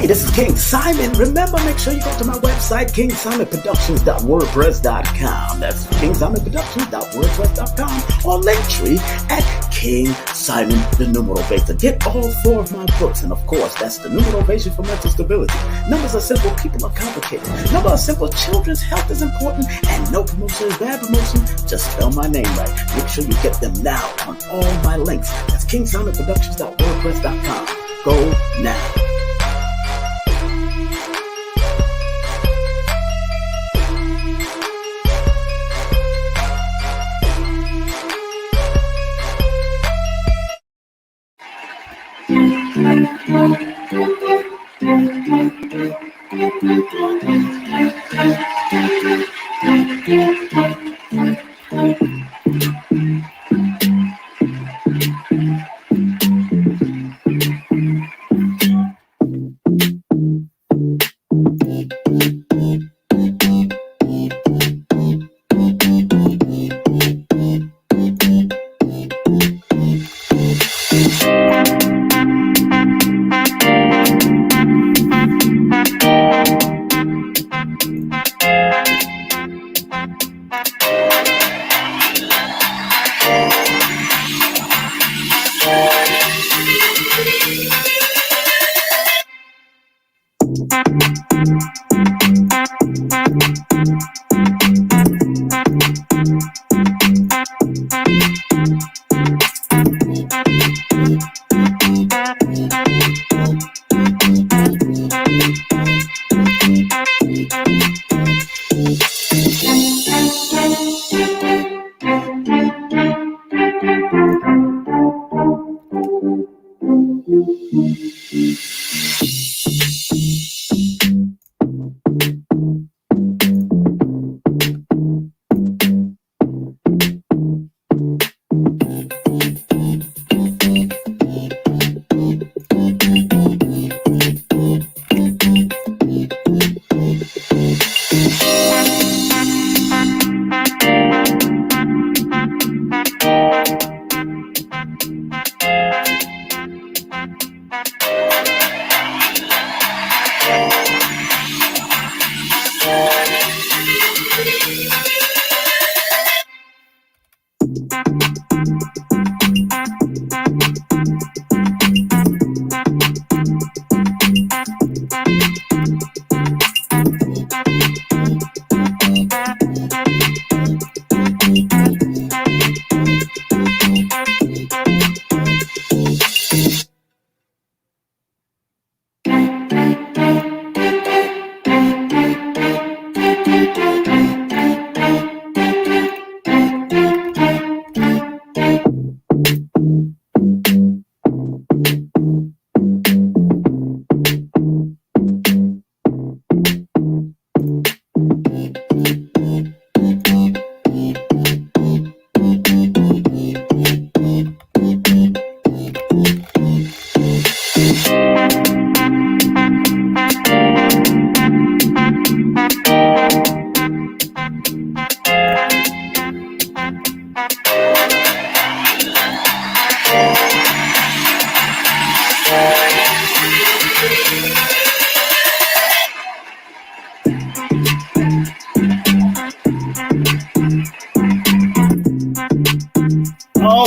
Hey, this is King Simon. Remember, make sure you go to my website, kingsimonproductions.wordpress.com. That's kingsimonproductions.wordpress.com, or Linktree at King Simon the Numerovation. Get all 4 of my books, and of course, that's the Numerovation for mental stability. Numbers are simple, people are complicated. Numbers are simple, children's health is important, and no promotion is bad promotion. Just spell my name right. Make sure you get them now on all my links. That's kingsimonproductions.wordpress.com. Go now.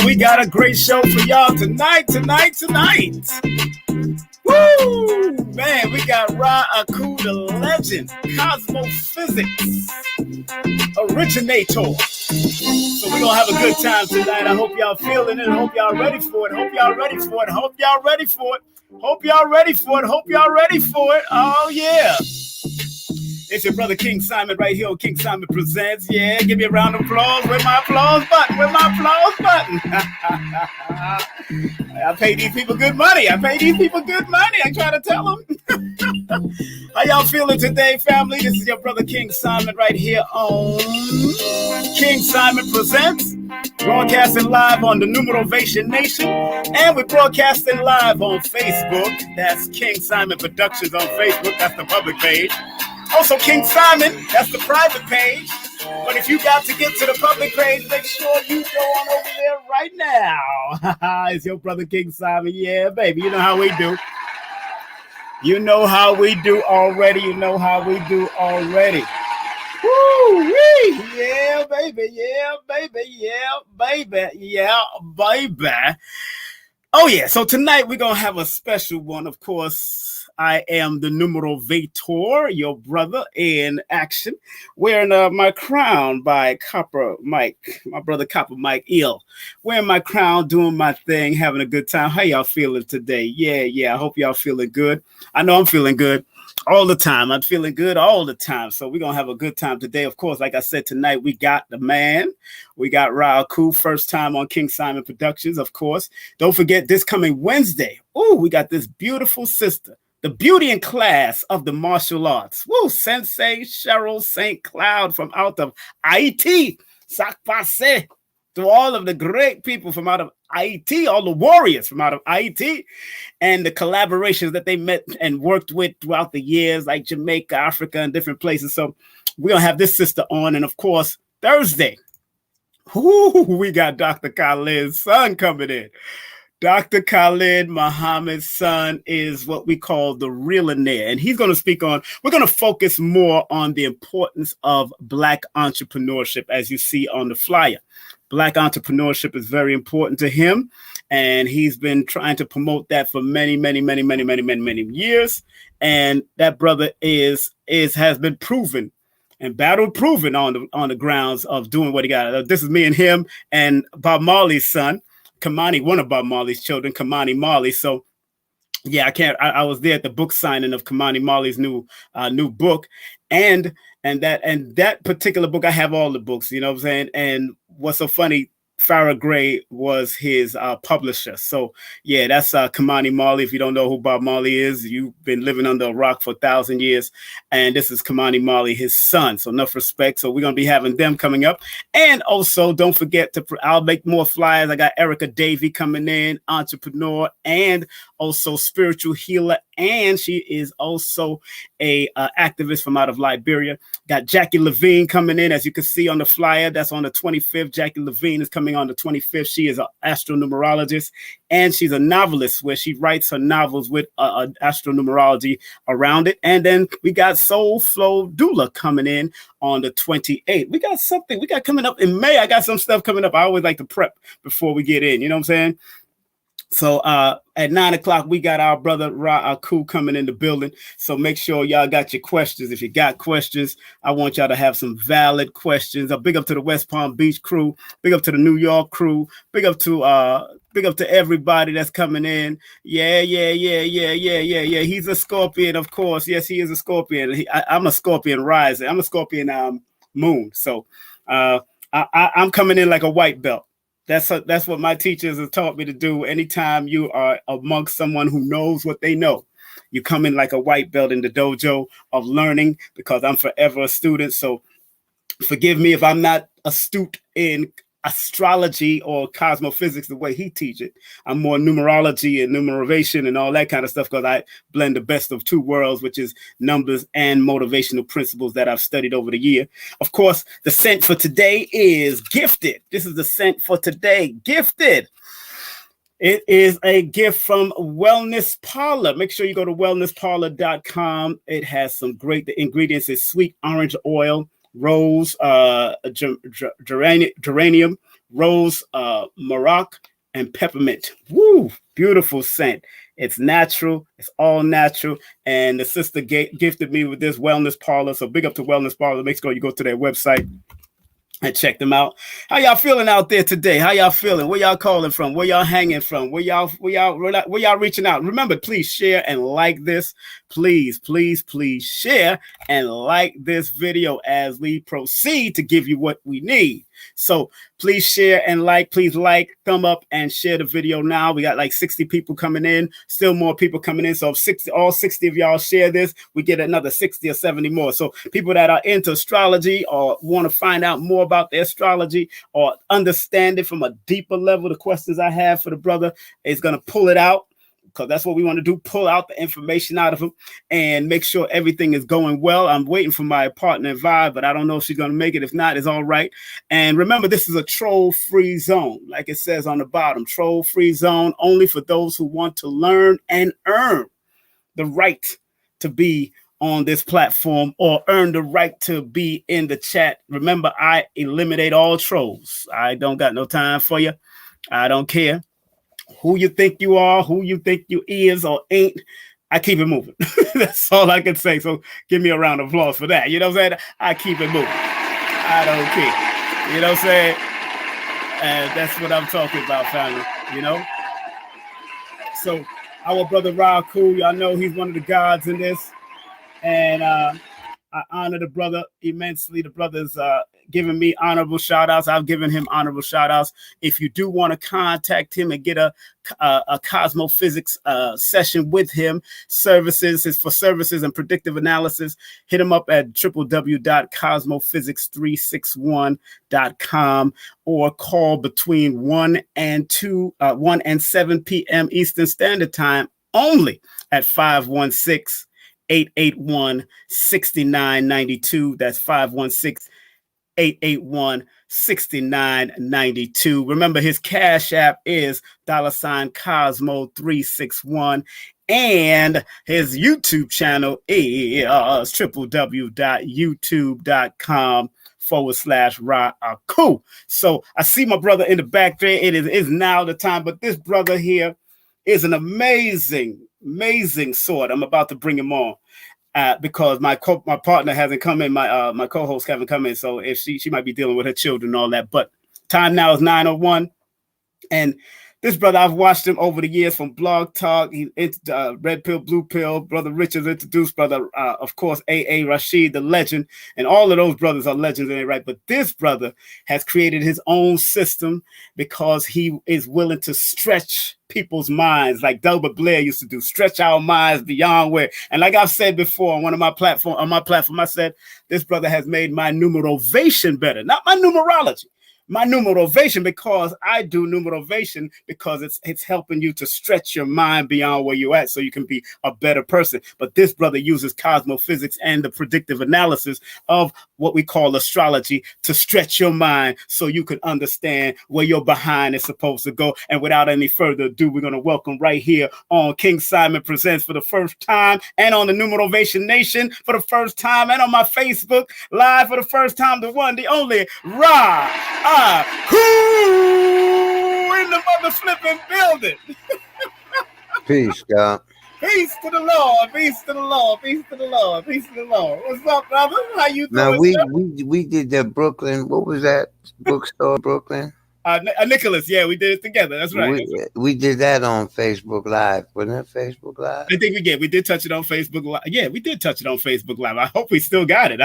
We got a great show for y'all tonight. Woo! Man, we got Ra Akhu the legend, Cozmophyzix originator. So we're gonna have a good time tonight. I hope y'all feeling it. I hope y'all ready for it. Oh yeah. It's your brother King Simon right here on King Simon Presents. Yeah, give me a round of applause. Where's my applause button? I pay these people good money. I try to tell them. How y'all feeling today, family? This is your brother King Simon right here on King Simon Presents. Broadcasting live on the Numerovation Nation. And we're broadcasting live on Facebook. That's King Simon Productions on Facebook. That's the public page. Also, King Simon, that's the private page. But if you got to get to the public page, make sure you go on over there right now. It's your brother King Simon. Yeah, baby, you know how we do. You know how we do already. You know how we do already. Woo-wee. Yeah, baby. Yeah, baby. Yeah, baby. Yeah, baby. Oh, yeah. So tonight we're going to have a special one. Of course, I am the Numerovator, your brother in action, wearing my crown by Copper Mike, my brother Copper Mike Ill. Wearing my crown, doing my thing, having a good time. How y'all feeling today? Yeah. I hope y'all feeling good. I know I'm feeling good. All the time. I'm feeling good all the time. So we're going to have a good time today. Of course, like I said, tonight we got the man. We got Ra Akhu, first time on King Simon Productions, of course. Don't forget this coming Wednesday. Oh, we got this beautiful sister, the beauty in class of the martial arts. Woo, Sensei Cheryl St. Cloud from out of Haiti. Sakpase. To all of the great people from out of Haiti, all the warriors from out of Haiti, and the collaborations that they met and worked with throughout the years, like Jamaica, Africa, and different places. So we're going to have this sister on. And of course, Thursday, we got Dr. Khalid's son coming in. Dr. Khalid Muhammad's son is what we call the realinaire. And he's going to speak on, we're going to focus more on the importance of Black entrepreneurship, as you see on the flyer. Black entrepreneurship is very important to him, and he's been trying to promote that for many years. And that brother has been proven and battle proven on the grounds of doing what he got. This is me and him and Bob Marley's son, Kamani, one of Bob Marley's children, Kamani Marley. So yeah, I was there at the book signing of Kamani Marley's new book, and that particular book. I have all the books, you know what I'm saying? And what's so funny, Farrah Gray was his publisher. So yeah, that's Kamani Marley. If you don't know who Bob Marley is, you've been living under a rock for 1,000 years. And this is Kamani Marley, his son. So enough respect. So we're going to be having them coming up. And also don't forget I'll make more flyers. I got Erica Davey coming in, entrepreneur and also spiritual healer. And she is also a activist from out of Liberia. Got Jackie Levine coming in, as you can see on the flyer. That's on the 25th. Jackie Levine is coming on the 25th. She is an astronumerologist, and she's a novelist where she writes her novels with astronumerology around it. And then we got Soul Flow Doula coming in on the 28th. We got something. We got coming up in May. I got some stuff coming up. I always like to prep before we get in. You know what I'm saying? So at 9 o'clock, we got our brother Ra Akhu coming in the building. So make sure y'all got your questions. If you got questions, I want y'all to have some valid questions. A big up to the West Palm Beach crew. Big up to the New York crew. Big up to everybody that's coming in. Yeah. He's a Scorpion, of course. Yes, he is a Scorpion. I'm a Scorpion rising. I'm a Scorpion moon. So I'm coming in like a white belt. That's what my teachers have taught me to do. Anytime you are amongst someone who knows what they know, you come in like a white belt in the dojo of learning, because I'm forever a student. So forgive me if I'm not astute in astrology or cosmophysics the way he teach it. I'm more numerology and numerovation and all that kind of stuff, because I blend the best of two worlds, which is numbers and motivational principles that I've studied over the year. Of course, the scent for today is gifted. This is the scent for today, gifted. It is a gift from Wellness Parlor. Make sure you go to wellnessparlor.com. It has some great, the ingredients is sweet orange oil, rose, geranium, rose, maroc, and peppermint. Woo! Beautiful scent. It's natural. It's all natural. And the sister gifted me with this Wellness Parlor. So big up to Wellness Parlor. Make sure you go to their website and check them out. How y'all feeling out there today? How y'all feeling? Where y'all calling from? Where y'all hanging from? Where y'all reaching out? Remember, please share and like this. Please share and like this video as we proceed to give you what we need. So please share and like, please like, thumb up, and share the video now. We got like 60 people coming in, still more people coming in. So if all 60 of y'all share this, we get another 60 or 70 more. So people that are into astrology or want to find out more about the astrology or understand it from a deeper level, the questions I have for the brother is going to pull it out, because that's what we want to do, pull out the information out of him and make sure everything is going well. I'm waiting for my partner, Vibe, but I don't know if she's going to make it. If not, it's all right. And remember, this is a troll-free zone. Like it says on the bottom, troll-free zone, only for those who want to learn and earn. the right to be on this platform or earn the right to be in the chat. Remember, I eliminate all trolls. I don't got no time for you. I don't care who you think you are, who you think you is or ain't. I keep it moving. That's all I can say. So give me a round of applause for that. You know what I'm saying? I keep it moving. I don't care. You know what I'm saying? And that's what I'm talking about, family. You know? So our brother Ra Akhu, y'all know he's one of the gods in this. And I honor the brother immensely. The brother's giving me honorable shout outs. I've given him honorable shout outs. If you do want to contact him and get a Cozmophyzix session with him, services is for services and predictive analysis. Hit him up at www.cosmophysics361.com or call between 1 and 7 p.m. Eastern Standard Time only at 516-881-6992. That's 516-881-6992. Remember, his Cash App is $Cosmo361. And his YouTube channel is www.youtube.com/Ra Akhu. So I see my brother in the back there. It is now the time, but this brother here is an amazing sword. I'm about to bring him on because my partner hasn't come in. My co-host haven't come in, so if she might be dealing with her children and all that. But time now is 9:01, and this brother, I've watched him over the years from Blog Talk. He Red Pill, Blue Pill. Brother Richards introduced brother, of course, A.A. Rashid, the legend, and all of those brothers are legends in it, right? But this brother has created his own system because he is willing to stretch people's minds like Delbert Blair used to do, stretch our minds beyond where. And like I've said before on my platform, I said this brother has made my numerovation better, not my numerology. My numerovation, because I do numerovation because it's helping you to stretch your mind beyond where you're at so you can be a better person. But this brother uses cosmophysics and the predictive analysis of what we call astrology to stretch your mind so you can understand where your behind is supposed to go. And without any further ado, we're going to welcome right here on King Simon Presents for the first time, and on the Numerovation Nation for the first time, and on my Facebook Live for the first time, the one, the only, Ra Akhu in the mother flipping building. Peace, God. Peace to the Lord. Peace to the Lord. Peace to the Lord. Peace to the Lord. What's up, brother? How you doing? Now we did the Brooklyn. What was that bookstore, Brooklyn? Nicholas. Yeah, we did it together. That's right. We did that on Facebook Live. Wasn't it Facebook Live? I think we did. We did touch it on Facebook Live. Yeah, we did touch it on Facebook Live. I hope we still got it.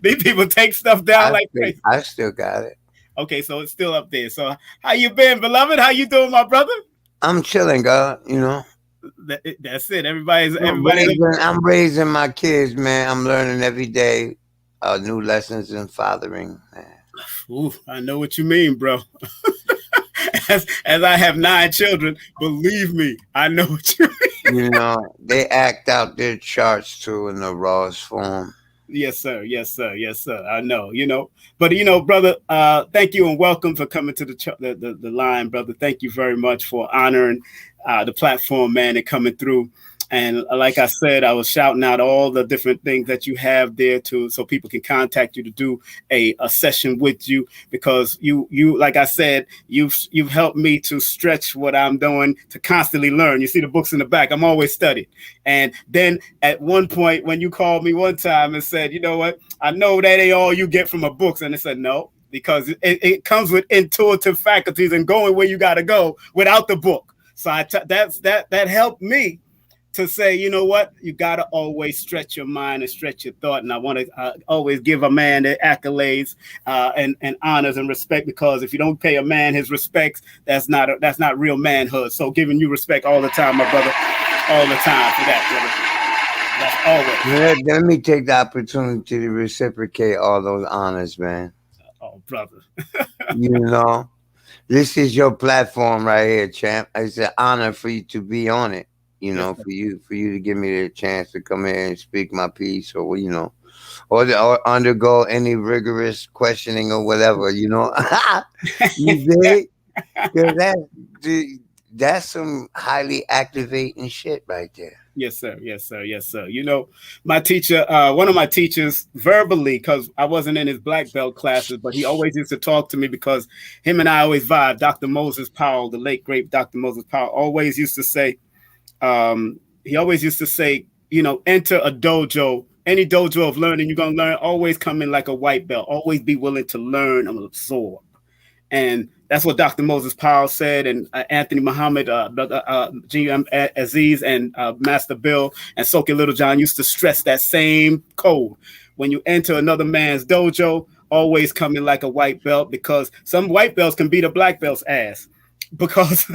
These people take stuff down like crazy. I still got it. Okay, so it's still up there. So how you been, beloved? How you doing, my brother? I'm chilling, God. You know. That's it. Everybody's. I'm raising my kids, man. I'm learning every day new lessons in fathering, man. Ooh, I know what you mean, bro. as I have 9 children, believe me, I know what you mean. You know, they act out their charts too in the rawest form. Yes, sir. Yes, sir. Yes, sir. I know, but brother, thank you and welcome for coming to the line, brother. Thank you very much for honoring the platform, man, and coming through. And like I said, I was shouting out all the different things that you have there so people can contact you to do a session with you, because you like I said, you've helped me to stretch what I'm doing, to constantly learn. You see the books in the back. I'm always studying. And then at one point when you called me one time and said, you know what, I know that ain't all you get from a book. And I said, no, because it comes with intuitive faculties and going where you got to go without the book. So that helped me to say, you know what, you got to always stretch your mind and stretch your thought. And I want to always give a man the accolades and honors and respect, because if you don't pay a man his respects, that's not real manhood. So giving you respect all the time, my brother, all the time for that, brother. That's always. Let me take the opportunity to reciprocate all those honors, man. Oh, brother. You know, this is your platform right here, champ. It's an honor for you to be on it. You know, for you to give me the chance to come in and speak my piece, or or undergo any rigorous questioning or whatever. You know, you dig? That's some highly activating shit right there. Yes, sir. Yes, sir. Yes, sir. You know, my teacher, one of my teachers, verbally, because I wasn't in his black belt classes, but he always used to talk to me because him and I always vibe. Dr. Moses Powell, the late great Dr. Moses Powell, always used to say, he always used to say, you know, enter a dojo, any dojo of learning, you're gonna learn. Always come in like a white belt. Always be willing to learn and absorb. And that's what Dr. Moses Powell said, and Anthony Muhammad, G.M. Aziz, and Master Bill and Soke Littlejohn used to stress that same code. When you enter another man's dojo, always come in like a white belt, because some white belts can beat a black belt's ass. Because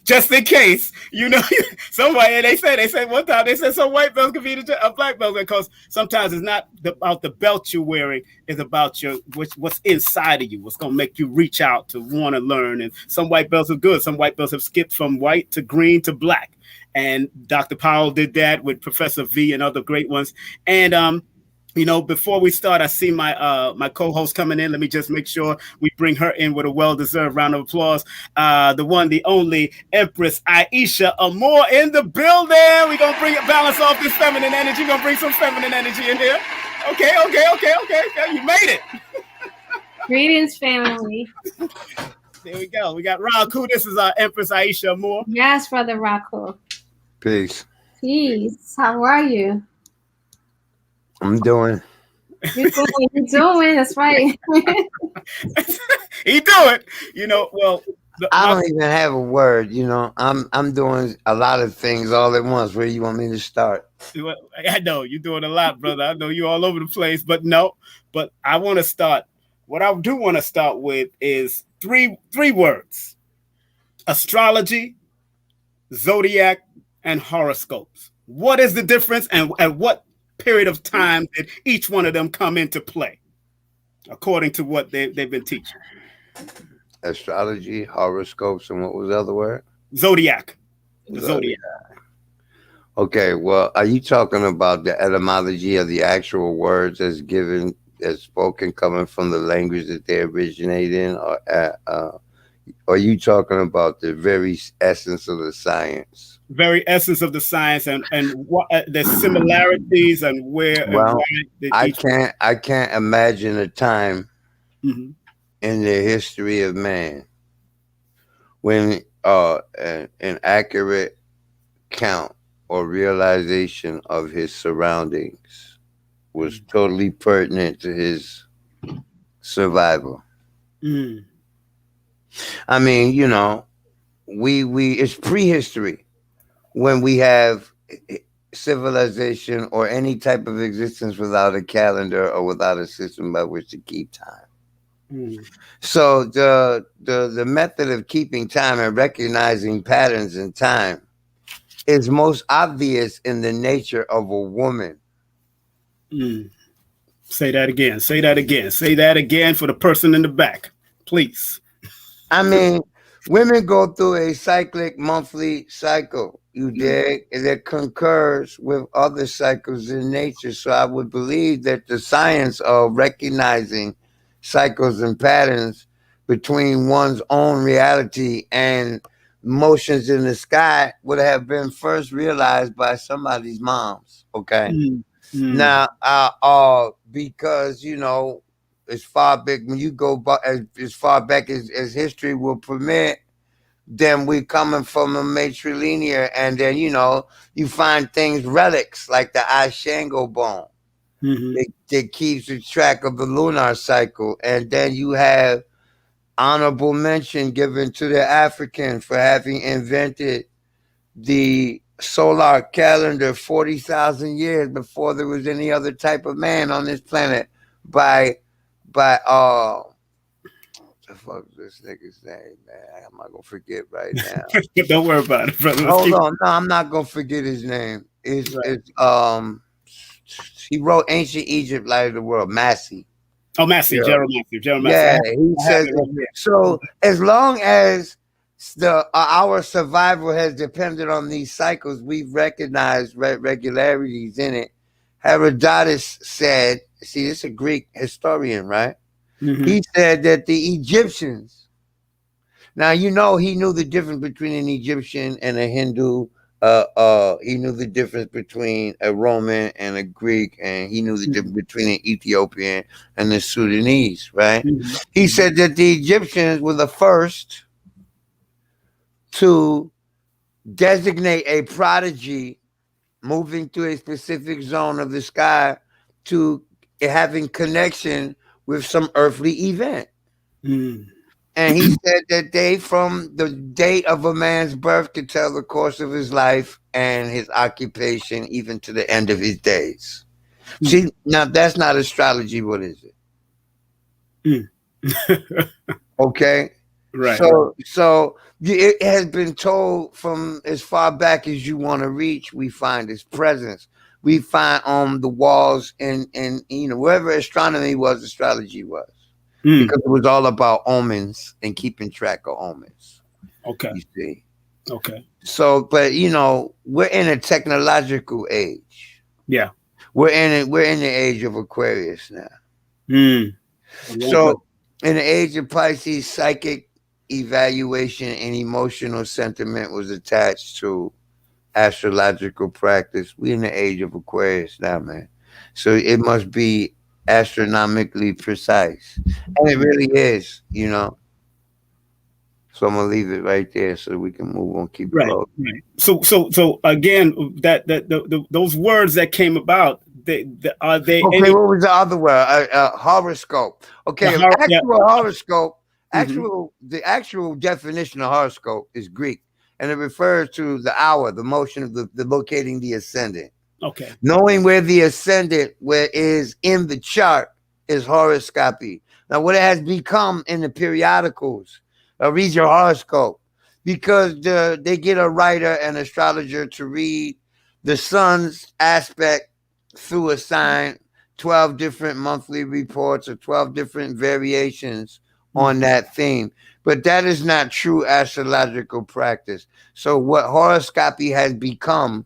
just in case, you know, somebody they say one time they said some white belts can beat a black belt, because sometimes it's not about the belt you're wearing, it's about what's inside of you, what's gonna make you reach out to want to learn. And some white belts are good. Some white belts have skipped from white to green to black, and Dr. Powell did that with Professor V and other great ones. And you know, before we start, I see my co-host coming in. Let me just make sure we bring her in with a well-deserved round of applause. The one, the only Empress Aisha Amor in the building. We're gonna bring it, balance off this feminine energy. Gonna bring some feminine energy in here. Okay. You made it. Greetings, family. There we go. We got Ra Akhu. This is our Empress Aisha Amor. Yes, Brother Ra Akhu. Peace. Peace. How are you? I'm doing. You're doing. That's right. He do it. You know, well, I don't even have a word. You know, I'm doing a lot of things all at once. Where you want me to start? I know you're doing a lot, brother. I know you're all over the place, but no. But I want to start. What I do want to start with is three words: astrology, zodiac, and horoscopes. What is the difference, and what period of time did each one of them come into play, according to what they've been teaching? Astrology, horoscopes, and what was the other word? Zodiac. The zodiac. Okay, well, are you talking about the etymology of the actual words as given, as spoken, coming from the language that they originate in, or are you talking about the very essence of the science? Very essence of the science, and what the similarities, and where. Well, and why I can't imagine a time mm-hmm. in the history of man when an accurate count or realization of his surroundings was totally pertinent to his survival. Mm. I mean, you know, we it's prehistory when we have civilization or any type of existence without a calendar or without a system by which to keep time. Mm. So the method of keeping time and recognizing patterns in time is most obvious in the nature of a woman. Mm. Say that again. Say that again. Say that again for the person in the back, please. I mean, women go through a cyclic monthly cycle, you dig, that concurs with other cycles in nature. So I would believe that the science of recognizing cycles and patterns between one's own reality and motions in the sky would have been first realized by somebody's moms. Okay. Mm. Now, because, you know, as far back when you go as far back as history will permit, then we're coming from a matrilinear, and then, you know, you find things, relics like the Aisha bone mm-hmm. that keeps the track of the lunar cycle, and then you have honorable mention given to the African for having invented the solar calendar 40,000 years before there was any other type of man on this planet by what the fuck is this nigga's name, man? I'm not gonna forget right now. Don't worry about it, brother. Hold on, no, I'm not gonna forget his name. It's he wrote Ancient Egypt, Light of the World, Massey. Oh, Massey, Yeah. Gerald Massey. Yeah, he says so. As long as our survival has depended on these cycles, we've recognized regularities in it. Herodotus said, see, this is a Greek historian, right? Mm-hmm. He said that the Egyptians, now, you know, he knew the difference between an Egyptian and a Hindu He knew the difference between a Roman and a Greek, and he knew the difference between an Ethiopian and the Sudanese, right? He said that the Egyptians were the first to designate a prodigy moving through a specific zone of the sky to having connection with some earthly event. And he said that they, from the date of a man's birth, could tell the course of his life and his occupation, even to the end of his days. See, now that's not astrology. What is it? Okay. Right. So it has been told from as far back as you want to reach. We find his presence. We find on the walls and wherever astronomy was, astrology was. Because it was all about omens and keeping track of omens. Okay. You see. Okay. So, but we're in a technological age. Yeah. We're in the age of Aquarius now. So, in the age of Pisces, psychic evaluation and emotional sentiment was attached to astrological practice. We're in the age of Aquarius now, man. So it must be astronomically precise, and it really is, So I'm gonna leave it right there so we can move on. Keep going. Right. So again, that those words that came about, are they? Okay, what was the other word? Horoscope. Okay, horoscope. The actual definition of horoscope is Greek, and it refers to the hour, the motion of the locating the ascendant. Okay. Knowing where the ascendant is in the chart is horoscopy. Now, what it has become in the periodicals, read your horoscope, because they get a writer and astrologer to read the sun's aspect through a sign, 12 different monthly reports or 12 different variations on that theme. But that is not true astrological practice. So what horoscopy has become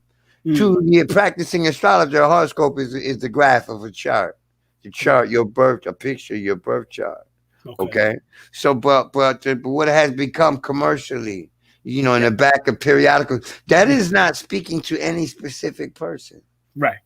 to the practicing astrologer, horoscope is the graph of a chart. The chart, your birth, a picture, your birth chart. Okay. So, but what it has become commercially, in the back of periodicals, that is not speaking to any specific person. Right.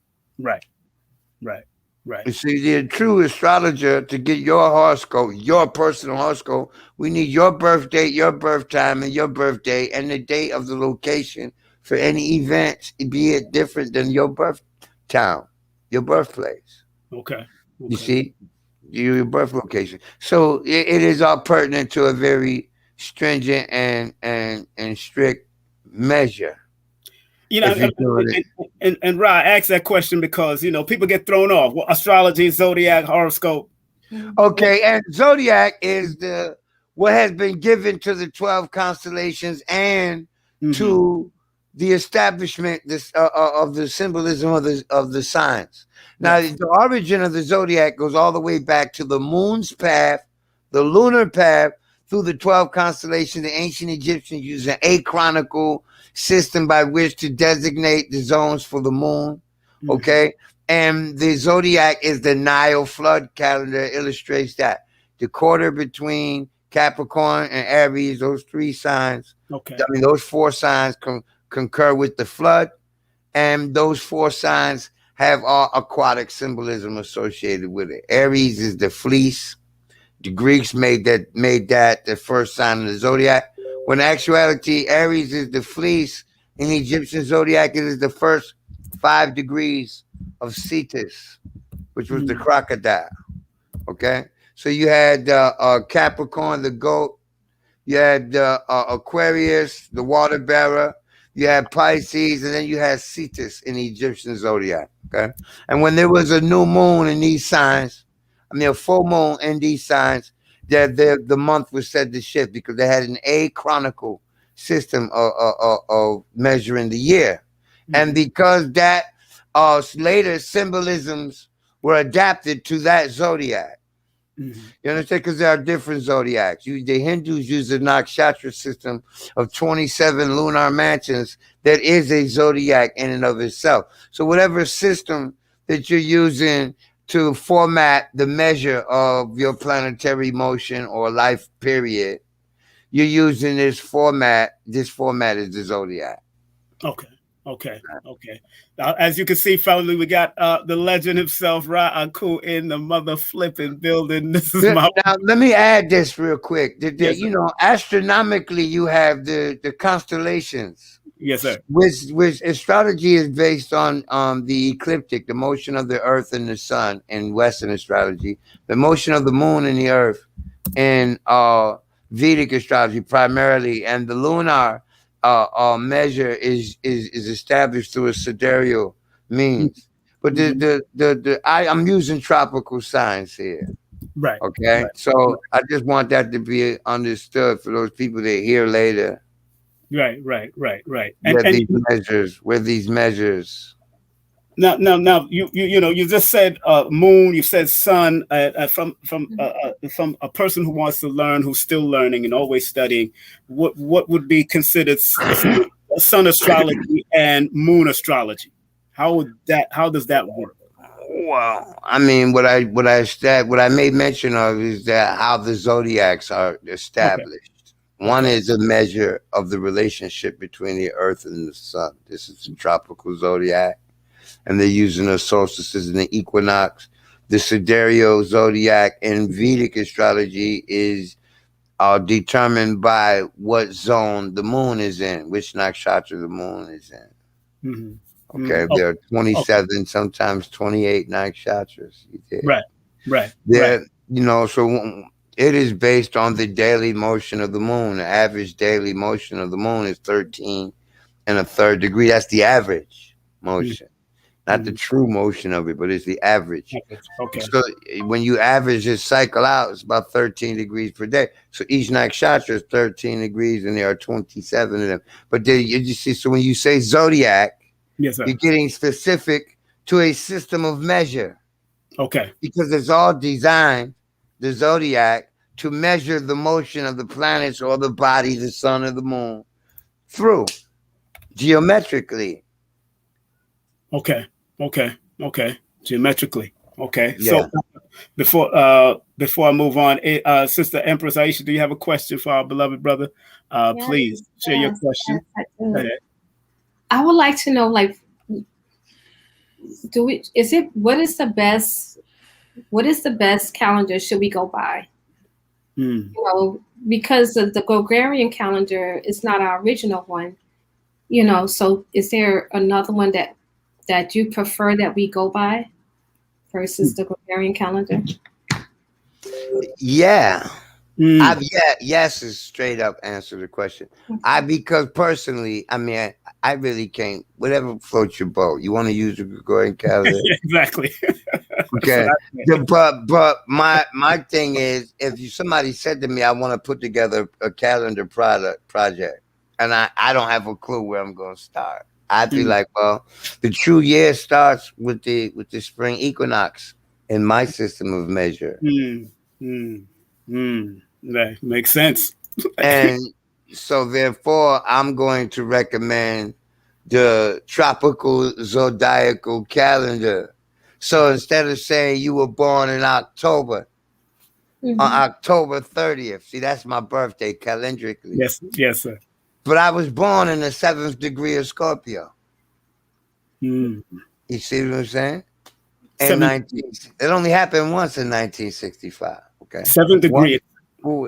You see, the true astrologer, to get your horoscope, your personal horoscope, we need your birth date, your birth time, and your birthday, and the date of the location for any events, be it different than your birth town, your birthplace. Okay. You see, your birth location. So it is all pertinent to a very stringent and strict measure. And Ra, I asked that question because people get thrown off. Well, astrology, zodiac, horoscope. Okay, and zodiac is what has been given to the 12 constellations and to the establishment of the symbolism of the signs. Now, the origin of the zodiac goes all the way back to the moon's path, the lunar path, through the 12 constellations. The ancient Egyptians used an achronical system by which to designate the zones for the moon. Okay. And the zodiac is the Nile flood calendar, illustrates that. The quarter between Capricorn and Aries, those three signs. Okay. Those four signs concur with the flood. And those four signs have all aquatic symbolism associated with it. Aries is the fleece. The Greeks made that the first sign of the zodiac. When in actuality, Aries is the fleece. In the Egyptian zodiac, it is the first 5 degrees of Cetus, which was the crocodile. Okay, so you had Capricorn, the goat. You had Aquarius, the water bearer. You had Pisces, and then you had Cetus in the Egyptian zodiac. Okay, and when there was a new moon in these signs, a full moon in these signs, the month was said to shift because they had an achronical system of measuring the year. And because that later symbolisms were adapted to that zodiac. You understand? Because there are different zodiacs. The Hindus use the nakshatra system of 27 lunar mansions that is a zodiac in and of itself. So whatever system that you're using to format the measure of your planetary motion or life period, you're using this format. This format is the zodiac. Okay. Okay. Okay. Now, as you can see, family, we got the legend himself, Ra Akhu, in the mother flipping building. This is my Now, let me add this real quick. yes, sir. You know, astronomically, you have the constellations, Yes, sir. which astrology is based on the ecliptic, the motion of the Earth and the Sun in Western astrology, the motion of the Moon and the Earth in Vedic astrology primarily, and the lunar measure is established through a sidereal means. But Mhm. I'm using tropical science here. Right. Okay, Right. so I just want that to be understood for those people that hear later Right. Right. Right. Right. where these measures. Now, you know, you just said moon, you said sun. From a person who wants to learn, who's still learning and always studying, what would be considered sun astrology and moon astrology? How does that work? Well, I mean, what I made mention of is that how the zodiacs are Okay. established. One Okay. is a measure of the relationship between the Earth and the Sun. This is the tropical zodiac, and they're using the solstices and the equinox. The sidereal zodiac in Vedic astrology is determined by what zone the moon is in, which nakshatra the moon is in. Hmm. Hmm. Okay, Oh, there are okay. 27, sometimes 28 nakshatras. Right. Right. Right. There, you know, so it is based on the daily motion of the moon. The average daily motion of the moon is 13 and a third degree. That's the average motion, not the Mm-hmm. true motion of it, but it's the average. Okay. Okay. So when you average this cycle out, it's about 13 degrees per day. So each nakshatra is 13 degrees, and there are 27 of them. But then you see, so when you say zodiac, Yes, sir. you're getting specific to a system of measure Okay. because it's all designed, the zodiac, to measure the motion of the planets or the body, the sun or the moon, through geometrically. Okay. Okay. Okay. Geometrically. Okay. Yeah. So before I move on, Sister Empress Aisha, do you have a question for our beloved brother? Yes, Please share your yes, question. I Go do. ahead. I would like to know, like, what is the best calendar should we go by? Mm. You know, because the Gregorian calendar is not our original one. You know, so is there another one that you prefer that we go by versus the Gregorian calendar? Yeah. Mm. Yes is straight up answer to the question. Because personally, I mean, I really can't. Whatever floats your boat. You want to use the Gregorian calendar, Exactly. That's what okay? I said. But my thing is, if somebody said to me, I want to put together a calendar project, and I don't have a clue where I'm going to start, I'd be Mm. like, well, the true year starts with the spring equinox in my system of measure. Mm. Mm. Mm. That makes sense. And so therefore I'm going to recommend the tropical zodiacal calendar. So instead of saying you were born in October, on Mm-hmm. October 30th, see, that's my birthday calendrically. Yes. Yes, sir. But I was born in the 7th degree of Scorpio. Mm. You see what I'm saying? In Seven 19, it only happened once in 1965. Okay. seven One, degree.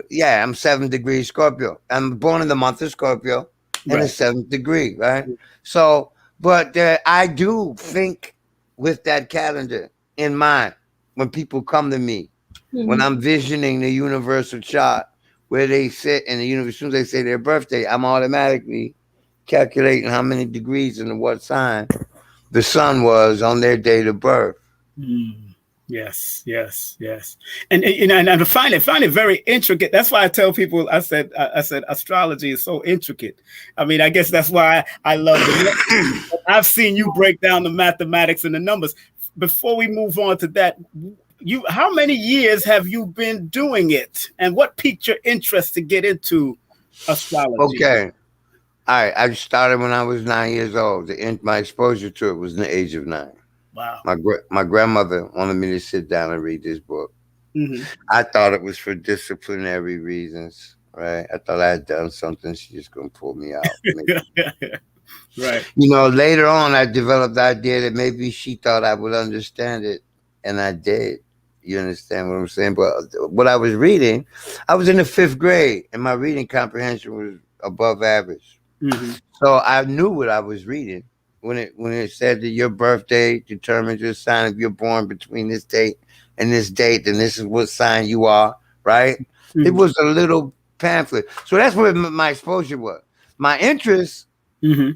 yeah, I'm 7th degree Scorpio. I'm born in the month of Scorpio in the Right. 7th degree, right? So, but I do think with that calendar in mind when people come to me, when Mm-hmm. I'm visioning the universal chart where they sit in the universe, as soon as they say their birthday, I'm automatically calculating how many degrees and what sign the sun was on their date of birth. Mm. Yes, yes, yes, and I find it very intricate. That's why I tell people. I said astrology is so intricate. I mean, I guess that's why I love the. I've seen you break down the mathematics and the numbers. Before we move on to that, how many years have you been doing it, and what piqued your interest to get into astrology? Okay. All right. I started when I was 9 years old. My exposure to it was in the age of 9. Wow. My grandmother wanted me to sit down and read this book. Mm-hmm. I thought it was for disciplinary reasons, right? I thought I had done something. She's just gonna pull me out. Right. Later on, I developed the idea that maybe she thought I would understand it, and I did. You understand what I'm saying? But what I was reading, I was in the 5th grade, and my reading comprehension was above average. Mm-hmm. So I knew what I was reading when it said that your birthday determines your sign. If you're born between this date and this date, then this is what sign you are, right? Mm-hmm. It was a little pamphlet. So that's where my exposure was. My interest, Mm-hmm.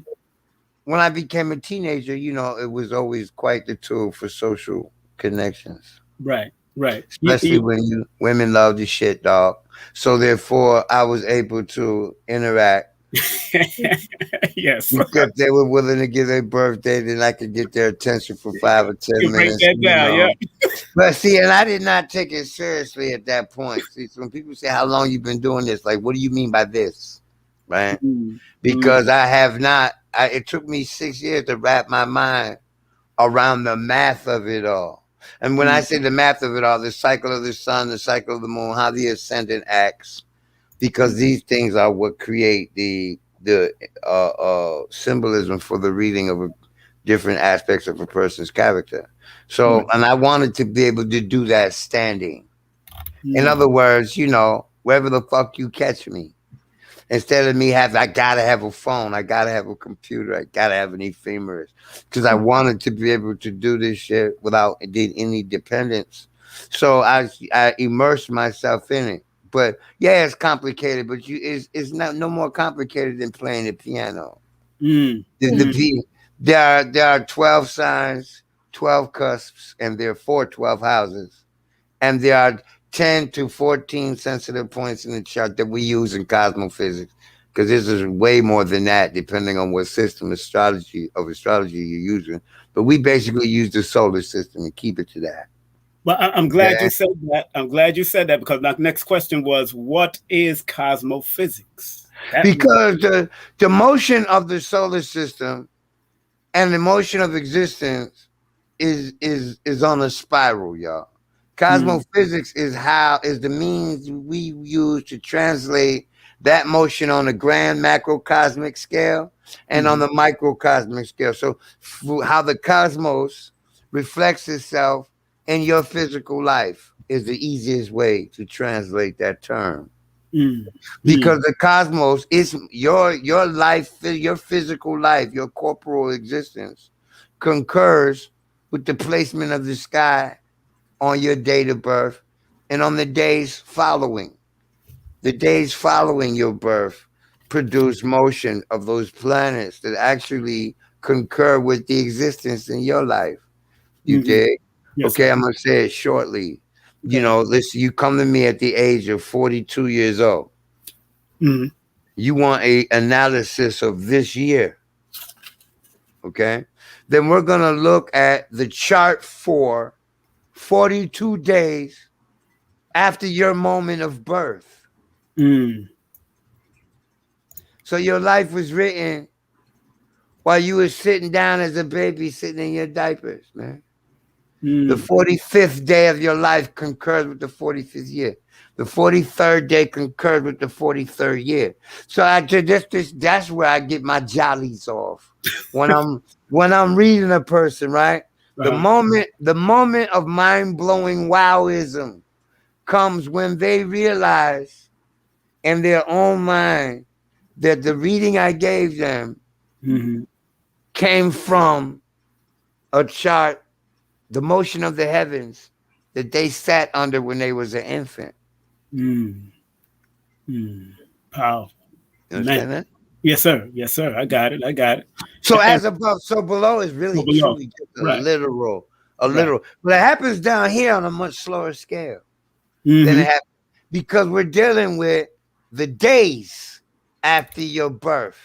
when I became a teenager, it was always quite the tool for social connections. Right. Right. Especially when women love the shit, dog. So therefore, I was able to interact. Yes. Because they were willing to give their birthday, then I could get their attention for 5 or 10 minutes. Break that down, yeah. But see, and I did not take it seriously at that point. See, so when people say, "How long you been doing this?" Like, what do you mean by this, right? Mm-hmm. Because I have not. It took me 6 years to wrap my mind around the math of it all. And when I say the math of it all, the cycle of the sun, the cycle of the moon, how the ascendant acts, because these things are what create the symbolism for the reading of different aspects of a person's character. So, and I wanted to be able to do that standing. In other words, wherever the fuck you catch me, instead of me I gotta have a phone, I gotta have a computer, I gotta have an ephemeris, because I wanted to be able to do this shit without any dependence. So I immersed myself in it. But yeah, it's complicated, but it's not no more complicated than playing the piano. There are 12 signs, 12 cusps, and therefore 12 houses, and there are 10 to 14 sensitive points in the chart that we use in cosmophysics, because this is way more than that, depending on what system of astrology you're using. But we basically use the solar system and keep it to that. Well, I'm glad you said that. I'm glad you said that, because my next question was, what is cosmophysics? Because the motion of the solar system and the motion of existence is on a spiral, y'all. Cosmophysics is the means we use to translate that motion on the grand macrocosmic scale and on the microcosmic scale. So how the cosmos reflects itself in your physical life is the easiest way to translate that term. Because the cosmos is your life, your physical life, your corporal existence concurs with the placement of the sky on your date of birth and on the days following. The days following your birth produce motion of those planets that actually concur with the existence in your life. You dig? Yes, okay, I'm going to say it shortly. Okay. Listen, you come to me at the age of 42 years old. You want an analysis of this year. Okay? Then we're going to look at the chart for 42 days after your moment of birth. So your life was written while you were sitting down as a baby, sitting in your diapers, man. The 45th day of your life concurs with the 45th year. The 43rd day concurs with the 43rd year. So that's where I get my jollies off when I'm reading a person, right? The moment of mind-blowing wowism comes when they realize in their own mind that the reading I gave them came from a chart, the motion of the heavens that they sat under when they was an infant. Powerful. You understand that? Yes, sir. Yes, sir. I got it. So as above, so below is really truly just a literal. But it happens down here on a much slower scale than it happens, because we're dealing with the days after your birth.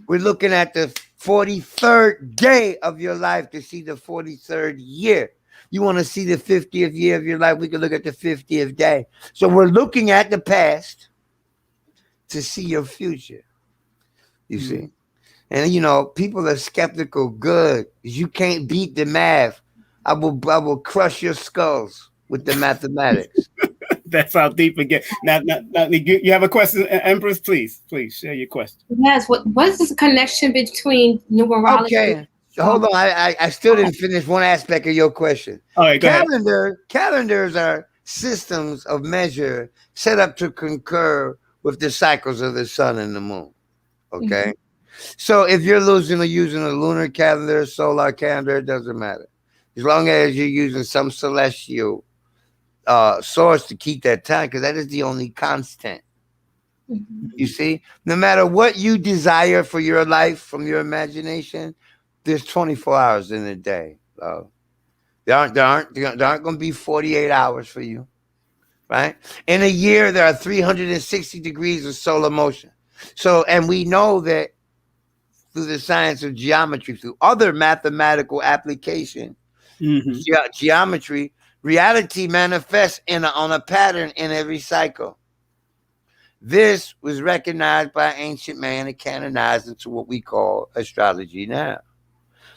We're looking at the 43rd day of your life to see the 43rd year. You want to see the 50th year of your life, we can look at the 50th day. So we're looking at the past to see your future. You see? And people are skeptical. Good. You can't beat the math. I will crush your skulls with the mathematics. That's how deep it gets. Now, you have a question, Empress? Please share your question. Yes. What is the connection between numerology? Okay. So hold on. I still didn't finish one aspect of your question. All right, go ahead. Calendars are systems of measure set up to concur with the cycles of the sun and the moon. Okay. So if you're using a lunar calendar, solar calendar, it doesn't matter. As long as you're using some celestial source to keep that time, because that is the only constant. You see, no matter what you desire for your life from your imagination, there's 24 hours in a day. There aren't going to be 48 hours for you, right? In a year, there are 360 degrees of solar motion. So, and we know that through the science of geometry, through other mathematical application, geometry, reality manifests on a pattern in every cycle. This was recognized by ancient man and canonized into what we call astrology now.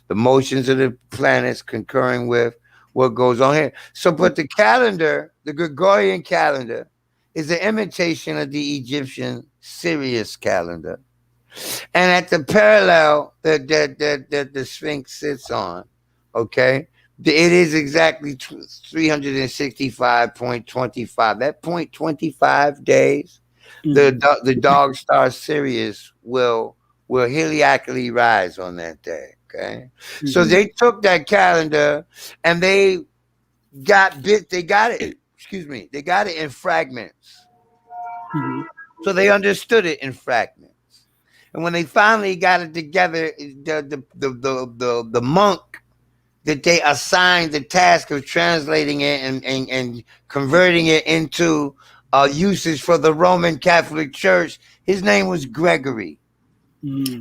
The motions of the planets concurring with what goes on here. So, but the calendar, the Gregorian calendar, is an imitation of the Egyptian Sirius calendar. And at the parallel that the Sphinx sits on, okay, it is exactly 365.25. That 0.25 days, the dog star Sirius will heliacally rise on that day. Okay, so they took that calendar and they got it in fragments. So they understood it in fragments. And when they finally got it together, the monk that they assigned the task of translating it and converting it into usage for the Roman Catholic Church, his name was Gregory.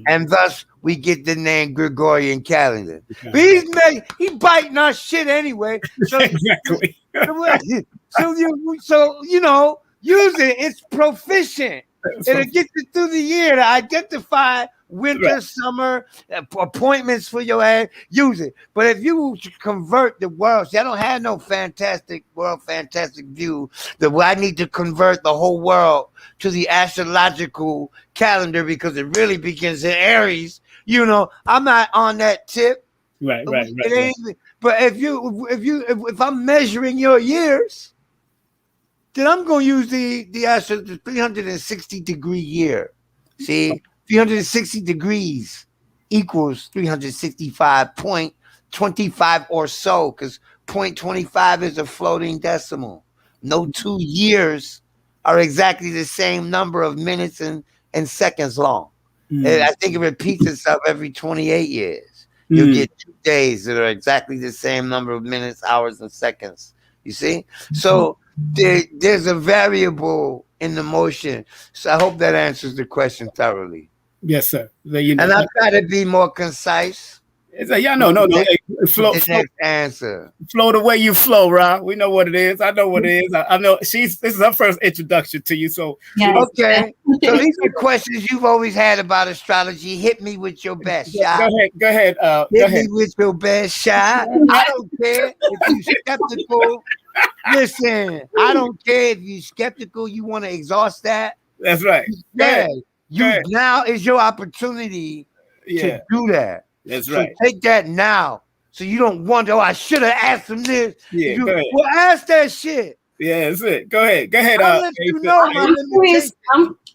And thus we get the name Gregorian calendar. Okay. But he's biting our shit anyway. So exactly. so you know, use it. It's proficient. It'll get you through the year to identify winter, summer, appointments for your ass. Use it. But if you convert the world, see, I don't have no fantastic view. I need to convert the whole world to the astrological calendar because it really begins in Aries. You know, I'm not on that tip. Right. But if I'm measuring your years, then I'm going to use the 360 degree year. See, 360 degrees equals 365.25 or so, because 0.25 is a floating decimal. No 2 years are exactly the same number of minutes and seconds long. I think it repeats itself every 28 years. You get 2 days that are exactly the same number of minutes, hours, and seconds. You see? So there's a variable in the motion. So I hope that answers the question thoroughly. Yes, sir. And I'll try to be more concise. No. Flow answer. Flow the way you flow, Ra. We know what it is. I know what it is. I know this is her first introduction to you. So okay. So these are questions you've always had about astrology. Hit me with your best shot. Go ahead. Hit me with your best shot. I don't care if you're skeptical. Listen, I don't care if you're skeptical. You want to exhaust that. That's right. Now is your opportunity to do that. That's right. Take that now, so you don't wonder. Oh, I should have asked him this. Yeah, go ahead. Well, ask that shit. Yeah, that's it. Go ahead. I'll let you know my limitations.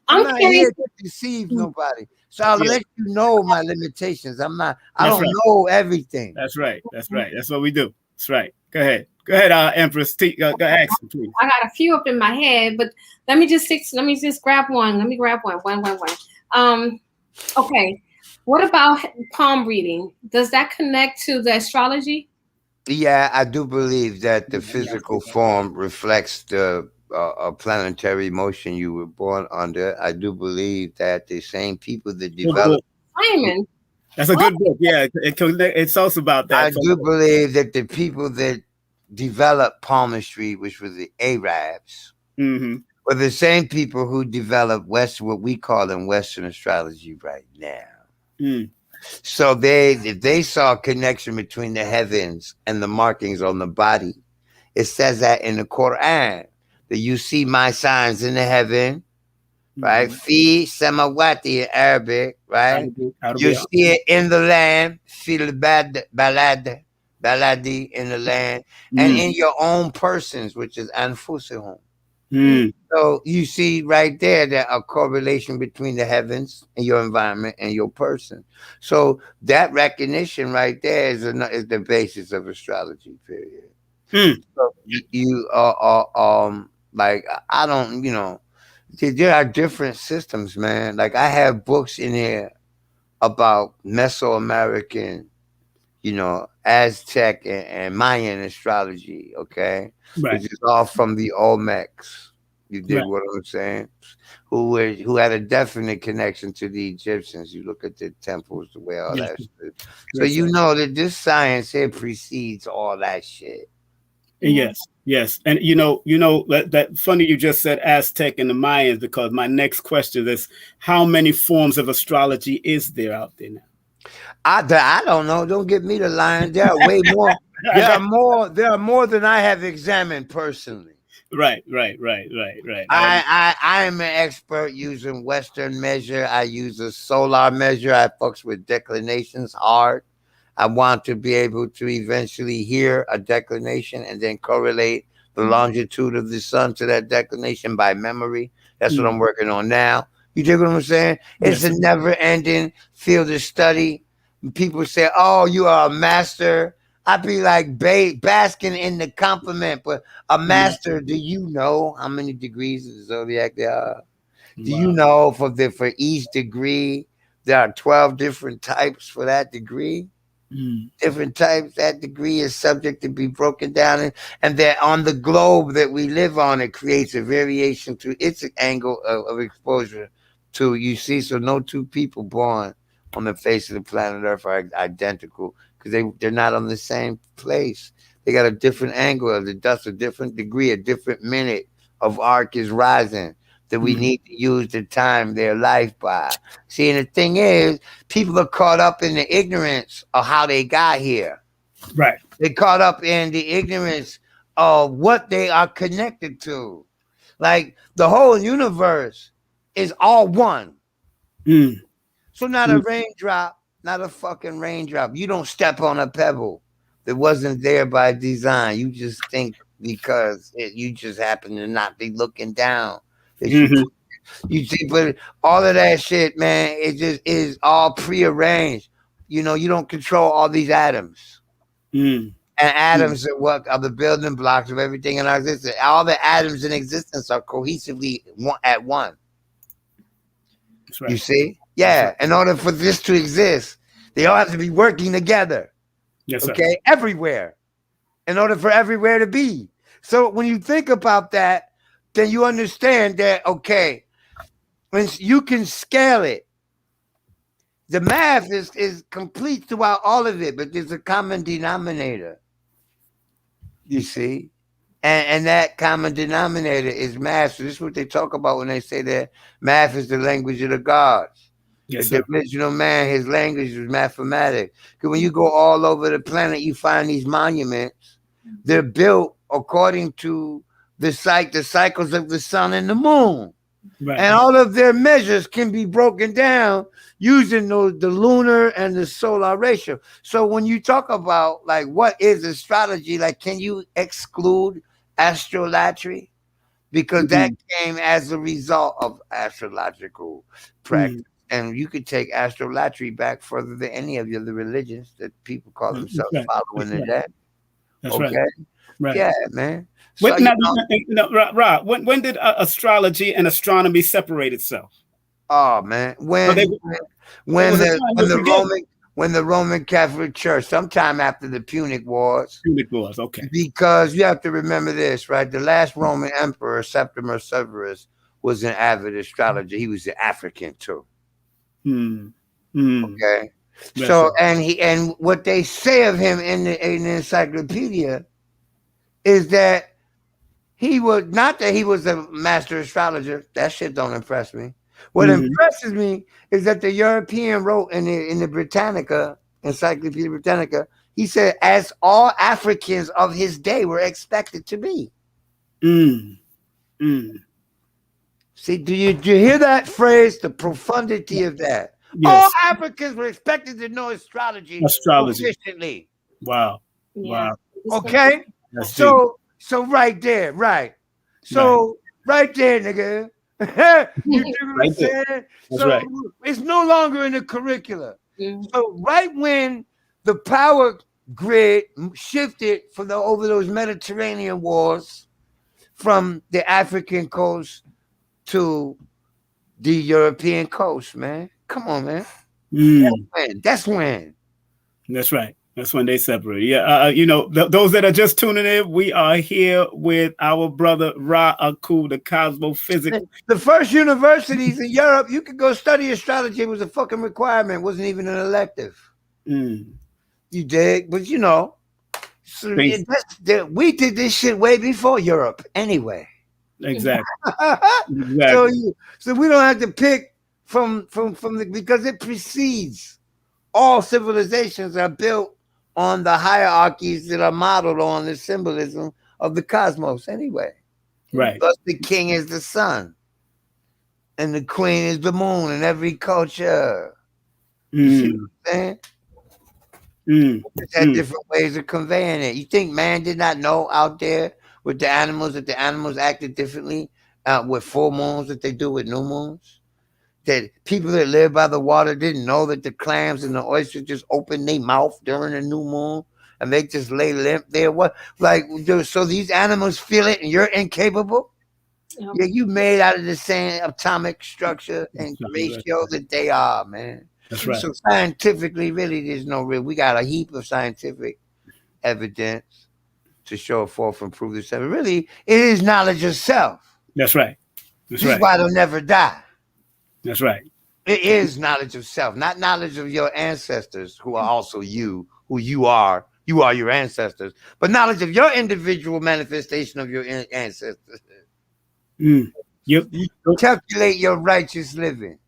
I'm not here to deceive nobody, so I'll let you know my limitations. I don't know everything. That's right. That's what we do. That's right. Go ahead, Empress. Go ask him, please. I got a few up in my head, but let me just grab one. One. Okay. What about palm reading? Does that connect to the astrology? Yeah, I do believe that the physical form reflects the planetary motion you were born under. I do believe that the same people that develop Simon. That's a good book. Yeah, it's also about that. I do believe that the people that developed palmistry, which were the Arabs, were the same people who developed what we call in Western astrology right now. So if they saw a connection between the heavens and the markings on the body, it says that in the Quran. that you see my signs in the heaven, right? Fi samawati in Arabic, right? You see it in the land, fil baladi in the land, and in your own persons, which is anfusihum. So you see right there that a correlation between the heavens and your environment and your person. So that recognition right there is the basis of astrology. Period. So you like I don't, there are different systems, man. Like I have books in here about Mesoamerican, Aztec and Mayan astrology, okay? Which is all from the Olmecs. You dig what I'm saying? Who had a definite connection to the Egyptians. You look at the temples, the way all that shit. So you know that this science here precedes all that shit. Yes. And you know that funny you just said Aztec and the Mayans, because my next question is, how many forms of astrology is there out there now? I don't know. Don't get me to lying. There are way more. There are more than I have examined personally. Right. I am an expert using Western measure. I use a solar measure. I fucks with declinations hard. I want to be able to eventually hear a declination and then correlate the longitude of the sun to that declination by memory. That's what I'm working on now. You dig what I'm saying? It's a never-ending field of study. People say, "Oh, you are a master." I'd be like basking in the compliment, but a master, do you know how many degrees of the zodiac there are? Do you know for each degree, there are 12 different types for that degree? Different types. That degree is subject to be broken down, and that on the globe that we live on, it creates a variation to its angle of exposure to, you see. So no two people born on the face of the planet Earth are identical, because they're not on the same place. They got a different angle of the dust, a different degree, a different minute of arc is rising that we need to use to time their life by. See, and the thing is, people are caught up in the ignorance of how they got here. Right. They're caught up in the ignorance of what they are connected to. Like the whole universe is all one. So not a raindrop, not a fucking raindrop. You don't step on a pebble that wasn't there by design. You just think because you just happen to not be looking down. You see, but all of that shit, man, it just is all prearranged. You don't control all these atoms. And atoms are what are the building blocks of everything in our existence. All the atoms in existence are cohesively at one. That's right. You see? Yeah. Right. In order for this to exist, they all have to be working together. Yes, okay? Sir. Everywhere. In order for everywhere to be. So when you think about that, then you understand that, okay, when you can scale it, the math is complete throughout all of it, but there's a common denominator. You see? And that common denominator is math. So this is what they talk about when they say that math is the language of the gods. Yes, the dimensional man, his language is mathematics. Because when you go all over the planet, you find these monuments. They're built according to the cycles of the sun and the moon. Right. And all of their measures can be broken down using the lunar and the solar ratio. So when you talk about like what is astrology, like can you exclude astrolatry? Because that came as a result of astrological practice. And you could take astrolatry back further than any of the other religions that people call themselves following today. That's okay. Right. Yeah, man. So, Ra, when did astrology and astronomy separate itself? Oh man, when the Roman Catholic Church, sometime after the Punic Wars. Punic Wars, okay. Because you have to remember this, right? The last Roman emperor, Septimus Severus, was an avid astrologer. He was an African too. Okay. That's so right. and what they say of him in the encyclopedia is that he was not that he was a master astrologer. That shit don't impress me. What impresses me is that the European wrote in the Britannica, Encyclopedia Britannica, he said, as all Africans of his day were expected to be. Mm. See, do you hear that phrase? The profundity of that. Yes. All Africans were expected to know astrology proficiently. Wow. Yeah. Wow. Okay. That's deep. So right there, right. So right there, nigga. You see what I'm saying? That's so right. it's no longer in the curricula. Mm. So right when the power grid shifted over those Mediterranean wars from the African coast to the European coast, man. Come on, man. That's when. That's right. That's when they separate. Yeah. You know, those that are just tuning in, we are here with our brother Ra Akhu The Cozmophyzix. The first universities in Europe, you could go study astrology. It was a fucking requirement. It wasn't even an elective. Mm. You dig? But you know, so we did this shit way before Europe anyway. Exactly. So we don't have to pick from because it precedes. All civilizations are built on the hierarchies that are modeled on the symbolism of the cosmos anyway. Right. Thus the king is the sun and the queen is the moon in every culture. You see what I'm saying? It's had different ways of conveying it. You think man did not know out there with the animals that the animals acted differently with full moons that they do with new moons? That people that live by the water didn't know that the clams and the oysters just open their mouth during a new moon and they just lay limp there. What, like, so these animals feel it and you're incapable? Yeah, you made out of the same atomic structure and ratio that they are, man. That's right. So scientifically, really, there's no real. We got a heap of scientific evidence to show forth and prove this. Really, it is knowledge of self. That's right. This is why they'll never die. That's right. It is knowledge of self, not knowledge of your ancestors, who are also you, who you are. You are your ancestors, but knowledge of your individual manifestation of your ancestors. You calculate your righteous living.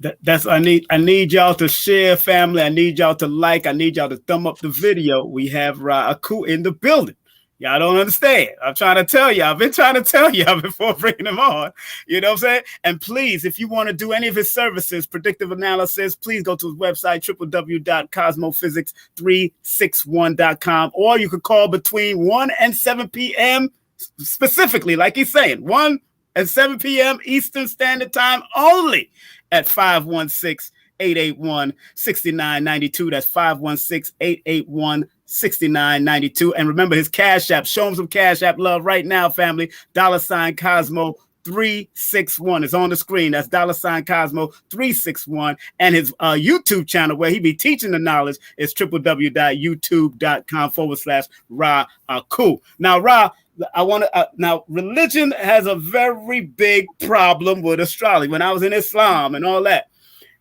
That's I need y'all to share, family. I need y'all to like. I need y'all to thumb up the video. We have Ra Akhu in the building. Y'all don't understand. I'm trying to tell you. I've been trying to tell y'all before bringing him on. You know what I'm saying? And please, if you want to do any of his services, predictive analysis, please go to his website, www.cosmophysics361.com, or you could call between 1 and 7 p.m. specifically, like he's saying, 1 and 7 p.m. Eastern Standard Time only at 516-881-6992. That's 516-881-6992. And remember his Cash App. Show him some Cash App love right now, family. $Cosmo361 is on the screen. That's $Cosmo361. And his YouTube channel where he be teaching the knowledge is www.youtube.com/Ra Akhu. Now, Ra, I want to now religion has a very big problem with astrology. When I was in Islam and all that,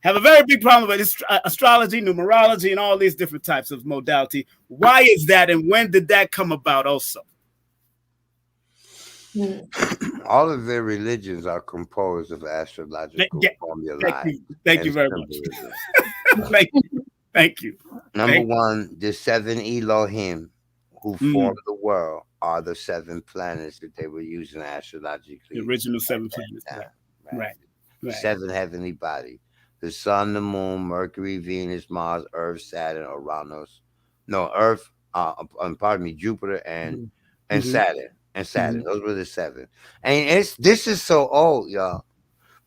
have a very big problem with astrology, numerology, and all these different types of modality. Why is that, and when did that come about also? All of their religions are composed of astrological formulae. Thank you very much. Thank you. Number one, the 7 Elohim who formed the world are the 7 planets that they were using astrologically. The original 7 planets. Right. 7 heavenly bodies. The sun, the moon, Mercury, Venus, Mars, Earth, Saturn, Uranus. No, Earth, Jupiter and Saturn. And Saturn. Those were the 7. And this is so old, y'all.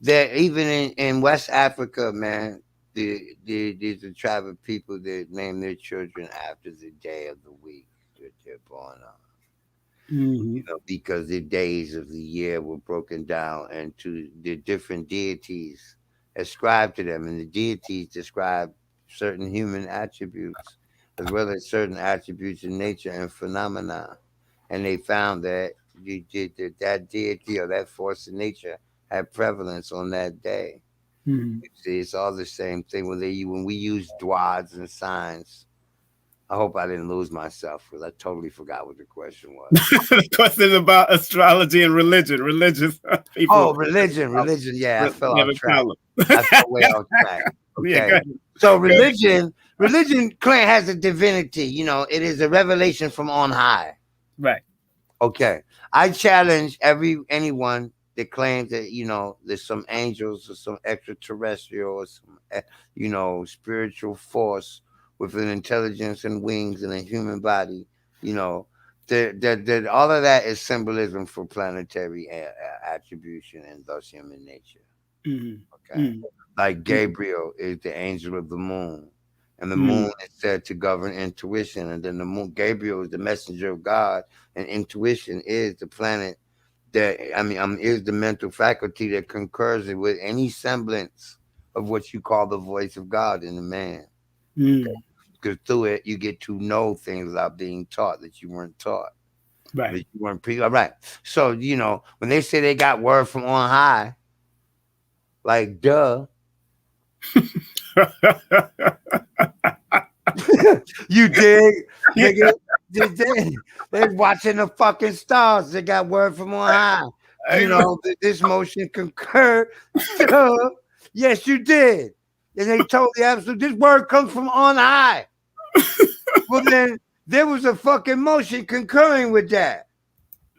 That even in West Africa, man, there's a tribe of people that name their children after the day of the week that they're born on. You know, because the days of the year were broken down into the different deities ascribed to them, and the deities describe certain human attributes as well as certain attributes in nature and phenomena. And they found that that deity or that force in nature had prevalence on that day. You see, it's all the same thing when we use dwads and signs. I hope I didn't lose myself because I totally forgot what the question was. The question is about astrology and religion. Religious people. Oh, religion. Yeah, I fell off track. I fell way off track. Okay. Yeah, so religion has a divinity. You know, it is a revelation from on high. Right. Okay. I challenge anyone that claims that, there's some angels or some extraterrestrial or some, spiritual force with an intelligence and wings and a human body, that all of that is symbolism for planetary attribution and thus human nature. Okay. Like Gabriel is the angel of the moon. And the moon is said to govern intuition. And then the moon, Gabriel is the messenger of God. And intuition is the planet is the mental faculty that concurs with any semblance of what you call the voice of God in a man. Okay? Because through it, you get to know things without being taught that you weren't taught. Right. That you weren't right. So, when they say they got word from on high, like, duh. You dig? Nigga, they're watching the fucking stars. They got word from on high. This motion concurred. Yes, you did. And they told the absolute, this word comes from on high. Well, then there was a fucking motion concurring with that.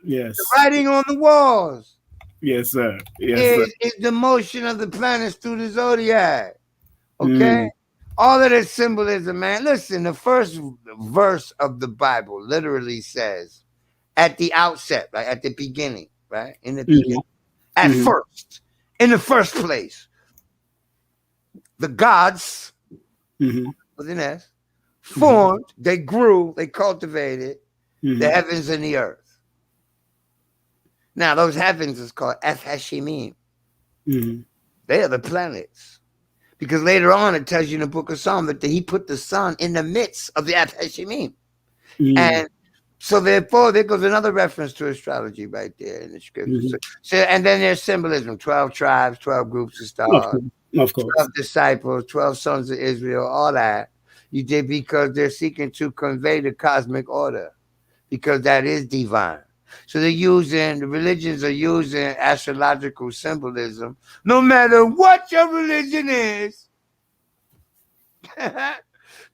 Yes. The writing on the walls. Yes, sir. Yes, is the motion of the planets through the zodiac. Okay? All of this symbolism, man. Listen, the first verse of the Bible literally says, at the outset, right? At the beginning, right? In the beginning. At first. In the first place. The gods, with an S, formed, they grew, they cultivated the heavens and the earth. Now, those heavens is called Hashemim. They are the planets. Because later on, it tells you in the book of Psalm that he put the sun in the midst of the Hashemim. And so, therefore, there goes another reference to astrology right there in the scriptures. So, and then there's symbolism, 12 tribes, 12 groups of stars. Of course. 12 disciples, 12 sons of Israel, all that. You did because they're seeking to convey the cosmic order. Because that is divine. So the religions are using astrological symbolism, no matter what your religion is,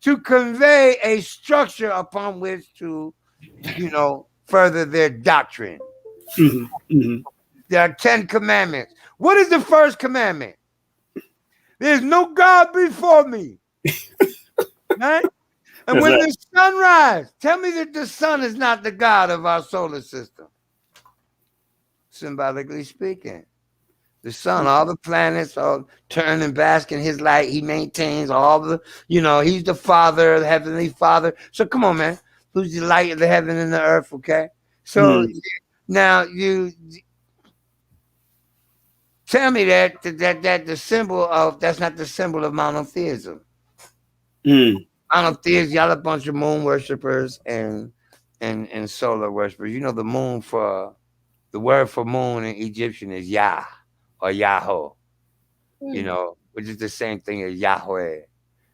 to convey a structure upon which to, further their doctrine. There are 10 commandments. What is the first commandment? There's no God before me. Right? And when the sun rises, tell me that the sun is not the God of our solar system. Symbolically speaking. The sun, all the planets all turn and bask in his light. He maintains all the, he's the Father, the Heavenly Father. So come on, man. Who's the light of the heaven and the earth, okay? So now you tell me that the symbol of, that's not the symbol of monotheism. Monotheists, y'all a bunch of moon worshippers and solar worshippers. The moon the word for moon in Egyptian is Yah or Yahoo, which is the same thing as Yahweh.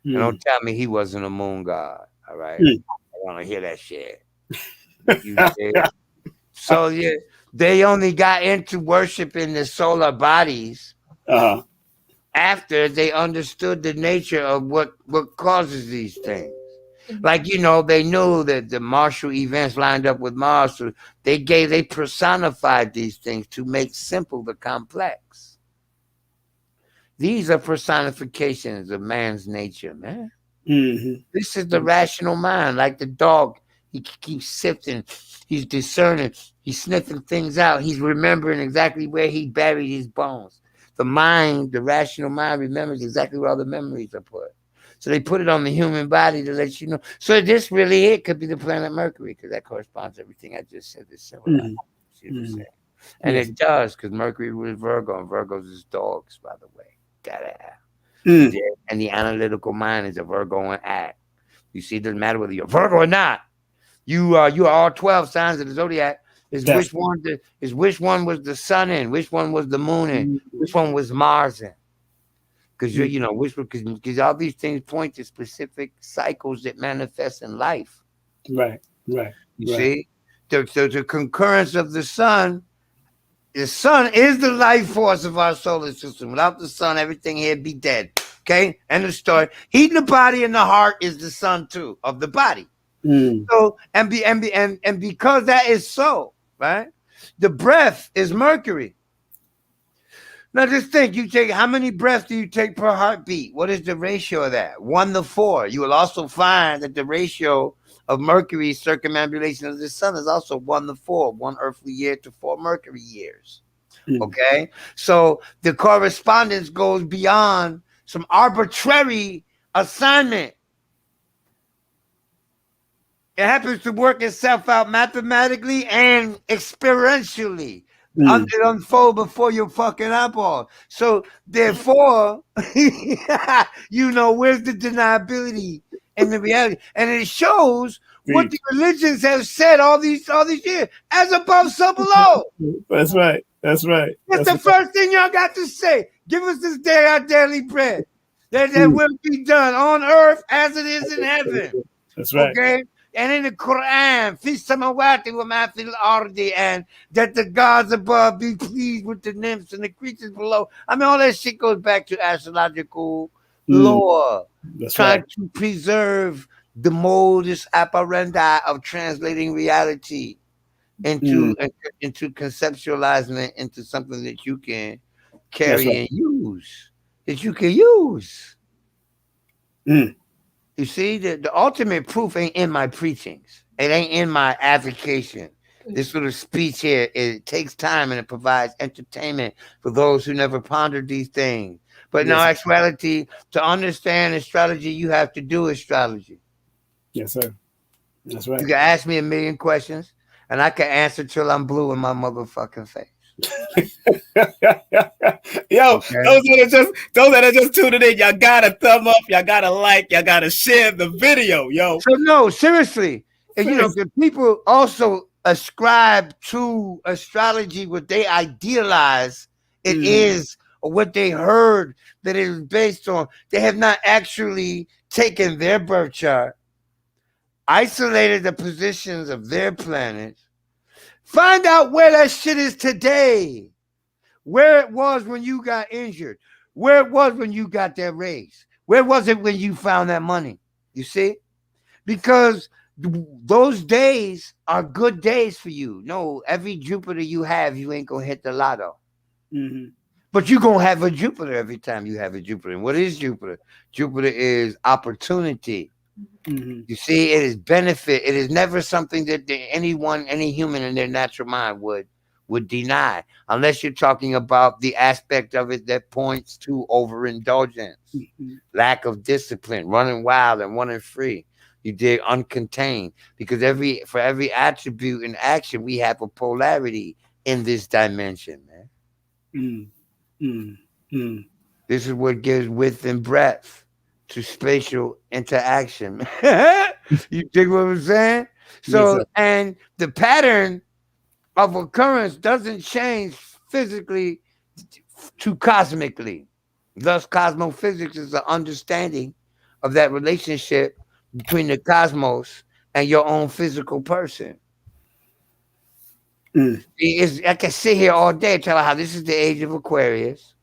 And don't tell me he wasn't a moon god, all right? I want to hear that shit. So yeah, they only got into worshiping the solar bodies after they understood the nature of what causes these things. Like, they knew that the Martial events lined up with Mars, so they personified these things to make simple the complex. These are personifications of man's nature, man. This is the rational mind, like the dog. He keeps sifting, he's discerning, he's sniffing things out, he's remembering exactly where he buried his bones. The mind, the rational mind, remembers exactly where all the memories are put. So they put it on the human body to let you know. So this really, it could be the planet Mercury, because that corresponds to everything I just said. This similar. And it does, because Mercury was Virgo, and Virgos is dogs, by the way. Gotta have. And the analytical mind is a Virgo and act. You see, it doesn't matter whether you're Virgo or not. You are all 12 signs of the zodiac. Is which one was the sun in, which one was the moon in, which one was Mars in. Because because all these things point to specific cycles that manifest in life. Right. You see? The concurrence of the sun is the life force of our solar system. Without the sun, everything here would be dead. Okay? End of story. Heating the body and the heart is the sun too, of the body. So and because that is so, right? The breath is Mercury. Now just think, you take, how many breaths do you take per heartbeat? What is the ratio of that? 1:4. You will also find that the ratio of Mercury's circumambulation of the sun is also 1:4, 1 earthly year to 4 Mercury years. Okay? So the correspondence goes beyond some arbitrary assignment. It happens to work itself out mathematically and experientially. It unfold before your fucking eyeball. So therefore, you know, where's the deniability and the reality? And it shows what the religions have said all these years, as above, so below. That's right. That's right. That's the first thing y'all got to say. Give us this day our daily bread. That will be done on earth as it is in heaven. That's right. Okay? And in the Quran, and that the gods above be pleased with the nymphs and the creatures below. I mean, all that shit goes back to astrological lore. Trying to preserve the modus operandi of translating reality into conceptualizing it into something that you can carry and use. That you can use. You see, the ultimate proof ain't in my preachings. It ain't in my advocation. This little speech here, it takes time and it provides entertainment for those who never pondered these things. But in actuality, to understand astrology, you have to do astrology. Yes, sir. That's right. You can ask me a million questions, and I can answer till I'm blue in my motherfucking face. Yo, those that are just tuning in, y'all gotta thumb up, y'all gotta like, y'all gotta share the video, yo. So no, seriously, and you know, the people also ascribe to astrology what they idealize it is, or what they heard that it is based on. They have not actually taken their birth chart, isolated the positions of their planets, find out where that shit is today. Where it was when you got injured. Where it was when you got that raise. Where was it when you found that money? You see? Because those days are good days for you. No, every Jupiter you have, you ain't going to hit the lotto. But you're going to have a Jupiter every time you have a Jupiter. And what is Jupiter? Jupiter is opportunity. You see, it is benefit. It is never something that any human in their natural mind would deny, unless you're talking about the aspect of it that points to overindulgence, lack of discipline, running wild and running free. You did uncontained, because for every attribute in action, we have a polarity in this dimension, man. This is what gives width and breadth to spatial interaction. You dig what I'm saying? So, yes, and the pattern of occurrence doesn't change physically to cosmically. Thus, cosmophysics is the understanding of that relationship between the cosmos and your own physical person. I can sit here all day and tell you how this is the age of Aquarius.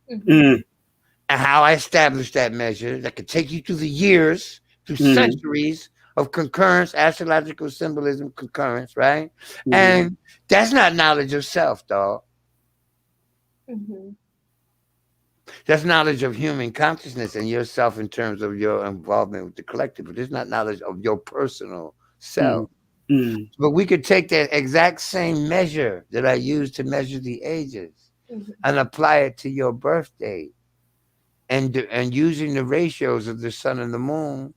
And how I established that measure that could take you through the years, through centuries of concurrence, astrological symbolism, concurrence, right? And that's not knowledge of self, dog. That's knowledge of human consciousness and yourself in terms of your involvement with the collective, but it's not knowledge of your personal self. But we could take that exact same measure that I use to measure the ages and apply it to your birth date. And using the ratios of the sun and the moon,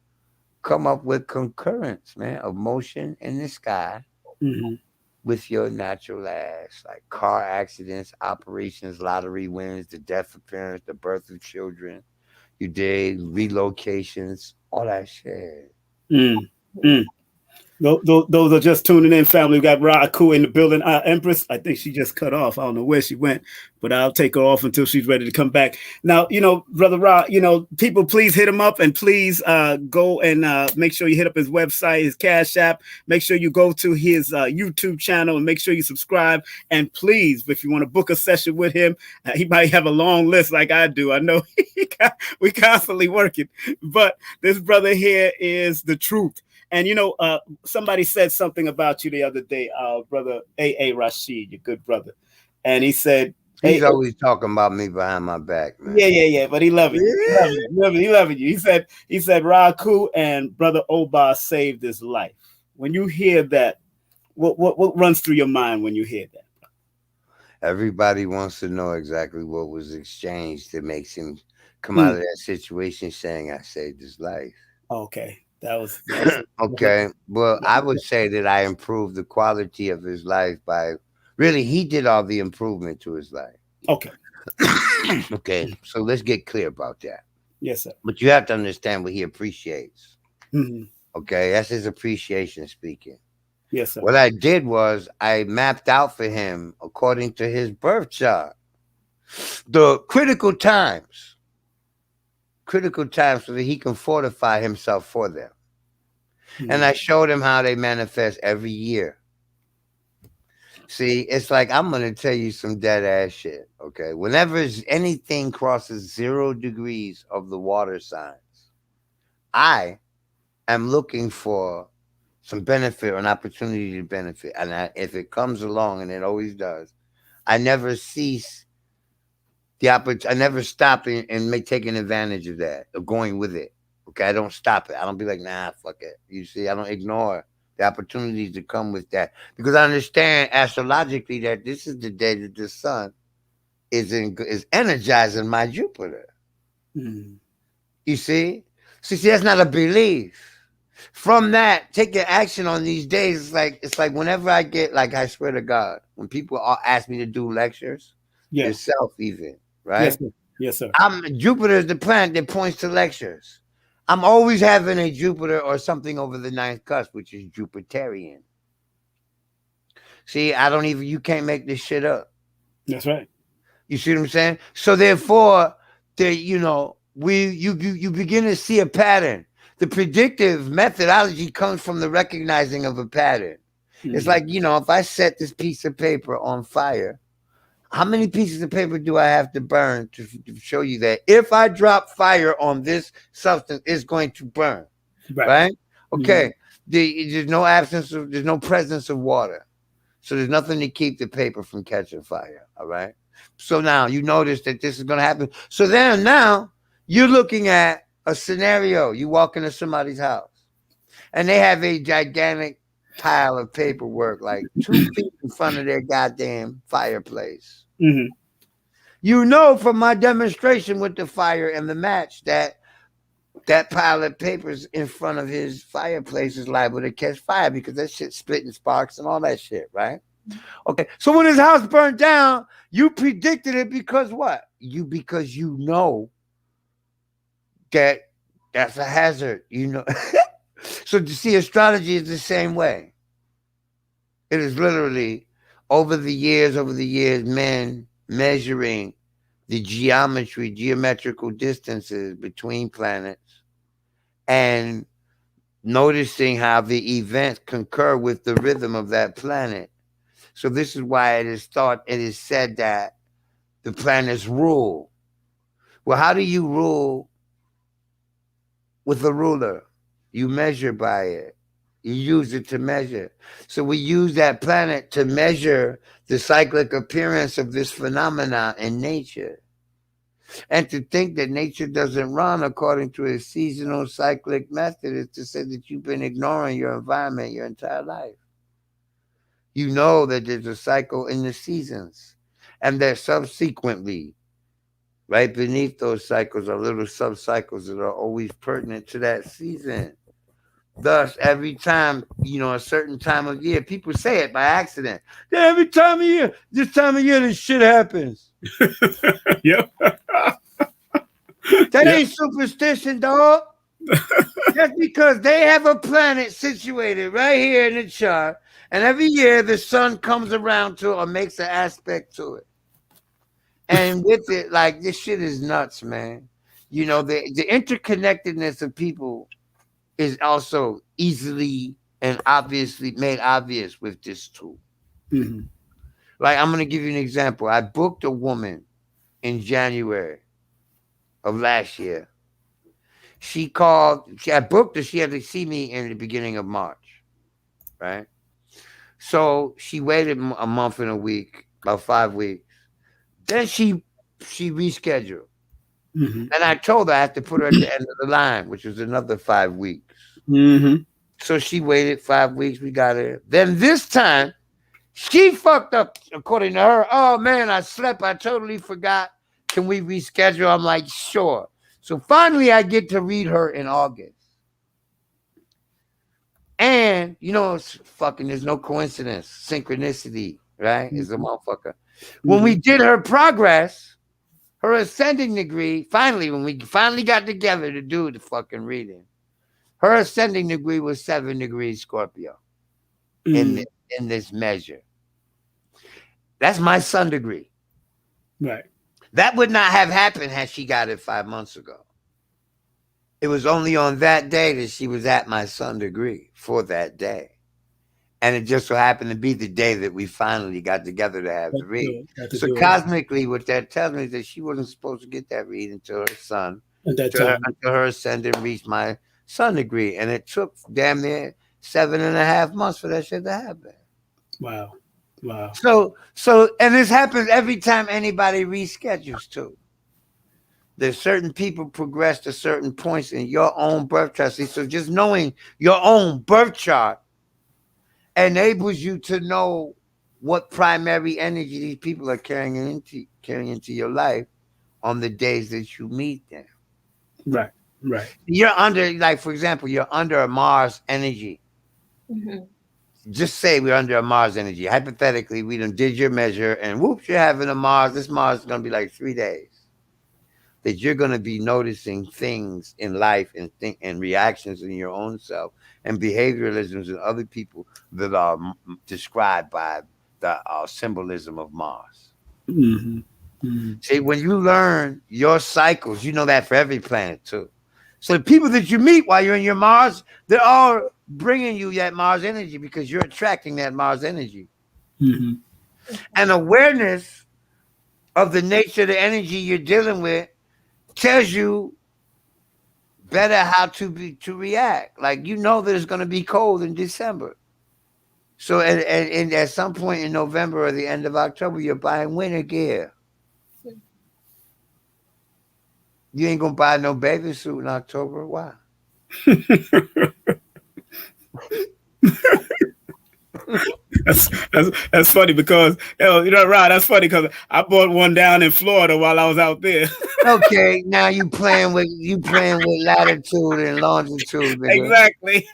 come up with concurrence, man, of motion in the sky with your natural ass, like car accidents, operations, lottery wins, the death of parents, the birth of children, you did relocations, all that shit. Those are just tuning in, family. We got Ra Akhu in the building. Empress, I think she just cut off. I don't know where she went, but I'll take her off until she's ready to come back. Now, you know, Brother Ra, you know, people, please hit him up, and please go and make sure you hit up his website, his Cash App. Make sure you go to his YouTube channel and make sure you subscribe. And please, if you want to book a session with him, he might have a long list like I do. I know we constantly working, but this brother here is the truth. And somebody said something about you the other day, brother A Rashid, your good brother, and he said, He's always talking about me behind my back, man. Yeah. But he loving you. He loving you. He said Ra Akhu and brother Oba saved his life. When you hear that, what runs through your mind when you hear that? Everybody wants to know exactly what was exchanged that makes him come out of that situation saying I saved his life. Okay. That was okay. Well, I would say that I improved the quality of his life by really he did all the improvement to his life. Okay. Okay. So let's get clear about that. Yes, sir. But you have to understand what he appreciates. Mm-hmm. Okay. That's his appreciation speaking. Yes, sir. What I did was I mapped out for him, according to his birth chart, the critical times so that he can fortify himself for them. Mm-hmm. And I showed him how they manifest every year. See, it's like I'm going to tell you some dead ass shit, okay? Whenever anything crosses 0 degrees of the water signs, I am looking for some benefit or an opportunity to benefit. And if it comes along, and it always does, I never cease the opportunity. I never stop and taking advantage of that or going with it. Okay, I don't stop it. I don't be like, nah, fuck it. You see, I don't ignore the opportunities that come with that because I understand astrologically that this is the day that the sun is energizing my Jupiter. Mm. You see, that's not a belief. From that, taking action on these days, it's like whenever I get, like, I swear to God, when people ask me to do lectures, yourself even, right? Yes, sir. Yes, sir. Jupiter is the planet that points to lectures. I'm always having a Jupiter or something over the 9th cusp, which is Jupiterian. See, you can't make this shit up. That's right. You see what I'm saying? So therefore, you begin to see a pattern. The predictive methodology comes from the recognizing of a pattern. Mm-hmm. It's like, if I set this piece of paper on fire, how many pieces of paper do I have to burn to show you that if I drop fire on this substance, it's going to burn, right? Okay. Mm-hmm. There's no presence of water. So there's nothing to keep the paper from catching fire, all right? So now you notice that this is going to happen. So then now you're looking at a scenario. You walk into somebody's house and they have a gigantic pile of paperwork, like 2 feet in front of their goddamn fireplace. Mm-hmm. You know from my demonstration with the fire and the match that pile of papers in front of his fireplace is liable to catch fire because that shit's splitting sparks and all that shit, right? Okay, so when his house burned down, you predicted it because what? Because you know that's a hazard, So to see, astrology is the same way. It is literally over the years, men measuring the geometrical distances between planets and noticing how the events concur with the rhythm of that planet. So this is why it is said that the planets rule. Well, how do you rule with a ruler? You measure by it. You use it to measure. So we use that planet to measure the cyclic appearance of this phenomena in nature. And to think that nature doesn't run according to a seasonal cyclic method is to say that you've been ignoring your environment your entire life. You know that there's a cycle in the seasons and that subsequently, right beneath those cycles are little sub-cycles that are always pertinent to that season. Thus, every time, a certain time of year, people say it by accident. Yeah, every time of year, this time of year, this shit happens. Yep. That ain't superstition, dog. Just because they have a planet situated right here in the chart, and every year the sun comes around to it or makes an aspect to it. And with it, like, this shit is nuts, man. The interconnectedness of people is also easily and obviously made obvious with this tool. Mm-hmm. Like, I'm going to give you an example. I booked a woman in January of last year. She called. I booked her. She had to see me in the beginning of March, right? So she waited a month and a week, about 5 weeks. Then she rescheduled, and I told her I had to put her at the end of the line, which was another 5 weeks. So she waited 5 weeks. We got her. Then this time, she fucked up, according to her. Oh man, I slept. I totally forgot. Can we reschedule? I'm like, sure. So finally, I get to read her in August. And you know, it's fucking. There's no coincidence, synchronicity, right? It's a motherfucker. When we did her progress, her ascending degree. Finally, when we finally got together to do the fucking reading, her ascending degree was 7 degrees Scorpio in this measure. That's my sun degree. Right. That would not have happened had she got it 5 months ago. It was only on that day that she was at my sun degree for that day. And it just so happened to be the day that we finally got together to have the read. So cosmically, what that tells me is that she wasn't supposed to get that read until her sun, until her ascendant reached my sun degree. And it took damn near 7.5 months for that shit to happen. Wow. Wow. So, and this happens every time anybody reschedules too. There's certain people progress to certain points in your own birth chart. So just knowing your own birth chart enables you to know what primary energy these people are carrying into your life on the days that you meet them. Right. Right. You're under, like, for example, you're under a Mars energy. Just say we're under a Mars energy. Hypothetically, we done did your measure and whoops, you're having a Mars. This Mars is going to be like 3 days. That you're going to be noticing things in life and reactions in your own self and behavioralisms in other people that are described by the symbolism of Mars. See, when you learn your cycles, you know that for every planet too. So the people that you meet while you're in your Mars, they're all bringing you that Mars energy because you're attracting that Mars energy. And awareness of the nature of the energy you're dealing with tells you better how to react. Like, you know that it's going to be cold in December. So at some point in November or the end of October, you're buying winter gear. You ain't going to buy no bathing suit in October. Why? That's funny because you know, Rod. That's funny because I bought one down in Florida while I was out there. Okay, now you playing with latitude and longitude, nigga. Exactly.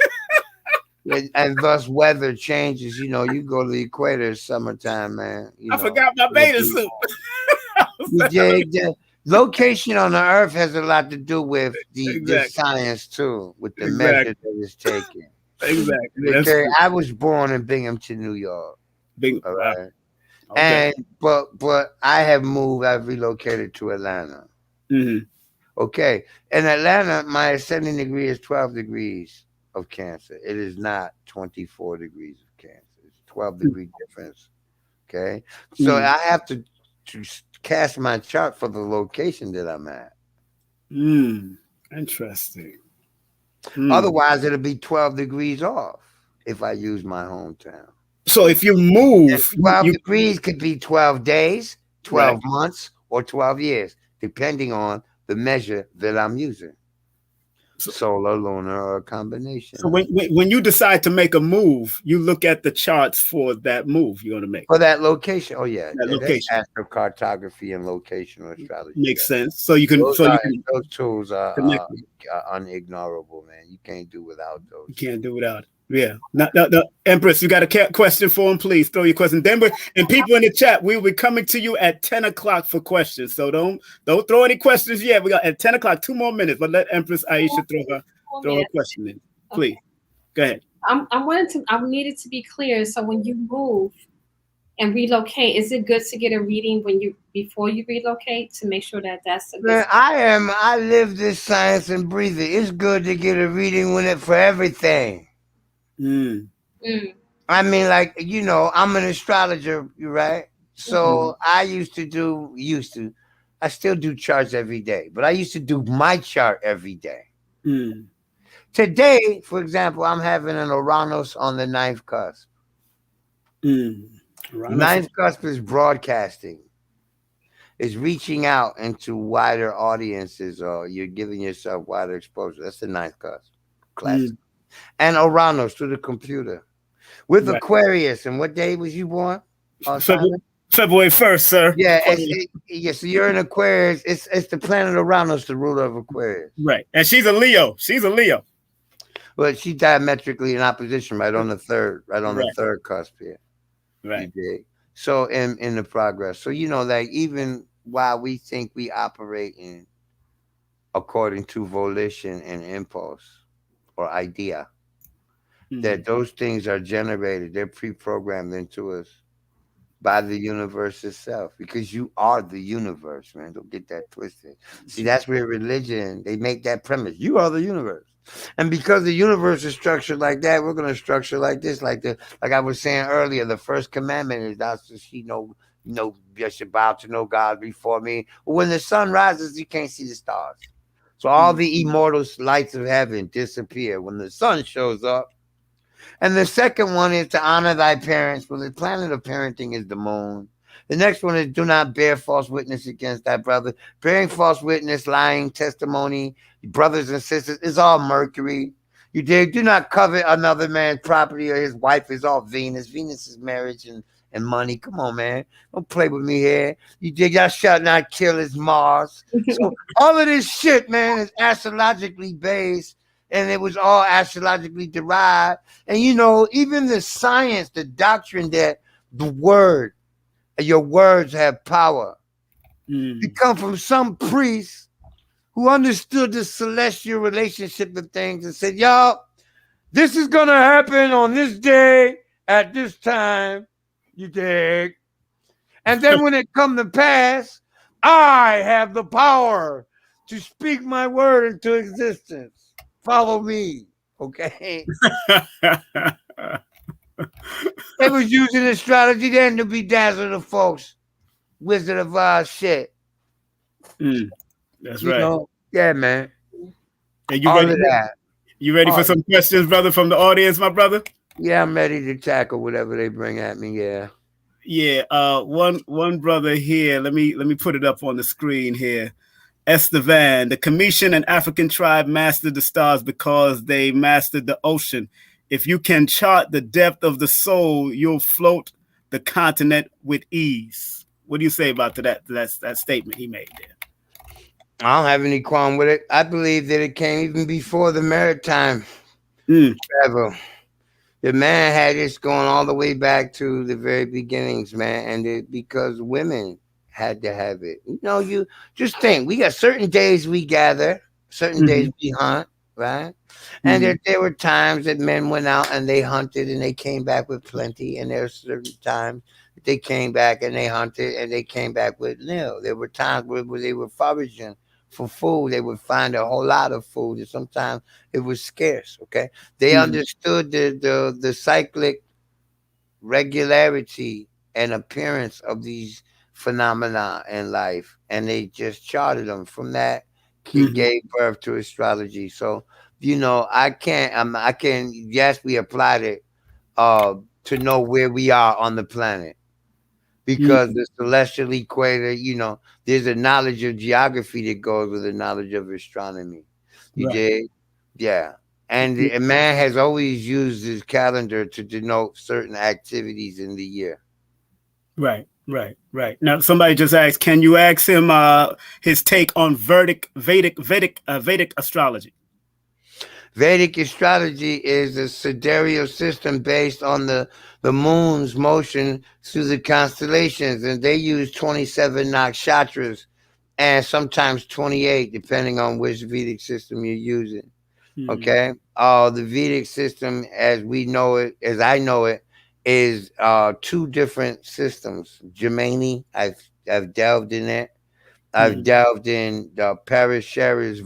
And thus weather changes. You know, you go to the equator, it's summertime, man. I forgot my bathing suit. The location on the Earth has a lot to do with the science too, with the measure that is taken. Exactly. Okay, I was born in Binghamton, New York. All right. Okay. And but I have moved. I've relocated to Atlanta. Okay. In Atlanta, my ascending degree is 12 degrees of Cancer. It is not 24 degrees of Cancer. It's 12 degree difference. Okay. So I have to cast my chart for the location that I'm at. Interesting. Otherwise, it'll be 12 degrees off if I use my hometown. So if you move, 12 degrees could be 12 days, 12 months, or 12 years, depending on the measure that I'm using. Solar, lunar, or a combination. So when you decide to make a move, you look at the charts for that move you're going to make. For that location. Oh, yeah. That location. Astrocartography and locational astrology. Makes sense. So you can. Those tools are unignorable, man. You can't do without those. You can't do without it. Yeah. Now, Empress, you got a question for him? Please throw your question. Denver and people in the chat, we will be coming to you at 10 o'clock for questions. So don't throw any questions yet. We got at 10 o'clock, 2 more minutes. But let Empress Aisha throw her question in. Please, go ahead. I needed to be clear. So when you move and relocate, is it good to get a reading before you relocate to make sure that that's a good I live this science and breathe it. It's good to get a reading for everything. I mean, like, you know, I'm an astrologer, right? So I I still do charts every day, but I used to do my chart every day. Mm. Today, for example, I'm having an Uranus on the ninth cusp. Mm. Ninth cusp is broadcasting. It's reaching out into wider audiences, or you're giving yourself wider exposure. That's the ninth cusp. Classic. Mm. And Uranus through the computer. With Right. Aquarius. And what day was you born? February 1st, sir. Yeah, so you're in Aquarius. It's the planet Uranus, the ruler of Aquarius. Right. And she's a Leo. She's a Leo. Well, she's diametrically in opposition, right on the third cusp here. Right. So in the progress. So that even while we think we operate in according to volition and impulse or idea, that those things are generated, they're pre-programmed into us by the universe itself, because you are the universe, man. Don't get that twisted. See, that's where religion, they make that premise. You are the universe. And because the universe is structured like that, we're going to structure like this, like I was saying earlier, the first commandment is thou you should bow to no God before me. When the sun rises, you can't see the stars. So all the immortal lights of heaven disappear when the sun shows up. And the second one is to honor thy parents. Well, the planet of parenting is the moon. The next one is do not bear false witness against thy brother. Bearing false witness, lying, testimony, brothers and sisters, is all Mercury. You do not covet another man's property, or his wife is all Venus. Venus is marriage and money. Come on, man. Don't play with me here. Y'all shall not kill is Mars. So all of this shit, man, is astrologically based. And it was all astrologically derived. And, even the science, the doctrine that your words have power. It come from some priest who understood the celestial relationship of things and said, y'all, this is going to happen on this day at this time. You dig? And then when it come to pass, I have the power to speak my word into existence. Follow me, okay? They was using astrology then to bedazzle the folks. Wizard of Oz shit. That's right. Yeah, man. And you ready? You ready for some questions, brother, from the audience, my brother? Yeah, I'm ready to tackle whatever they bring at me. Yeah. Yeah. One brother here. Let me put it up on the screen here. Estevan, the Cometian and African tribe mastered the stars because they mastered the ocean. If you can chart the depth of the soul, you'll float the continent with ease. What do you say about that statement he made there? I don't have any qualm with it. I believe that it came even before the maritime travel. The man had this going all the way back to the very beginnings, man, and because women had to have it. You just think, we got certain days we gather, certain days we hunt, right? And there were times that men went out and they hunted and they came back with plenty, and there were certain times that they came back and they hunted and they came back with nil. There were times where they were foraging for food. They would find a whole lot of food, and sometimes it was scarce. Okay, they understood the cyclic regularity and appearance of these phenomena in life, and they just charted them. From that, gave birth to astrology. So I can yes, we applied it to know where we are on the planet, because the celestial equator, there's a knowledge of geography that goes with the knowledge of astronomy. You did? Yeah. And a man has always used his calendar to denote certain activities in the year. Right. Now, somebody just asked, can you ask him his take on Vedic astrology? Vedic astrology is a sidereal system based on the moon's motion through the constellations, and they use 27 nakshatras and sometimes 28, depending on which Vedic system you're using. Okay, the Vedic system, as we know it, as I know it, is two different systems. Gemini, I've delved in it. I've delved in the Parashara's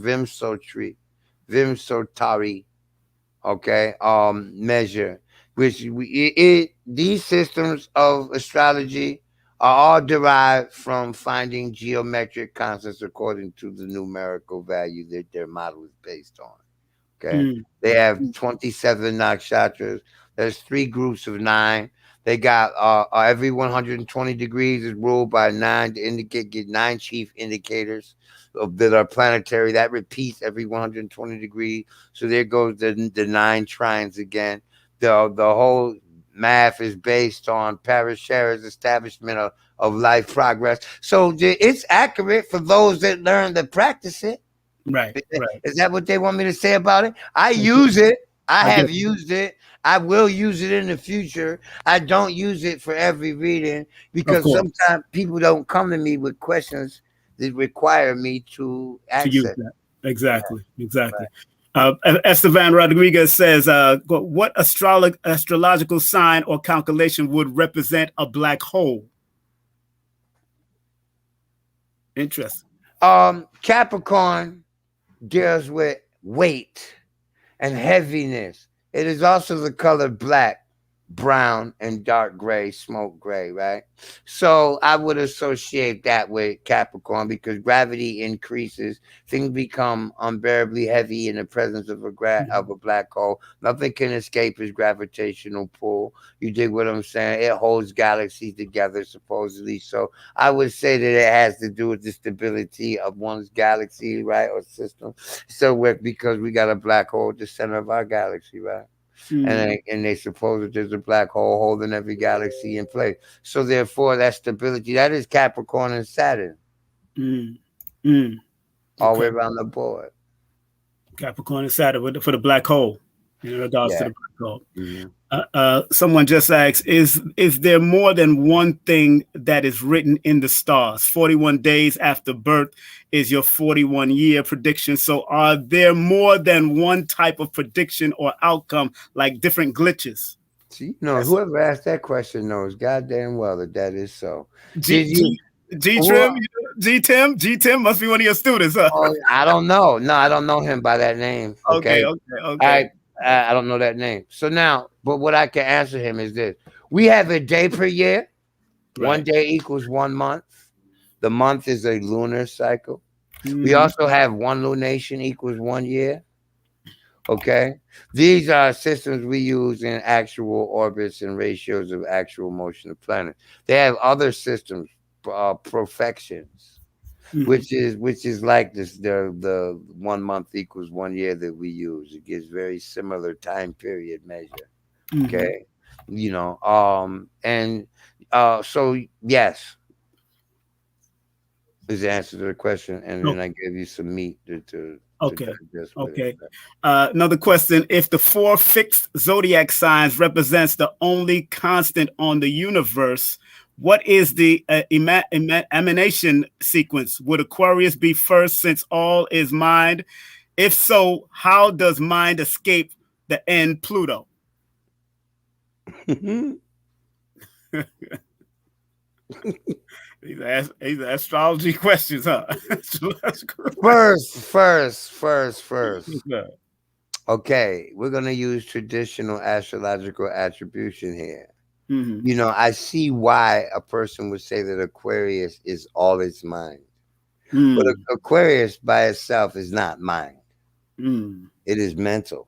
Vimsotari, okay, measure, which these systems of astrology are all derived from finding geometric constants according to the numerical value that their model is based on. Okay. They have 27 nakshatras. There's 3 groups of 9. They got every 120 degrees is ruled by 9 to indicate, get 9 chief indicators that are planetary. That repeats every 120 degrees. So there goes the 9 trines again. The whole math is based on Parashara's establishment of life progress. So it's accurate for those that learn to practice it. Right. Is that what they want me to say about it? I use it. I have used it. I will use it in the future. I don't use it for every reading because sometimes people don't come to me with questions that require me to use access. that. Exactly. Esteban Rodriguez says, what astrological sign or calculation would represent a black hole? Interesting. Capricorn deals with weight and heaviness. It is also the color black, brown, and dark gray, smoke gray, right? So I would associate that with Capricorn because gravity increases. Things become unbearably heavy in the presence of a black hole. Nothing can escape its gravitational pull. You dig what I'm saying? It holds galaxies together, supposedly. So I would say that it has to do with the stability of one's galaxy, right, or system. So because we got a black hole at the center of our galaxy, right? And they suppose that there's a black hole holding every galaxy in place. So therefore, that stability, that is Capricorn and Saturn. All the way around the board. Capricorn and Saturn for the black hole in regards to the black hole. Someone just asked, is there more than one thing that is written in the stars? 41 days after birth is your 41-year prediction. So are there more than one type of prediction or outcome, like different glitches? See, whoever asked that question knows goddamn well that is so. G-Tim must be one of your students, huh? Oh, I don't know. No, I don't know him by that name. Okay. I don't know that name. So now, but what I can answer him is this. We have a day per year. Right. 1 day equals 1 month. The month is a lunar cycle. We also have 1 lunation equals 1 year. Okay. These are systems we use in actual orbits and ratios of actual motion of planets. They have other systems, profections, which is like this, the 1 month equals 1 year that we use. It gives very similar time period measure. Okay. So yes is the answer to the question, and then I gave you some meat to another question. If the 4 fixed zodiac signs represents the only constant on the universe, what is the emanation sequence? Would Aquarius be first since all is mind? If so, how does mind escape the end Pluto? These are astrology questions, huh? First. Okay, we're going to use traditional astrological attribution here. I see why a person would say that Aquarius is all its mind. But Aquarius by itself is not mind. It is mental.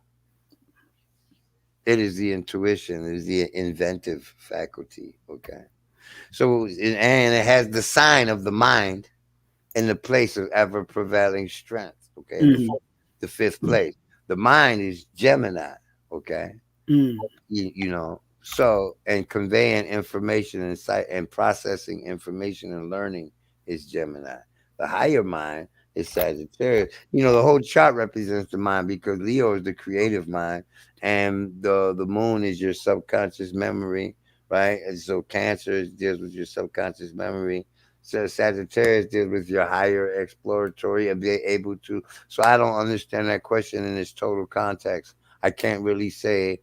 It is the intuition. It is the inventive faculty. Okay. So, and it has the sign of the mind in the place of ever prevailing strength. Okay. The 5th place. The mind is Gemini. Okay. So, and conveying information and processing information and learning is Gemini. The higher mind is Sagittarius. The whole chart represents the mind because Leo is the creative mind, and the moon is your subconscious memory, right? And so Cancer deals with your subconscious memory. So Sagittarius deals with your higher exploratory and be able to. So I don't understand that question in its total context. I can't really say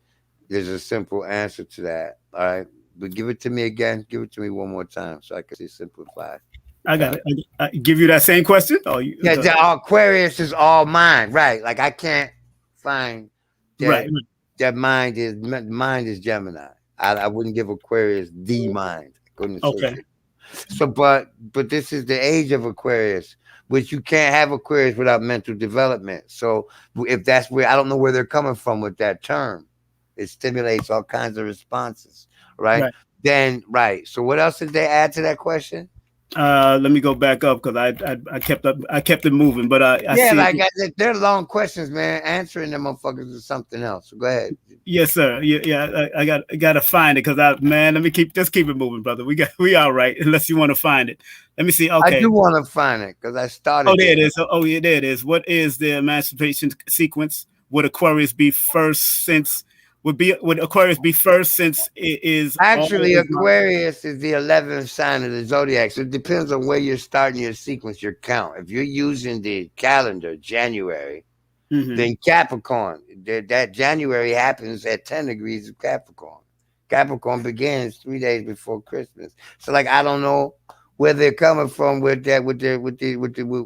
there's a simple answer to that. All right. But give it to me again. Give it to me one more time so I can see simplify. I got it. I give you that same question? The Aquarius is all mind, right? Like I can't find that, that mind is Gemini. I wouldn't give Aquarius the mind. I couldn't associate. So, but this is the age of Aquarius, which you can't have Aquarius without mental development. So, if that's where I don't know where they're coming from with that term, it stimulates all kinds of responses, right? Right. Then, right. So, what else did they add to that question? Let me go back up because I kept it moving, but I Yeah, see. like they're long questions, man. Answering them motherfuckers is something else. So go ahead. Yes, sir. Yeah. I got to find it because man. Let me keep it moving, brother. We all right unless you want to find it. Let me see. I Okay. do want to find it because I Oh, started there it there. is. Oh, yeah, there it is. What is the emancipation sequence? Would Aquarius be first since? Would Aquarius be first since it is Actually, always not? Aquarius is the 11th sign of the zodiac. So it depends on where you're starting your sequence, your count. If you're using the calendar, January, Mm-hmm. then Capricorn. That January happens at 10 degrees of Capricorn. Capricorn begins 3 days before Christmas. So, like, I don't know where they're coming from with that, with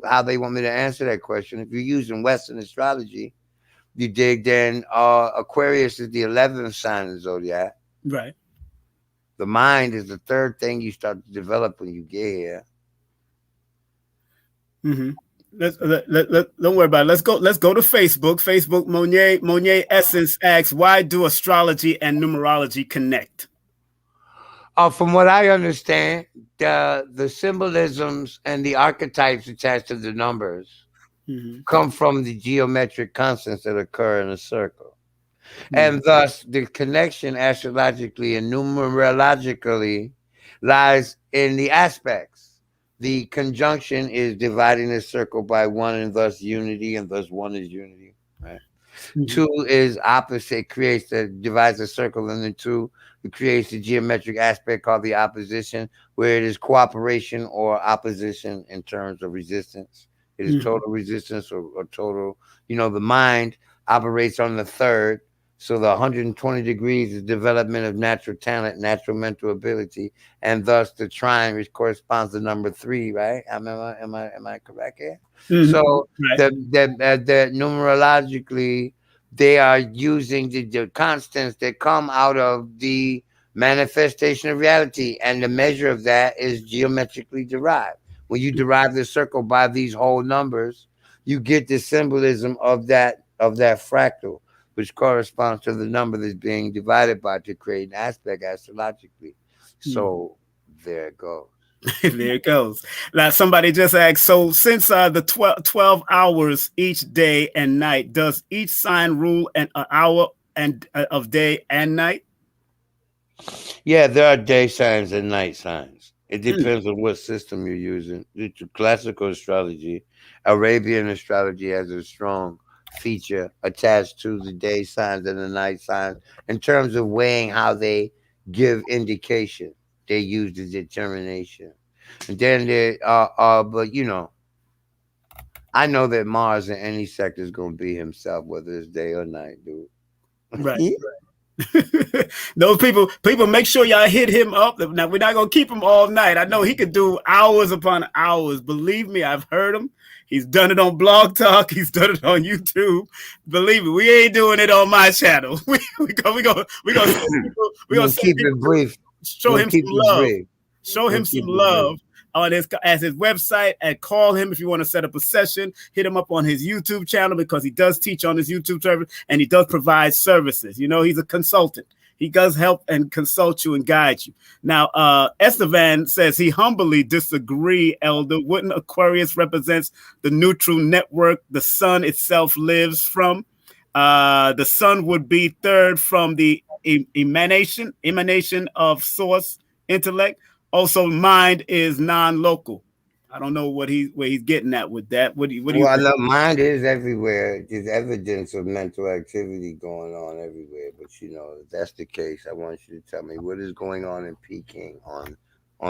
how they want me to answer that question. If you're using Western astrology, you dig, then Aquarius is the 11th sign of the zodiac. Right. The mind is the third thing you start to develop when you get here. Mm-hmm. Don't worry about it. Let's go to Facebook. Facebook Monier Essence asks, why do astrology and numerology connect? From what I understand, the symbolisms and the archetypes attached to the numbers Mm-hmm. come from the geometric constants that occur in a circle. Mm-hmm. And thus, the connection astrologically and numerologically lies in the aspects. The conjunction is dividing the circle by one, and thus unity, and thus one is unity. Right. Mm-hmm. Two is opposite, divides the circle into two. It creates a geometric aspect called the opposition, where it is cooperation or opposition in terms of resistance. It is Mm-hmm. total resistance or total, the mind operates on the third. So the 120 degrees is development of natural talent, natural mental ability, and thus the trine, which corresponds to number 3, right? Am I correct here? Mm-hmm. So Right. the numerologically, they are using the constants that come out of the manifestation of reality, and the measure of that is geometrically derived. When you derive the circle by these whole numbers, you get the symbolism of that fractal, which corresponds to the number that's being divided by to create an aspect astrologically. So there it goes. There it goes. Now, somebody just asked, so since the 12 hours each day and night, does each sign rule an hour and of day and night? Yeah, there are day signs and night signs. It depends on what system you're using. Classical astrology, Arabian astrology has a strong feature attached to the day signs and the night signs in terms of weighing how they give indication. They use the determination. And then but I know that Mars in any sector is going to be himself, whether it's day or night, dude. Right. Those people, make sure y'all hit him up. Now, we're not gonna keep him all night. I know he could do hours upon hours. Believe me, I've heard him. He's done it on Blog Talk. He's done it on YouTube. Believe me, we ain't doing it on my channel. We gonna keep it brief. Show him some love. Show him some love on his website, and call him if you want to set up a session. Hit him up on his YouTube channel because he does teach on his YouTube service and he does provide services. He's a consultant. He does help and consult you and guide you. Now, Estevan says he humbly disagree, Elder. Wouldn't Aquarius represents the neutral network the sun itself lives from? The sun would be third from the emanation of source intellect. Also, mind is non-local. I don't know where he's getting at with that. What do you think? Well, mind is everywhere. There's evidence of mental activity going on everywhere. But if that's the case, I want you to tell me what is going on in Peking on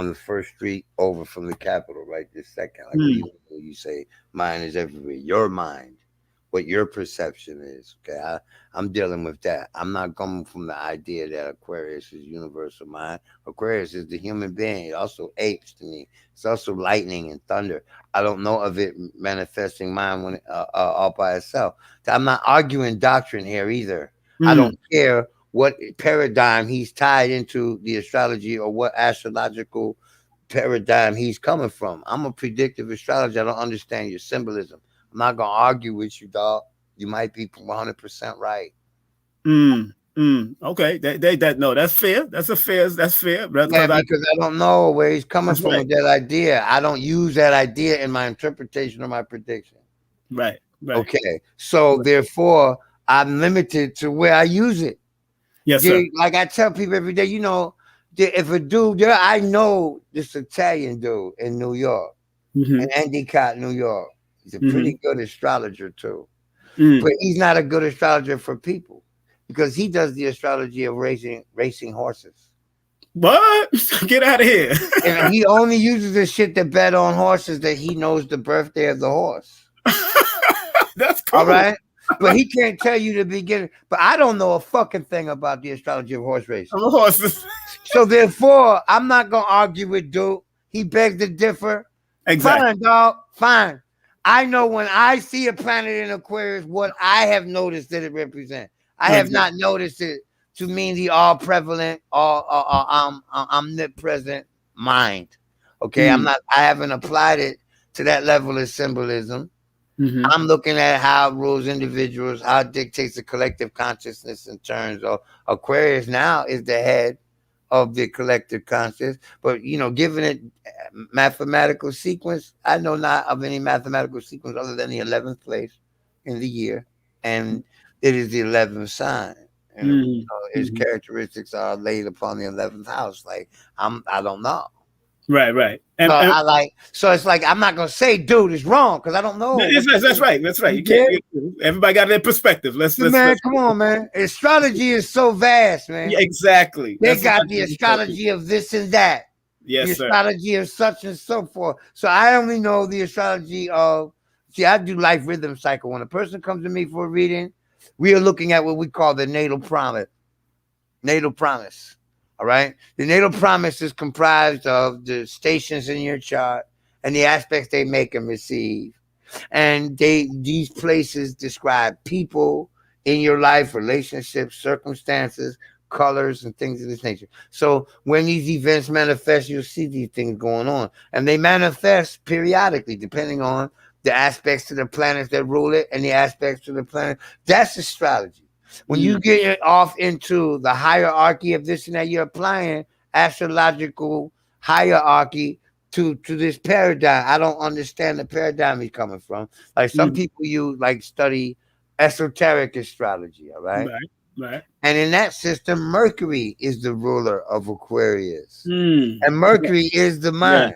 the first street over from the capital right this second. Like, what do you say mind is everywhere? Your mind. What your perception is. Okay, I'm dealing with that. I'm not coming from the idea that Aquarius is universal mind. Aquarius is the human being. It also apes to me. It's also lightning and thunder. I don't know of it manifesting mind when all by itself. I'm not arguing doctrine here either. I don't care what paradigm he's tied into the astrology or what astrological paradigm he's coming from. I'm a predictive astrologer. I don't understand your symbolism. I'm not gonna argue with you, dog. You might be 100% right. Okay. No, that's fair. That's fair. Yeah, because I don't know where he's coming from with that idea. I don't use that idea in my interpretation of my prediction. Right. Okay. So therefore, I'm limited to where I use it. Yes, sir. Like I tell people every day, you know, if a dude there, I know this Italian dude in New York, in Endicott, New York. He's a pretty good astrologer too. But he's not a good astrologer for people because he does the astrology of racing horses. What? Get out of here. And he only uses the shit to bet on horses that he knows the birthday of the horse. That's cool. All right. But he can't tell you the beginning. But I don't know a fucking thing about the astrology of horse racing. Horses. So therefore, I'm not gonna argue with dude. He begs to differ. Exactly. Fine, dog. Fine. I know when I see a planet in Aquarius, what I have noticed that it represents. I have not noticed it to mean the all prevalent, omnipresent mind. Okay, I haven't applied it to that level of symbolism. I'm looking at how it rules individuals, how it dictates the collective consciousness in terms of Aquarius now is the head of the collective conscious. But, you know, given it mathematical sequence, I know not of any mathematical sequence other than the 11th place in the year. And it is the 11th sign. And its characteristics are laid upon the 11th house. Like, I don't know. Right. So it's like I'm not gonna say, dude, it's wrong because I don't know. That's right. You can't. Everybody got their perspective. Let's come on, man. Astrology is so vast, man. Yeah, exactly. They got the astrology of this and that. Yes, the astrology of such and so forth. So I only know the astrology of. See, I do life rhythm cycle. When a person comes to me for a reading, we are looking at what we call the natal promise. Natal promise. All right. The natal promise is comprised of the stations in your chart and the aspects they make and receive. And these places describe people in your life, relationships, circumstances, colors, and things of this nature. So when these events manifest, you'll see these things going on. And they manifest periodically, depending on the aspects to the planets that rule it and the aspects to the planet. That's astrology. When you get off into the hierarchy of this and that, you're applying astrological hierarchy to this paradigm. I don't understand the paradigm he's coming from. Like some people study esoteric astrology, all right? Right. And in that system, Mercury is the ruler of Aquarius. And Mercury is the mind.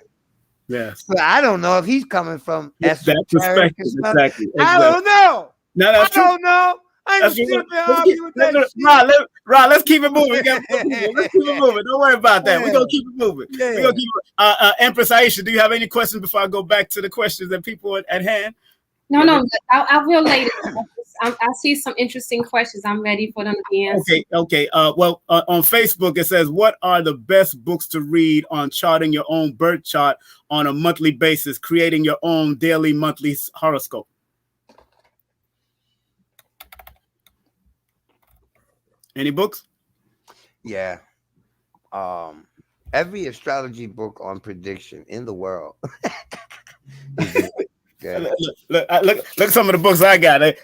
Yes. So I don't know if he's coming from esoteric. Exactly. I don't know. No, that's true. I don't know. Let's keep it moving. Let's keep it moving. Don't worry about that. We're gonna keep it moving. We're gonna keep it. Empress Aisha, do you have any questions before I go back to the questions that people at hand? No. I will later. I see some interesting questions. I'm ready for them to be answered. Okay. Well, on Facebook it says, "What are the best books to read on charting your own birth chart on a monthly basis, creating your own daily, monthly horoscope?" Any books? Yeah. Every astrology book on prediction in the world. Look at some of the books I got. I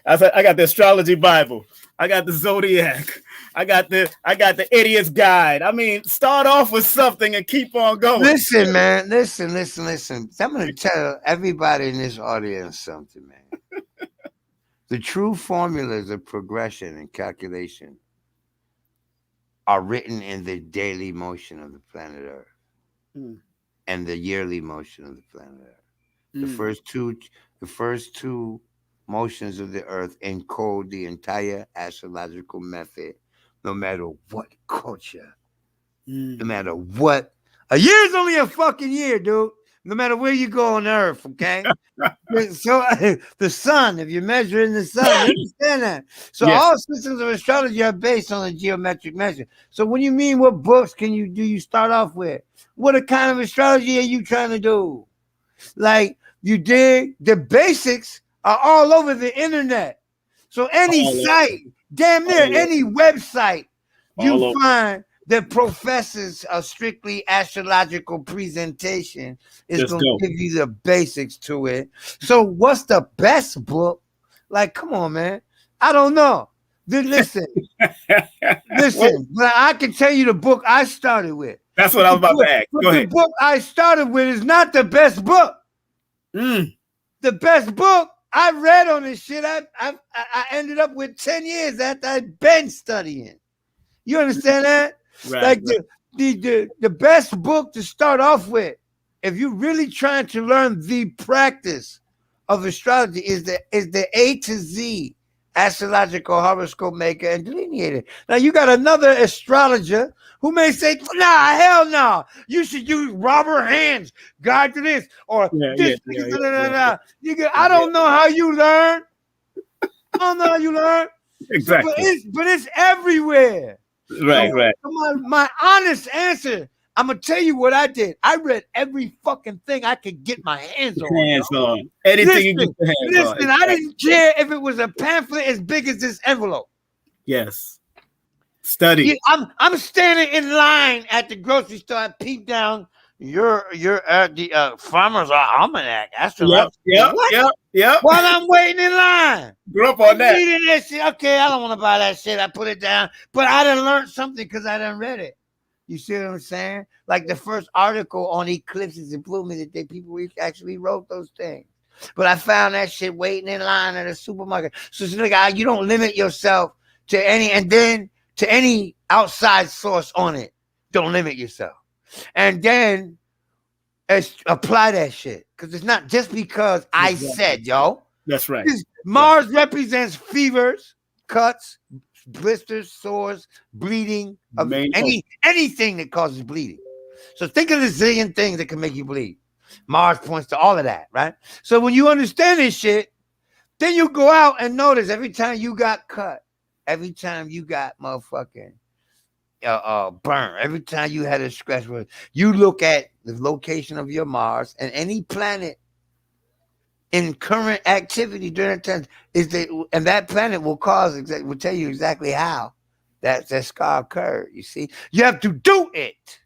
got the Astrology Bible. I got the Zodiac. I got the Idiot's Guide. I mean, start off with something and keep on going. Listen, man. Listen. I'm going to tell everybody in this audience something, man. The true formulas of progression and calculation are written in the daily motion of the planet Earth and the yearly motion of the planet Earth. The first two motions of the Earth encode the entire astrological method, no matter what culture, no matter what. A year is only a fucking year, dude. No matter where you go on Earth, okay? So the sun, if you're measuring the sun, you understand that. So all systems of astrology are based on a geometric measure. So what do you mean, what books do you start off with? What kind of astrology are you trying to do? Like, you dig? The basics are all over the internet. So any site, damn near any website, you find that professes a strictly astrological presentation is going to give you the basics to it. So what's the best book? Like, come on, man. I don't know. Then listen. Listen, but I can tell you the book I started with. That's what I was about to ask. Go ahead. The book I started with is not the best book. The best book I read on this shit, I ended up with 10 years after I'd been studying. You understand that? Right, like the best book to start off with, if you're really trying to learn the practice of astrology, is the A to Z astrological horoscope maker and delineator. Now you got another astrologer who may say, nah, hell no. You should use Robert Hand's guide to this or this. I don't know how you learn. I don't know how you learn. Exactly. But it's everywhere. Right, so, right. My honest answer, I'm gonna tell you what I did. I read every fucking thing I could get my hands on. Anything you get your hands on. Listen, I didn't care if it was a pamphlet as big as this envelope. Yes. Study. Yeah, I'm standing in line at the grocery store. I peep down. You're at the Farmer's Almanac. Yep. While I'm waiting in line. Grew up on that. Reading that shit. Okay, I don't want to buy that shit. I put it down. But I done learned something because I done read it. You see what I'm saying? Like the first article on eclipses and blue moon, that people actually wrote those things. But I found that shit waiting in line at a supermarket. So it's like, you don't limit yourself to any outside source on it. Don't limit yourself. And then apply that shit. Because it's not just because I said, yo. That's right. Mars represents fevers, cuts, blisters, sores, bleeding, anything that causes bleeding. So think of the zillion things that can make you bleed. Mars points to all of that, right? So when you understand this shit, then you go out and notice every time you got cut, every time you got motherfucking burn, every time you had a scratch, you look at the location of your Mars and any planet in current activity during that time and that planet will tell you exactly how that scar occurred. You see, you have to do it.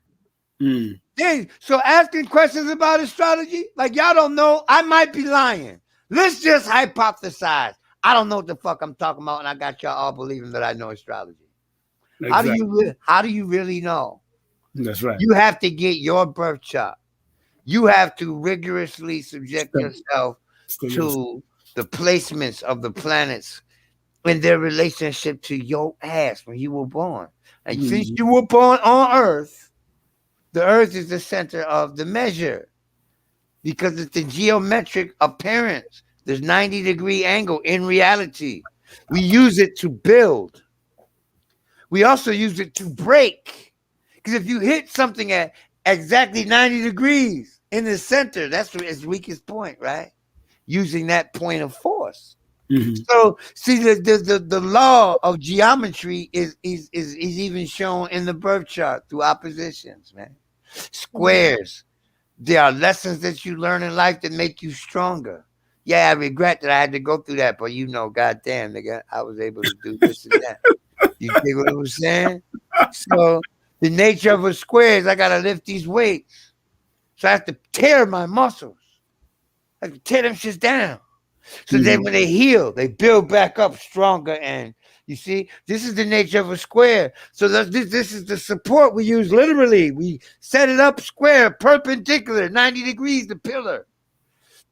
Then, so asking questions about astrology, like y'all don't know, I might be lying. Let's just hypothesize. I don't know what the fuck I'm talking about, and I got y'all all believing that I know astrology. Exactly. How do you really know? That's right. You have to get your birth chart. You have to rigorously subject yourself to the placements of the planets in their relationship to your ass when you were born. And since you were born on Earth, the Earth is the center of the measure because it's the geometric appearance. There's 90-degree angle in reality. We use it to build. We also use it to break. Because if you hit something at exactly 90 degrees in the center, that's its weakest point, right? Using that point of force. So see, the law of geometry is even shown in the birth chart through oppositions, man. Squares. There are lessons that you learn in life that make you stronger. Yeah, I regret that I had to go through that, but goddamn, nigga, I was able to do this and that. You get what I'm saying? So the nature of a square is I gotta lift these weights. So I have to tear my muscles. I have to tear them shits down. So then when they heal, they build back up stronger. And you see, this is the nature of a square. So this is the support we use literally. We set it up square, perpendicular, 90 degrees, the pillar.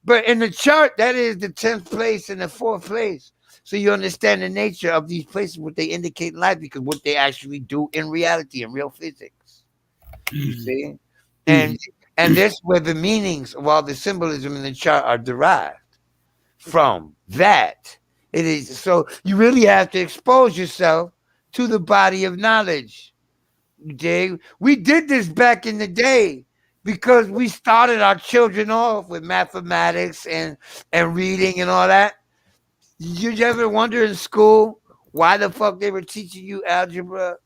But in the chart, that is the 10th place and the 4th place. So you understand the nature of these places, what they indicate in life, because what they actually do in reality, in real physics. You see? And that's where the meanings of all the symbolism in the chart are derived from. That it is. So you really have to expose yourself to the body of knowledge. Jay, we did this back in the day because we started our children off with mathematics and reading and all that. Did you ever wonder in school why the fuck they were teaching you algebra?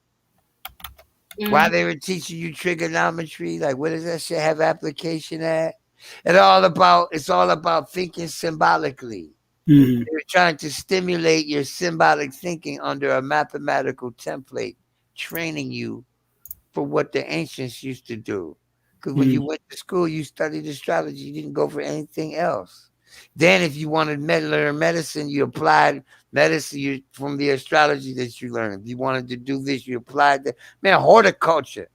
Why they were teaching you trigonometry? Like, where does that shit have application at? It's all about thinking symbolically. They're trying to stimulate your symbolic thinking under a mathematical template, training you for what the ancients used to do. Because when you went to school, you studied astrology. You didn't go for anything else. Then if you wanted to learn medicine, you applied medicine from the astrology that you learned. If you wanted to do this, you applied that. Man, horticulture,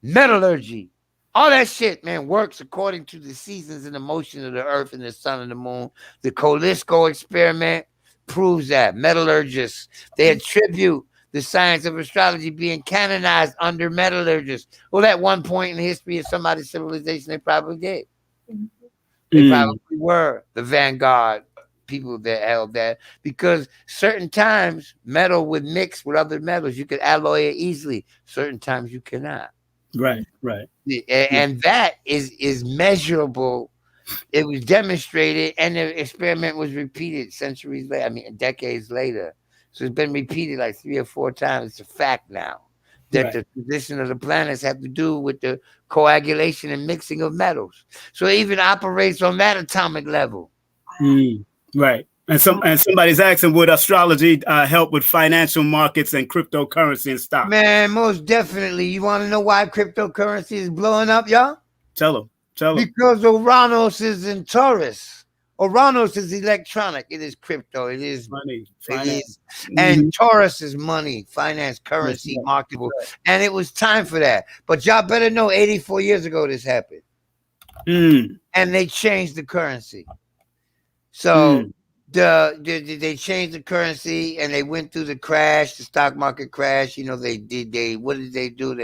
metallurgy, all that shit, man, works according to the seasons and the motion of the earth and the sun and the moon. The Colisco experiment proves that. Metallurgists, they attribute the science of astrology being canonized under metallurgists. Well, at one point in the history of somebody's civilization, they probably did. They probably were the vanguard people that held that, because certain times metal would mix with other metals. You could alloy it easily. Certain times you cannot. Right. And that is measurable. It was demonstrated, and the experiment was repeated centuries later. I mean, decades later. So it's been repeated like 3 or 4 times. It's a fact now that the position of the planets have to do with the coagulation and mixing of metals. So it even operates on that atomic level. Right. And somebody's asking, would astrology help with financial markets and cryptocurrency and stocks? Man, most definitely. You want to know why cryptocurrency is blowing up, y'all? Tell them. Because Uranus is in Taurus. Uranus is electronic. It is crypto. It is money. And Taurus is money, finance, currency, marketable. And it was time for that. But y'all better know 84 years ago this happened. And they changed the currency. So they changed the currency, and they went through the crash, the stock market crash. You know, what did they do?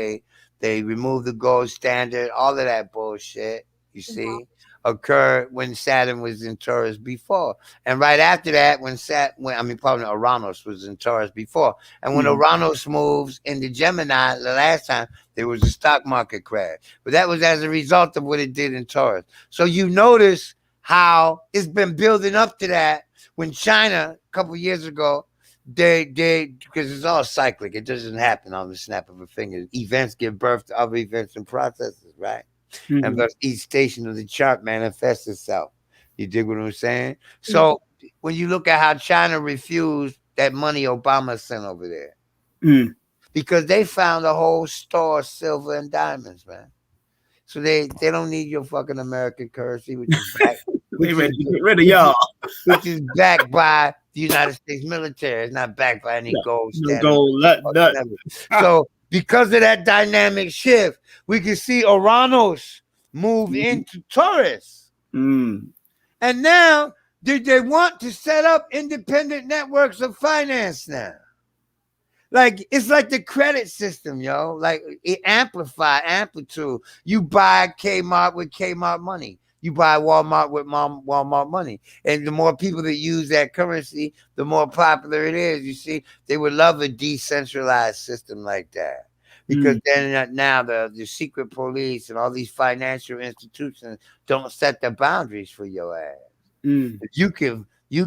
They removed the gold standard. All of that bullshit, you see, occurred when Saturn was in Taurus before. And right after that, Uranus was in Taurus before. And when Uranus moves into Gemini the last time, there was a stock market crash. But that was as a result of what it did in Taurus. So you notice how it's been building up to that. When China, a couple of years ago, they because it's all cyclic. It doesn't happen on the snap of a finger. Events give birth to other events and processes, right? And thus each station of the chart manifests itself. You dig what I'm saying? So when you look at how China refused that money Obama sent over there, because they found a whole store of silver and diamonds, man. So they don't need your fucking American currency, which is backed, get rid of y'all. Which is backed by the United States military. It's not backed by any gold standard. So because of that dynamic shift, we can see Uranus move into Taurus. And now they want to set up independent networks of finance now. Like, it's like the credit system, yo. Like, it amplitude. You buy Kmart with Kmart money. You buy Walmart with Walmart money. And the more people that use that currency, the more popular it is. You see, they would love a decentralized system like that. Because then now the secret police and all these financial institutions don't set the boundaries for your ass. You can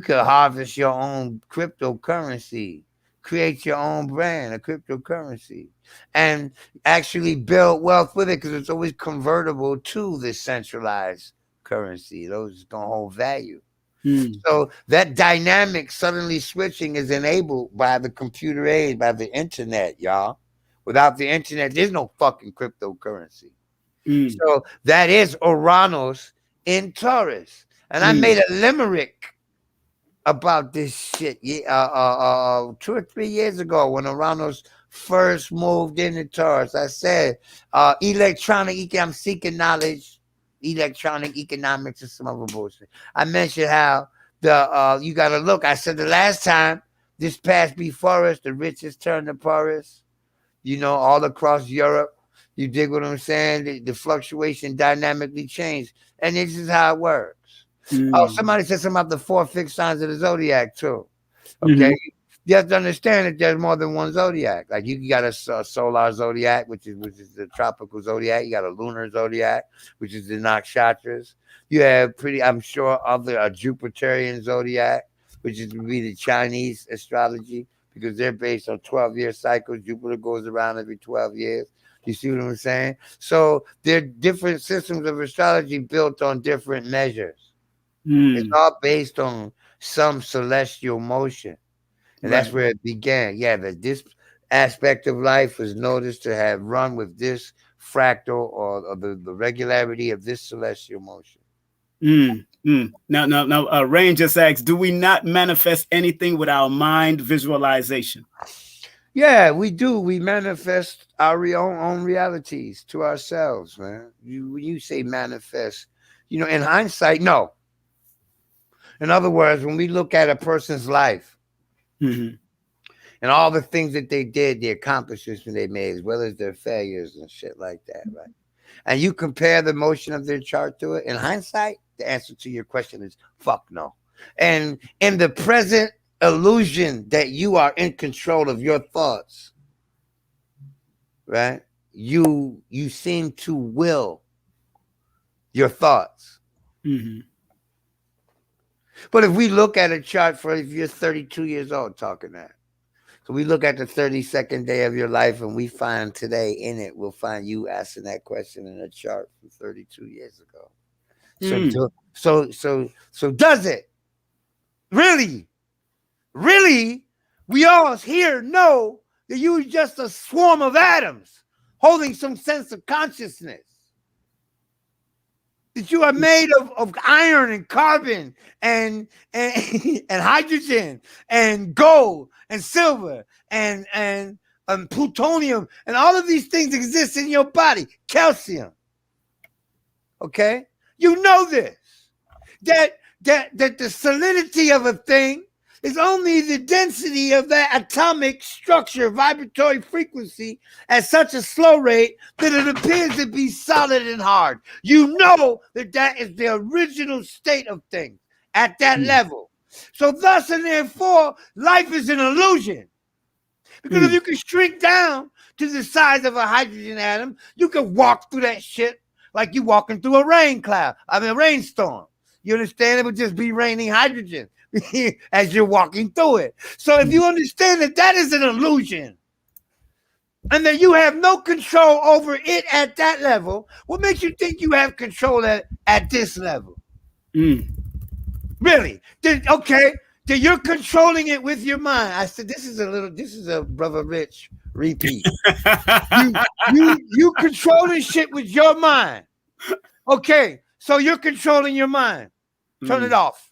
harvest your own cryptocurrency. Create your own brand, a cryptocurrency, and actually build wealth with it, because it's always convertible to the centralized currency. Those don't hold value. So that dynamic suddenly switching is enabled by the computer age, by the internet, y'all. Without the internet, there's no fucking cryptocurrency. So that is Uranus in Taurus. And I made a limerick about this shit 2 or 3 years ago when Uranus first moved into Taurus. I said I'm seeking knowledge, electronic economics, and some other bullshit. I mentioned how you gotta look. I said the last time this passed before us, the richest turned to poorest, all across Europe. You dig what I'm saying? The fluctuation dynamically changed. And this is how it works. Somebody said something about the 4 fixed signs of the zodiac too. Okay, you have to understand that there's more than one zodiac. Like, you got a solar zodiac, which is the tropical zodiac. You got a lunar zodiac, which is the nakshatras. You have I'm sure, a Jupiterian zodiac, which would be the Chinese astrology, because they're based on 12-year cycles. Jupiter goes around every 12 years. You see what I'm saying? So there are different systems of astrology built on different measures. It's all based on some celestial motion. And that's where it began. Yeah, aspect of life was noticed to have run with this fractal or the regularity of this celestial motion. Now, Rain just asks, do we not manifest anything with our mind visualization? Yeah, we do. We manifest our own realities to ourselves, man. When you say manifest, in hindsight, no. In other words, when we look at a person's life and all the things that they did, the accomplishments they made, as well as their failures and shit like that, right? And you compare the motion of their chart to it, in hindsight, the answer to your question is fuck no. And in the present illusion that you are in control of your thoughts, right? You seem to will your thoughts. But if we look at a chart for if you're 32 years old talking that, so we look at the 32nd day of your life and we find today in it, we'll find you asking that question in a chart from 32 years ago. So does it really, we all here know that you are just a swarm of atoms holding some sense of consciousness? That you are made of iron and carbon and hydrogen and gold and silver and plutonium and all of these things exist in your body. Calcium. Okay? You know this. That the solidity of a thing is only the density of that atomic structure, vibratory frequency at such a slow rate that it appears to be solid and hard. You know that is the original state of things at that level. So thus and therefore, life is an illusion. Because if you can shrink down to the size of a hydrogen atom, you can walk through that shit like you're walking through a rainstorm. You understand? It would just be raining hydrogen as you're walking through it. So if you understand that is an illusion and that you have no control over it at that level, what makes you think you have control at this level? Really? Then you're controlling it with your mind. I said, this is a Brother Rich repeat. you controlling shit with your mind. Okay, so you're controlling your mind. Turn it off.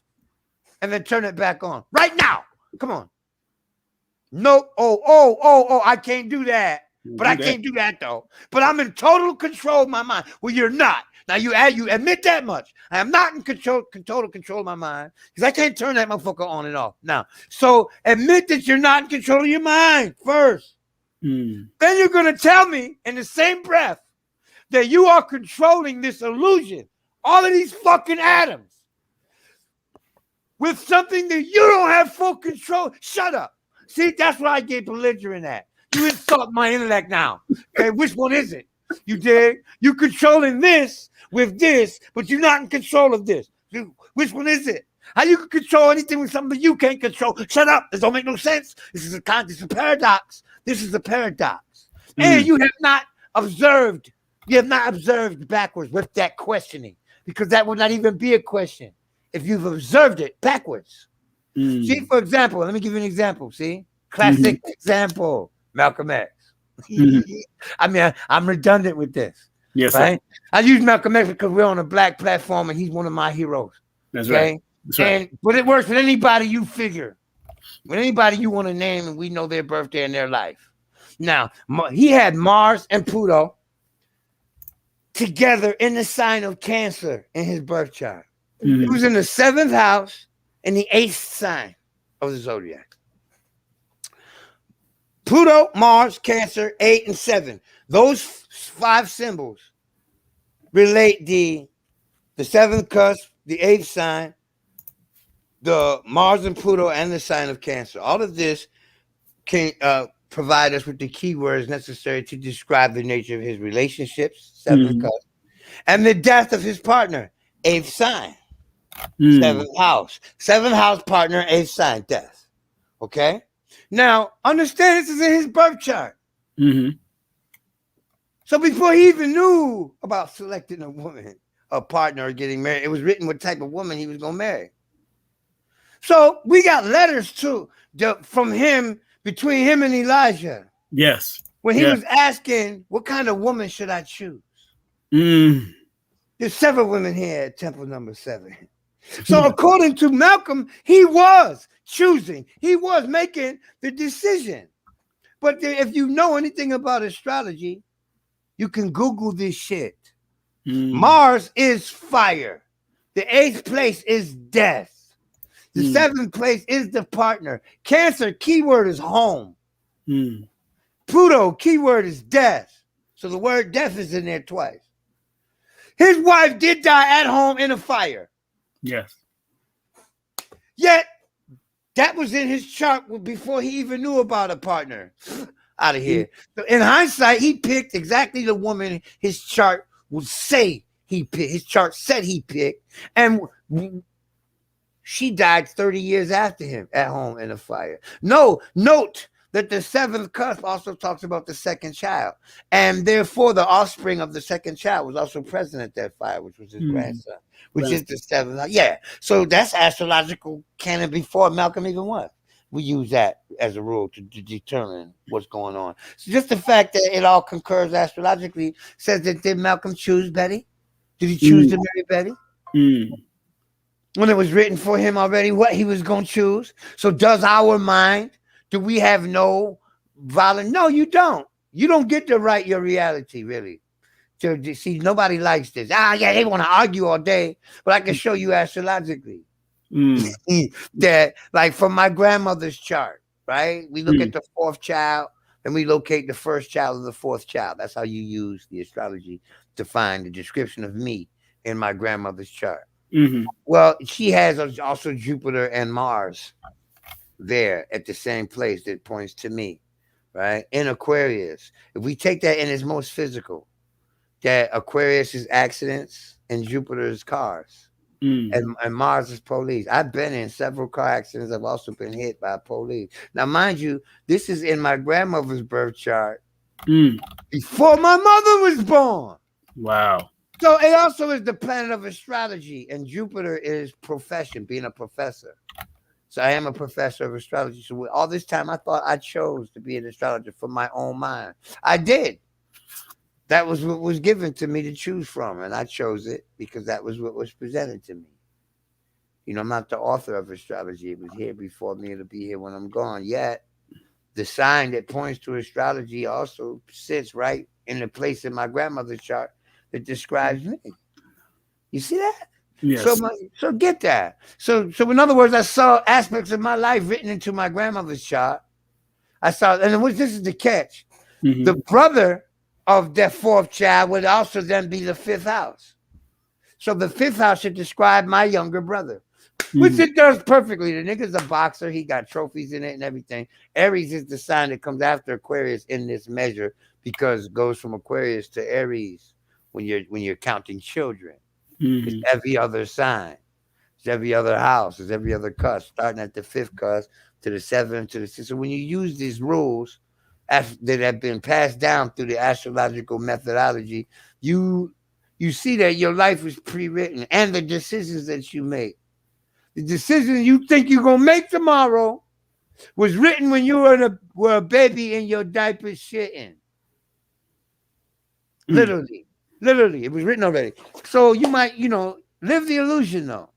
And then turn it back on. Right now. Come on. No. Oh, I can't do that. But I can't do that though. But I'm in total control of my mind. Well, you're not. Now you admit that much. I am not in total control of my mind because I can't turn that motherfucker on and off. Now, so admit that you're not in control of your mind first. Then you're gonna tell me in the same breath that you are controlling this illusion, all of these fucking atoms, with something that you don't have full control. Shut up. See, that's what I get belligerent at. You insult my intellect now. Okay, which one is it? You dig? You controlling this with this, but you're not in control of this. Which one is it? How you can control anything with something you can't control? Shut up. This don't make no sense. This is a paradox. This is a paradox. And you have not observed backwards with that questioning, because that would not even be a question if you've observed it backwards. See, for example, let me give you an example. See, classic example, Malcolm X. I mean, I'm redundant with this. Yes, right. Sir. I use Malcolm X because we're on a black platform and he's one of my heroes. That's right. That's right. But it works with anybody you figure, with anybody you want to name, and we know their birthday and their life. Now, he had Mars and Pluto together in the sign of Cancer in his birth chart. He was in the 7th house and the 8th sign of the zodiac. Pluto, Mars, Cancer, 8 and 7. Those 5 symbols relate the 7th cusp, the 8th sign, the Mars and Pluto, and the sign of Cancer. All of this can provide us with the keywords necessary to describe the nature of his relationships, 7th cusp, and the death of his partner, 8th sign, 7th house. 7th house partner, 8th sign, death. Okay? Now, understand this is in his birth chart. So before he even knew about selecting a woman, a partner, or getting married, it was written what type of woman he was going to marry. So we got letters too from him, between him and Elijah. Yes. When he was asking, what kind of woman should I choose? Mm. There's several women here at Temple number 7. So according to Malcolm, he was choosing. He was making the decision. But if you know anything about astrology, you can Google this shit. Mars is fire. The 8th place is death. The 7th place is the partner. Cancer, keyword is home. Pluto, keyword is death. So the word death is in there twice. His wife did die at home in a fire. Yes. Yet, that was in his chart before he even knew about a partner. Out of here. So in hindsight, he picked exactly the woman his chart would say he picked. His chart said he picked. And she died 30 years after him at home in a fire. No, note that the 7th cusp also talks about the 2nd child. And therefore, the offspring of the 2nd child was also present at that fire, which was his grandson, which is the 7th. Yeah. So that's astrological canon before Malcolm even was. We use that as a rule to determine what's going on. So just the fact that it all concurs astrologically says that did Malcolm choose Betty? Did he choose to marry Betty? When it was written for him already, what he was going to choose? So does our mind, do we have no violence? No, you don't. You don't get to write your reality, really. To see, nobody likes this. Yeah, they want to argue all day, but I can show you astrologically. That, like from my grandmother's chart, right? We look at the 4th child and we locate the 1st child of the 4th child. That's how you use the astrology to find the description of me in my grandmother's chart. Well, she has also Jupiter and Mars there at the same place that points to me, right? In Aquarius. If we take that in its most physical, that Aquarius is accidents and Jupiter is cars. And Mars is police. I've been in several car accidents. I've also been hit by police. Now, mind you, this is in my grandmother's birth chart before my mother was born. Wow. So it also is the planet of astrology, and Jupiter is profession, being a professor. So I am a professor of astrology. So all this time, I thought I chose to be an astrologer for my own mind. I did. That was what was given to me to choose from, and I chose it because that was what was presented to me. You know, I'm not the author of astrology. It was here before me. It'll be here when I'm gone. Yet, the sign that points to astrology also sits right in the place in my grandmother's chart that describes me. You see that? Yes. So get that. So in other words, I saw aspects of my life written into my grandmother's chart. I saw, and this is the catch. The brother of that 4th child would also then be the 5th house. So the 5th house should describe my younger brother, which it does perfectly. The nigga's a boxer. He got trophies in it and everything. Aries is the sign that comes after Aquarius in this measure because it goes from Aquarius to Aries when you're counting children. It's every other sign. It's every other house. It's every other cusp, starting at the 5th cusp to the 7th to the 6th. So when you use these rules that have been passed down through the astrological methodology, you see that your life is pre-written, and the decisions that you make. The decision you think you're going to make tomorrow was written when you were a baby in your diaper shitting. Literally, it was written already. So you might, live the illusion though.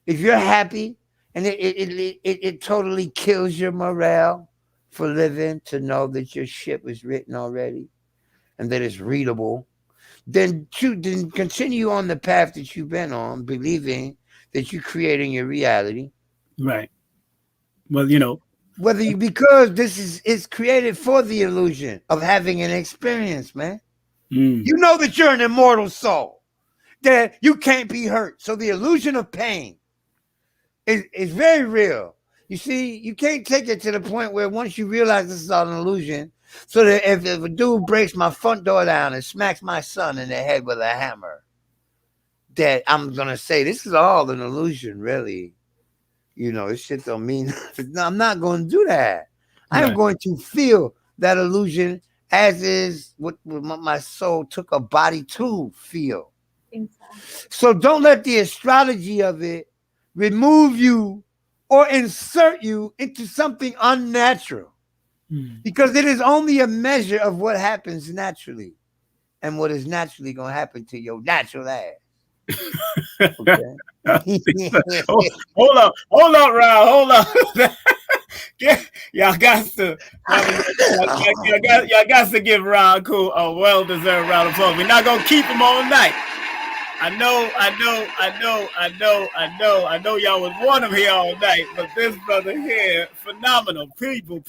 If you're happy and it totally kills your morale for living to know that your shit was written already and that it's readable, then continue on the path that you've been on, believing that you're creating your reality. Right. Well, because this is created for the illusion of having an experience, man. You know that you're an immortal soul, that you can't be hurt. So the illusion of pain is very real. You see, you can't take it to the point where once you realize this is all an illusion, so that if a dude breaks my front door down and smacks my son in the head with a hammer, that I'm going to say, this is all an illusion, really. This shit don't mean nothing. No, I'm not going to do that. I am going to feel that illusion as is what my soul took a body to feel. Exactly. So don't let the astrology of it remove you or insert you into something unnatural. Because it is only a measure of what happens naturally, and what is naturally gonna happen to your natural ass. Okay. Hold up, Ralph, hold up. Y'all got to, y'all got to give Ra Akhu a well-deserved round of applause. We're not gonna keep him all night. I know y'all would want him here all night, but this brother here, phenomenal. People.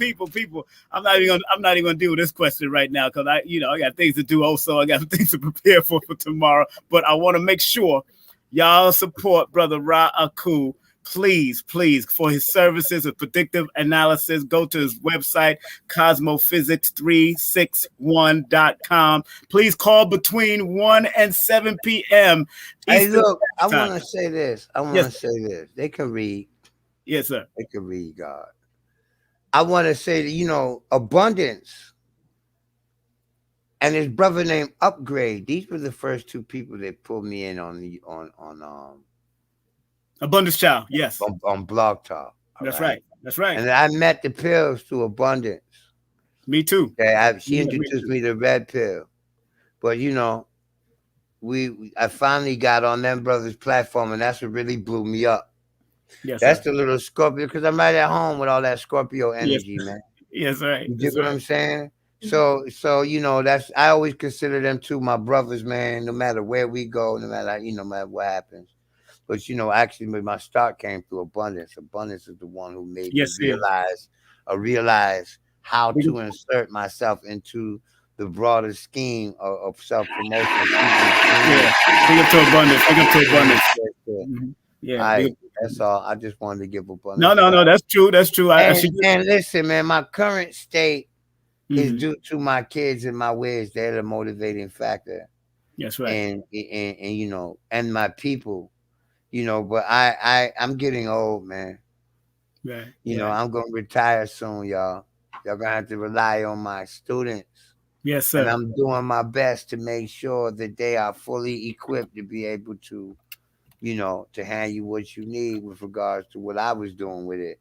I'm not even gonna deal with this question right now because I got things to do also. I got things to prepare for tomorrow. But I want to make sure y'all support brother Ra Akhu. Please, for his services of predictive analysis, go to his website, cosmophysics361.com. Please call between 1 and 7 p.m. Hey, look, I want to say this. They can read. Yes, sir. They can read, God. I want to say that, abundance and his brother named Upgrade. These were the first two people that pulled me in on Abundance Child, yes. On Blog Talk. That's right. And I met the pills through Abundance. Me too. She introduced me to Red Pill. But I finally got on them brothers' platform, and that's what really blew me up. Yes, that's the little Scorpio, because I'm right at home with all that Scorpio energy, man. Yes, right. You get what I'm saying? So that's, I always consider them two my brothers, man. No matter where we go, no matter what happens. But actually, my start came through Abundance. Abundance is the one who made me realize how to insert myself into the broader scheme of self-promotion. Big up to Abundance. Mm-hmm. That's all. I just wanted to give Abundance. No, that's true. And listen, man, my current state is due to my kids and my ways. They're the motivating factor. That's right. And my people. But I'm getting old, man. Right. I'm gonna retire soon, y'all. Y'all gonna have to rely on my students. Yes, sir. And I'm doing my best to make sure that they are fully equipped to be able to, to hand you what you need with regards to what I was doing with it.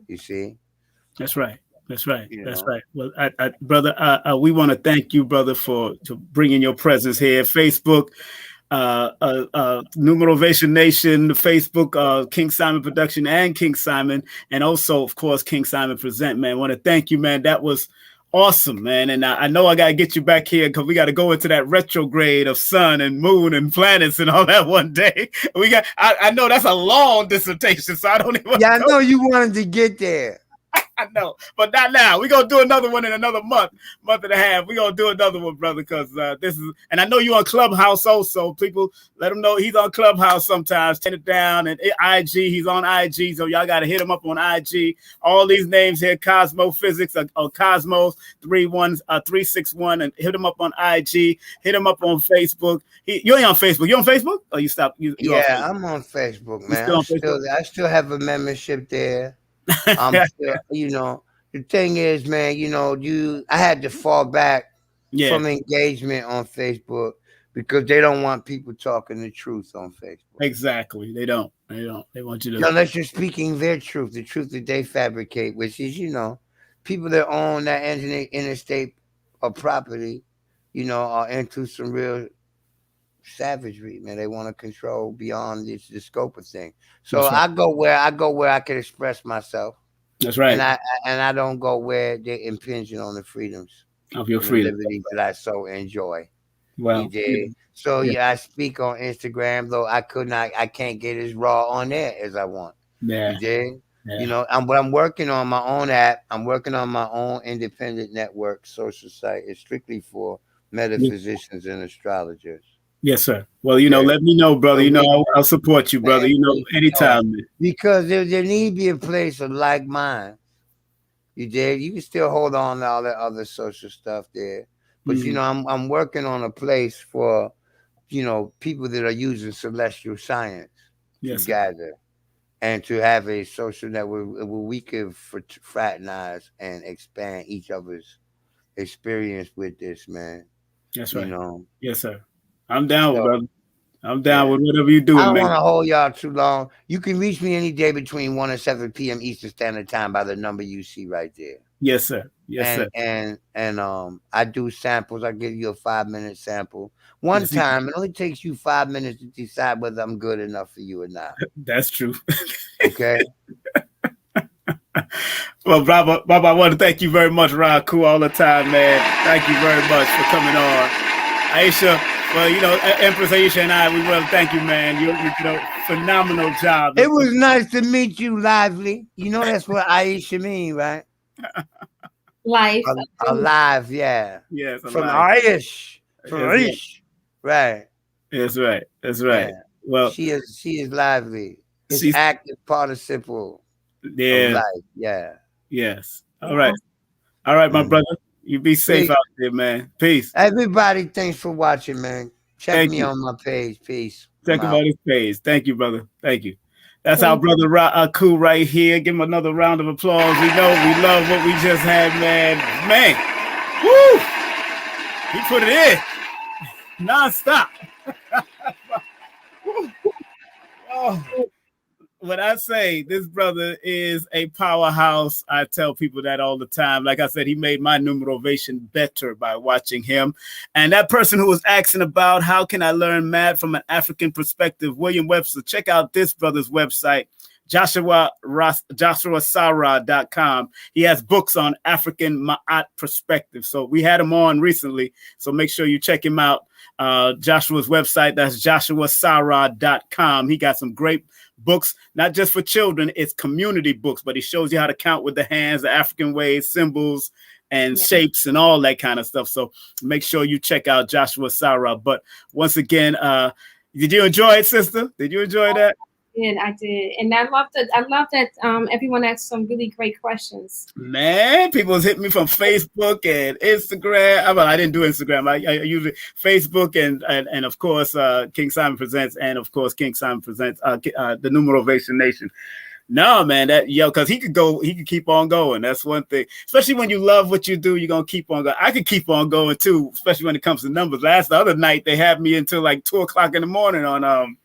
You see? That's right. Well, brother, we want to thank you, brother, for bringing your presence here. Facebook. Numerovation Nation, Facebook, King Simon Production, and King Simon, and also, of course, King Simon Present. Man, I want to thank you, man. That was awesome, man. And I know I gotta get you back here because we got to go into that retrograde of sun and moon and planets and all that one day. I know that's a long dissertation, so I don't even. Yeah, I know you wanted to get there. I know, but not now. We're going to do another one in another month and a half. We're going to do another one, brother, because this is, and I know you're on Clubhouse also. People, let him know he's on Clubhouse sometimes. Turn it down. And IG, he's on IG, so y'all got to hit him up on IG. All these names here, Cosmophyzix or Cosmos 361, and hit him up on IG. Hit him up on Facebook. You ain't on Facebook. You on Facebook? Or you stopped? Yeah, I'm on Facebook, man. I still have a membership there. The thing is, man, I had to fall back from engagement on Facebook because they don't want people talking the truth on Facebook. Exactly. They don't. They want you to. Unless you're speaking their truth, the truth that they fabricate, which is, people that own that interstate or property, are into some real savagery, man. They want to control beyond the scope of things. So right. I go where I can express myself. That's right. And I don't go where they're impinging on the freedoms of your freedom liberties that I so enjoy. Well, so I speak on Instagram, though I can't get as raw on there as I want. Yeah. You did? Yeah. I'm working on my own app. I'm working on my own independent network social site. It's strictly for metaphysicians and astrologers. Yes, sir. Well, let me know, brother. I'll support you, brother. Anytime. Because there need to be a place of like mind. You did. You can still hold on to all that other social stuff there. But, I'm working on a place for, people that are using celestial science to gather and to have a social network where we can fraternize and expand each other's experience with this, man. That's right. Yes, sir. I'm down, brother. I'm down with whatever you do. I don't want to hold y'all too long. You can reach me any day between 1 and 7 p.m. Eastern Standard Time by the number you see right there. Yes, sir. Yes, sir. And I do samples. I give you a 5-minute sample. One Yes, time, it only takes you 5 minutes to decide whether I'm good enough for you or not. that's true. Okay. Well, Bob, I want to thank you very much, Ra Akhu, all the time, man. Thank you very much for coming on. Aisha, well, you know, Empress Aisha and I, we want to thank you, man. You know, phenomenal job. It was nice to meet you, Lively. You know that's what Aisha mean, right? Life. Alive, yeah. Yes, from alive. Aish. From Aish. Right. That's right. That's right. Yeah. Well, she is lively. It's she's active participle of life. Yeah. Yes. All right. All right, my brother. You be safe out there, man. Peace. Everybody, thanks for watching, man. Check Thank me you. on my page. Peace. Check him on his page. Thank you, brother. Thank you. That's our brother Ra Akhu right here. Give him another round of applause. We know we love what we just had, man. Man. Woo! He put it in. Non-stop. Oh. When I say this brother is a powerhouse, I tell people that all the time. Like I said, he made my numerovation better by watching him. And that person who was asking about how can I learn math from an African perspective, William Webster, check out this brother's website, joshuasara.com. He has books on African Ma'at perspective. So we had him on recently. So make sure you check him out. Joshua's website, that's joshuasara.com. He got some great books, not just for children, it's community books, but he shows you how to count with the hands, the African ways, symbols, and shapes, and all that kind of stuff. So make sure you check out Joshua Sarah. But once again, did you enjoy it, sister? Did you enjoy that? I did. And I love that everyone asked some really great questions. Man, people was hitting me from Facebook and Instagram. Well, I didn't do Instagram. I usually Facebook and of course King Simon Presents, and of course King Simon Presents the Numerovation Nation. No, man, because he could keep on going. That's one thing. Especially when you love what you do, you're gonna keep on going. I could keep on going too, especially when it comes to numbers. The other night they had me until like 2:00 in the morning on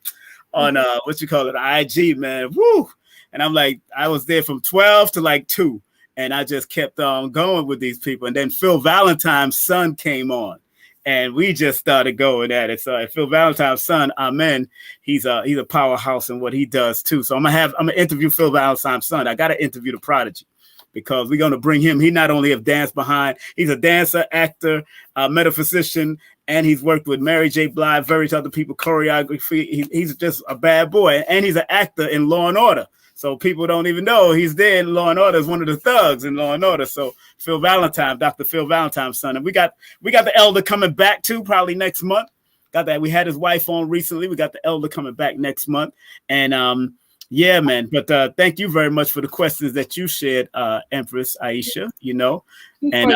what you call it, IG, man. Woo! And I'm like, I was there from 12 to like 2, and I just kept on going with these people. And then Phil Valentine's son came on, and we just started going at it. So Phil Valentine's son, Amen, he's a powerhouse in what he does too. So I'm gonna interview Phil Valentine's son. I gotta interview the Prodigy, because we're gonna bring him. He not only have danced behind, he's a dancer, actor, metaphysician, and he's worked with Mary J. Blige, various other people, choreography. He's just a bad boy, and he's an actor in Law and Order. So people don't even know he's there in Law and Order as one of the thugs in Law and Order. So Phil Valentine, Dr. Phil Valentine's son, and we got the elder coming back too, probably next month. Got that. We had his wife on recently. We got the elder coming back next month, and yeah, man. But thank you very much for the questions that you shared, Empress Aisha. You know, and.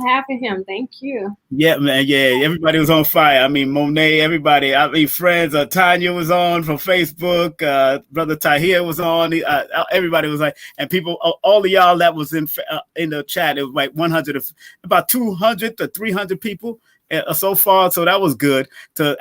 Having him, thank you. Yeah, man. Yeah, everybody was on fire. I mean, Monet, everybody. I mean, friends. Tanya was on from Facebook. Brother Tahir was on. Everybody was like, and people, all of y'all that was in the chat. It was like about 200 to 300 people so far. So that was good.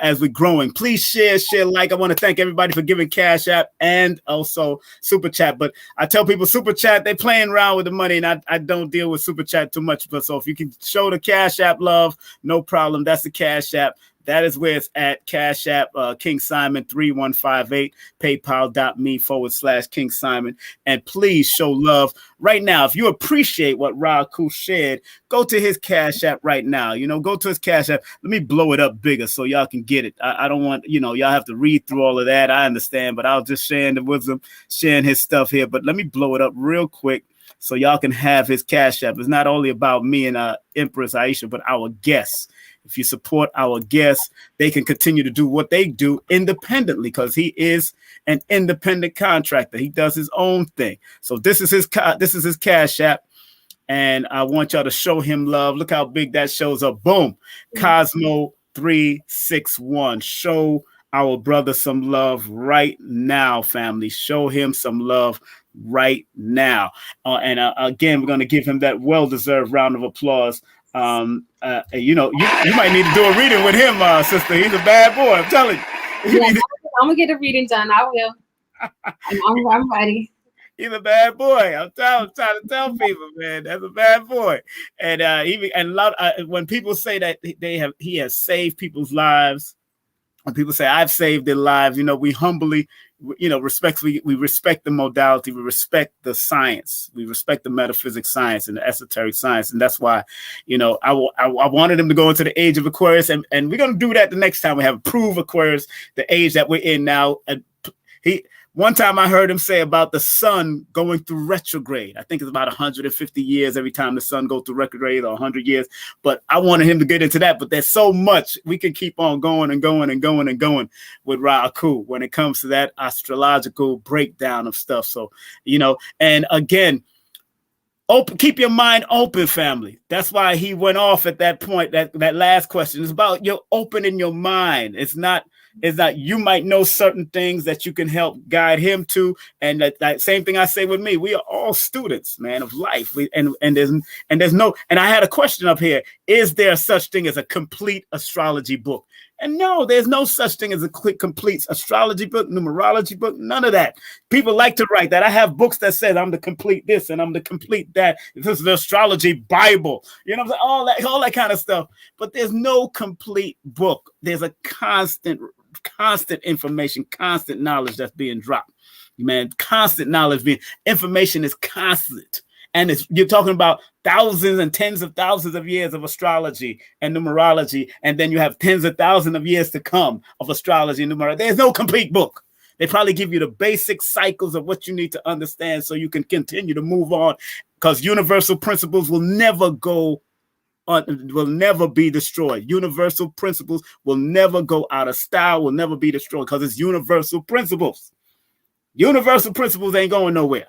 As we're growing, please share, like. I want to thank everybody for giving Cash App and also Super Chat. But I tell people Super Chat, they playing around with the money, and I don't deal with Super Chat too much. But so if you can show the Cash App love, no problem. That's the Cash App. That is where it's at. Cash App, King Simon 3158, paypal.me/King Simon. And please show love right now. If you appreciate what Ra Akhu shared, go to his Cash App right now. You know, go to his Cash App. Let me blow it up bigger so y'all can get it. I don't want, y'all have to read through all of that. I understand, but I was just sharing the wisdom, sharing his stuff here. But let me blow it up real quick so y'all can have his Cash App. It's not only about me and Empress Aisha, but our guests. If you support our guests, they can continue to do what they do independently, because he is an independent contractor. He does his own thing. So this is his Cash App, and I want y'all to show him love. Look how big that shows up. Boom. Cosmo 361. Show our brother some love right now, family. Show him some love right now. And again, we're going to give him that well-deserved round of applause. You might need to do a reading with him, sister. He's a bad boy. I'm telling you. Yeah, I'm gonna get a reading done. I will. I'm ready. He's a bad boy. I'm trying to tell people, man, that's a bad boy. And even and a lot when people say that he has saved people's lives, when people say I've saved their lives, we humbly, respectfully, we respect the modality, we respect the science, we respect the metaphysics science and the esoteric science, and that's why, I wanted him to go into the age of Aquarius, and we're gonna do that the next time we have Prove Aquarius, the age that we're in now. And one time I heard him say about the sun going through retrograde. I think it's about 150 years every time the sun goes through retrograde, or 100 years. But I wanted him to get into that. But there's so much we can keep on going and going and going and going with Ra Akhu when it comes to that astrological breakdown of stuff. So, and again, keep your mind open, family. That's why he went off at that point. That last question is about you opening your mind. It's not you might know certain things that you can help guide him to, and that same thing I say with me. We are all students, man, of life. And there's no. And I had a question up here: is there such thing as a complete astrology book? And no, there's no such thing as a complete astrology book, numerology book, none of that. People like to write that. I have books that says I'm the complete this and I'm the complete that. This is the astrology Bible. You know what I'm saying? All that kind of stuff. But there's no complete book. There's a constant information, constant knowledge that's being dropped. Man, constant knowledge information is constant. And you're talking about thousands and tens of thousands of years of astrology and numerology. And then you have tens of thousands of years to come of astrology and numerology. There's no complete book. They probably give you the basic cycles of what you need to understand so you can continue to move on, because universal principles will never be destroyed. Universal principles will never go out of style, will never be destroyed, because it's universal principles. Universal principles ain't going nowhere.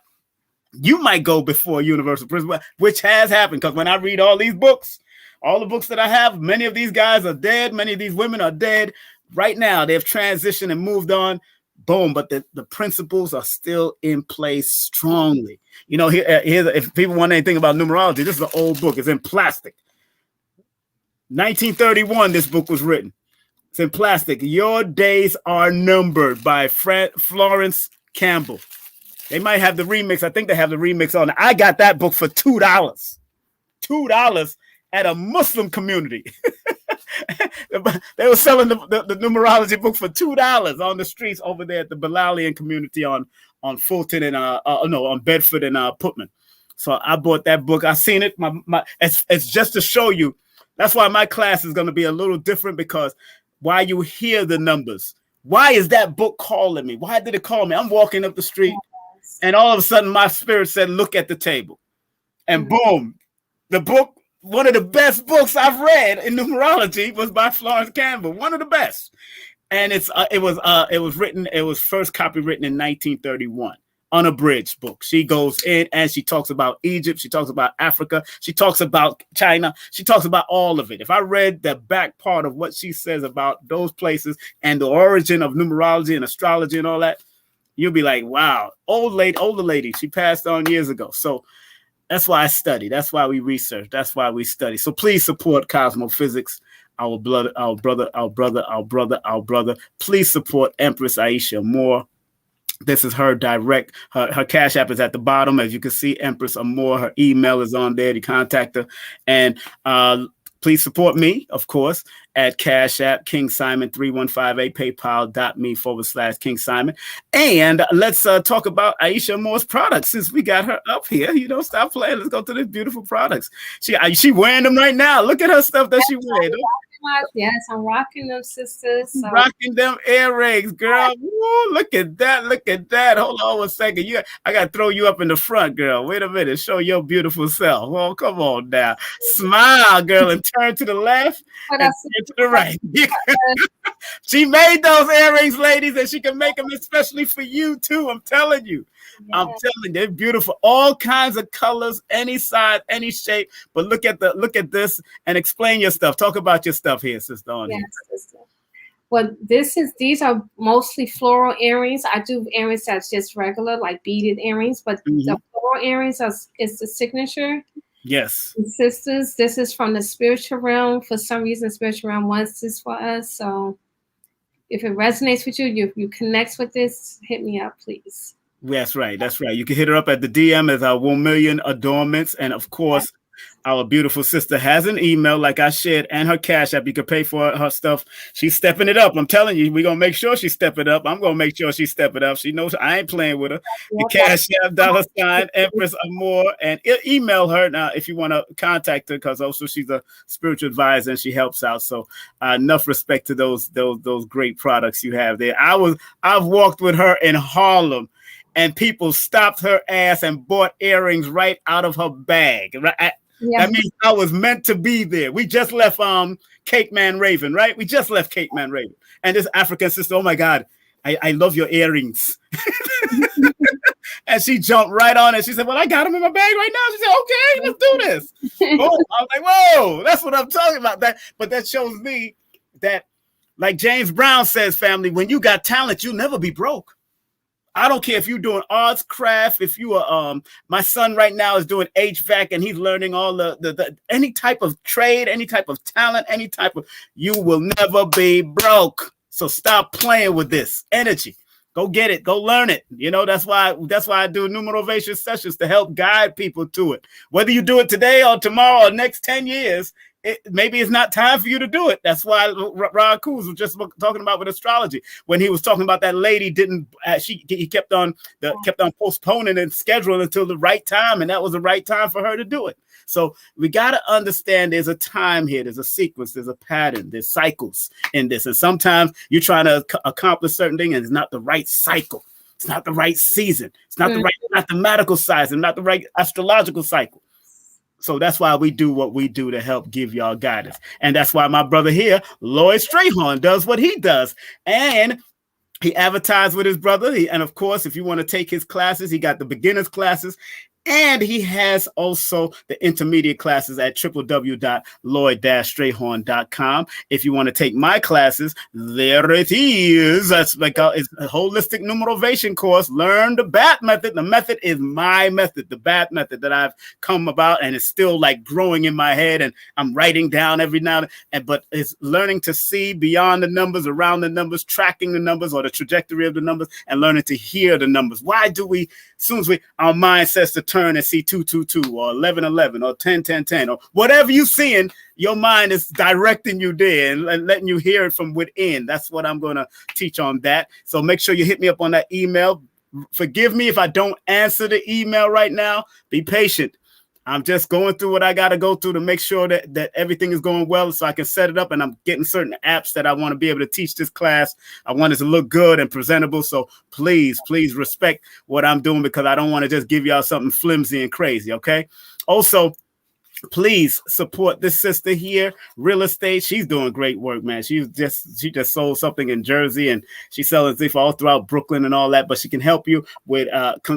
You might go before universal principle, which has happened, because when I read all these books, all the books that I have, many of these guys are dead. Many of these women are dead. Right now, they've transitioned and moved on. Boom. But the principles are still in place strongly. If people want anything about numerology, this is an old book. It's in plastic. 1931, this book was written. It's in plastic. Your Days Are Numbered by Florence Campbell. They might have the remix. I think they have the remix on it. I got that book for $2. $2 at a Muslim community. They were selling the numerology book for $2 on the streets over there at the Bilalian community on Fulton and on Bedford and Putman. So I bought that book. I seen it. It's just to show you. That's why my class is going to be a little different, because while you hear the numbers, why is that book calling me? Why did it call me? I'm walking up the street. And all of a sudden, my spirit said, look at the table. And boom, the book, one of the best books I've read in numerology was by Florence Campbell, one of the best. And it was first copywritten in 1931, unabridged book. She goes in and she talks about Egypt. She talks about Africa. She talks about China. She talks about all of it. If I read the back part of what she says about those places and the origin of numerology and astrology and all that, you'll be like, wow, older lady. She passed on years ago. So that's why I study. That's why we research. That's why we study. So please support Cozmophyzix, our brother. Please support Empress Aisha Amor. This is her direct. Her Cash App is at the bottom. As you can see, Empress Amor. Her email is on there to contact her. And please support me, of course, at Cash App, King Simon 3158, paypal.me/King Simon. And let's talk about Aisha Amor's products, since we got her up here. Stop playing. Let's go to these beautiful products. She wearing them right now. Look at her stuff that she wearing. Yes, I'm rocking them, sisters. So. Rocking them earrings, girl. Woo, look at that. Look at that. Hold on one second. I got to throw you up in the front, girl. Wait a minute. Show your beautiful self. Oh, come on now. Smile, girl, and turn to the left and turn to the right. She made those earrings, ladies, and she can make them especially for you, too. I'm telling you. Yeah. I'm telling you, they're beautiful. All kinds of colors, any size, any shape. But look at this and explain your stuff. Talk about your stuff here, sister. Yes, sister. Well, these are mostly floral earrings. I do earrings that's just regular, like beaded earrings, but the floral earrings is the signature. Yes. And sisters, this is from the spiritual realm. For some reason, spiritual realm wants this for us. So if it resonates with you, you connect with this, hit me up, please. That's right. That's right. You can hit her up at the DM as our 1 million adornments. And of course, our beautiful sister has an email, like I shared, and her Cash App. You can pay for her stuff. She's stepping it up. I'm telling you, we're going to make sure she step it up. I'm going to make sure she step it up. She knows I ain't playing with her. The Cash App, $ Empress Amor, and email her now if you want to contact her, because also she's a spiritual advisor and she helps out. So enough respect to those great products you have there. I've walked with her in Harlem, and people stopped her ass and bought earrings right out of her bag. Right? That means I was meant to be there. We just left Cape Man Raven, right? We just left Cape Man Raven. And this African sister, oh my God, I love your earrings. And she jumped right on it. She said, well, I got them in my bag right now. She said, okay, let's do this. Boom. I was like, whoa, that's what I'm talking about. But that shows me that, like James Brown says, family, when you got talent, you'll never be broke. I don't care if you're doing arts, craft, if you are, my son right now is doing HVAC and he's learning all the any type of trade, any type of talent, you will never be broke. So stop playing with this energy. Go get it. Go learn it. You know, that's why I do Numerovation sessions, to help guide people to it. Whether you do it today or tomorrow or next 10 years, maybe it's not time for you to do it. That's why Ra Akhu was just talking about with astrology, when he was talking about that lady he kept on postponing and scheduling until the right time, and that was the right time for her to do it. So we got to understand there's a time here, there's a sequence, there's a pattern, there's cycles in this, and sometimes you're trying to accomplish certain things and it's not the right cycle, it's not the right season, it's not the right mathematical size, and not the right astrological cycle. So that's why we do what we do, to help give y'all guidance. And that's why my brother here, Lloyd Strayhorn, does what he does. And he advertised with his brother. And of course, if you want to take his classes, he got the beginners classes. And he has also the intermediate classes at www.lloyd-strayhorn.com. If you want to take my classes, there it is. That's like it's a holistic numerovation course. Learn the BAT method. The method is my method, the BAT method that I've come about, and it's still like growing in my head, and I'm writing down every now and then. But it's learning to see beyond the numbers, around the numbers, tracking the numbers or the trajectory of the numbers, and learning to hear the numbers. Why do we, as soon as our mind says to turn and see 222 or 1111 or 101010 or whatever you're seeing, your mind is directing you there and letting you hear it from within. That's what I'm going to teach on that. So make sure you hit me up on that email. Forgive me if I don't answer the email right now. Be patient. I'm just going through what I got to go through to make sure that everything is going well, so I can set it up, and I'm getting certain apps that I want to be able to teach this class. I want it to look good and presentable. So please respect what I'm doing, because I don't want to just give y'all something flimsy and crazy. Okay. Also, please support this sister here, real estate. She's doing great work, man. She just sold something in Jersey, and she's selling things all throughout Brooklyn and all that. But she can help you with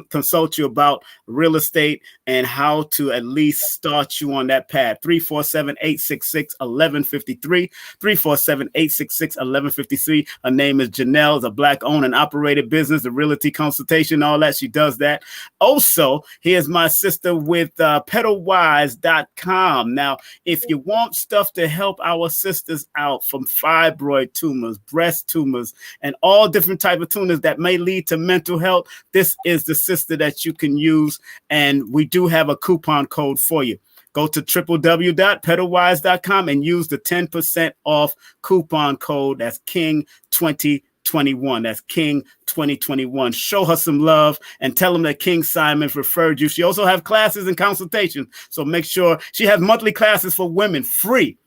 consult you about real estate and how to at least start you on that path. 347-866-1153. 347-866-1153. Her name is Janelle. It's a Black owned and operated business, the realty consultation, all that. She does that. Also, here's my sister with pedalwise.com. Now, if you want stuff to help our sisters out from fibroid tumors, breast tumors, and all different type of tumors that may lead to mental health, this is the sister that you can use. And we do have a coupon code for you. Go to www.pedalwise.com and use the 10% off coupon code. That's King 2021. That's King 2021. Show her some love and tell them that King Simon referred you. She also have classes and consultations. So make sure she has monthly classes for women, free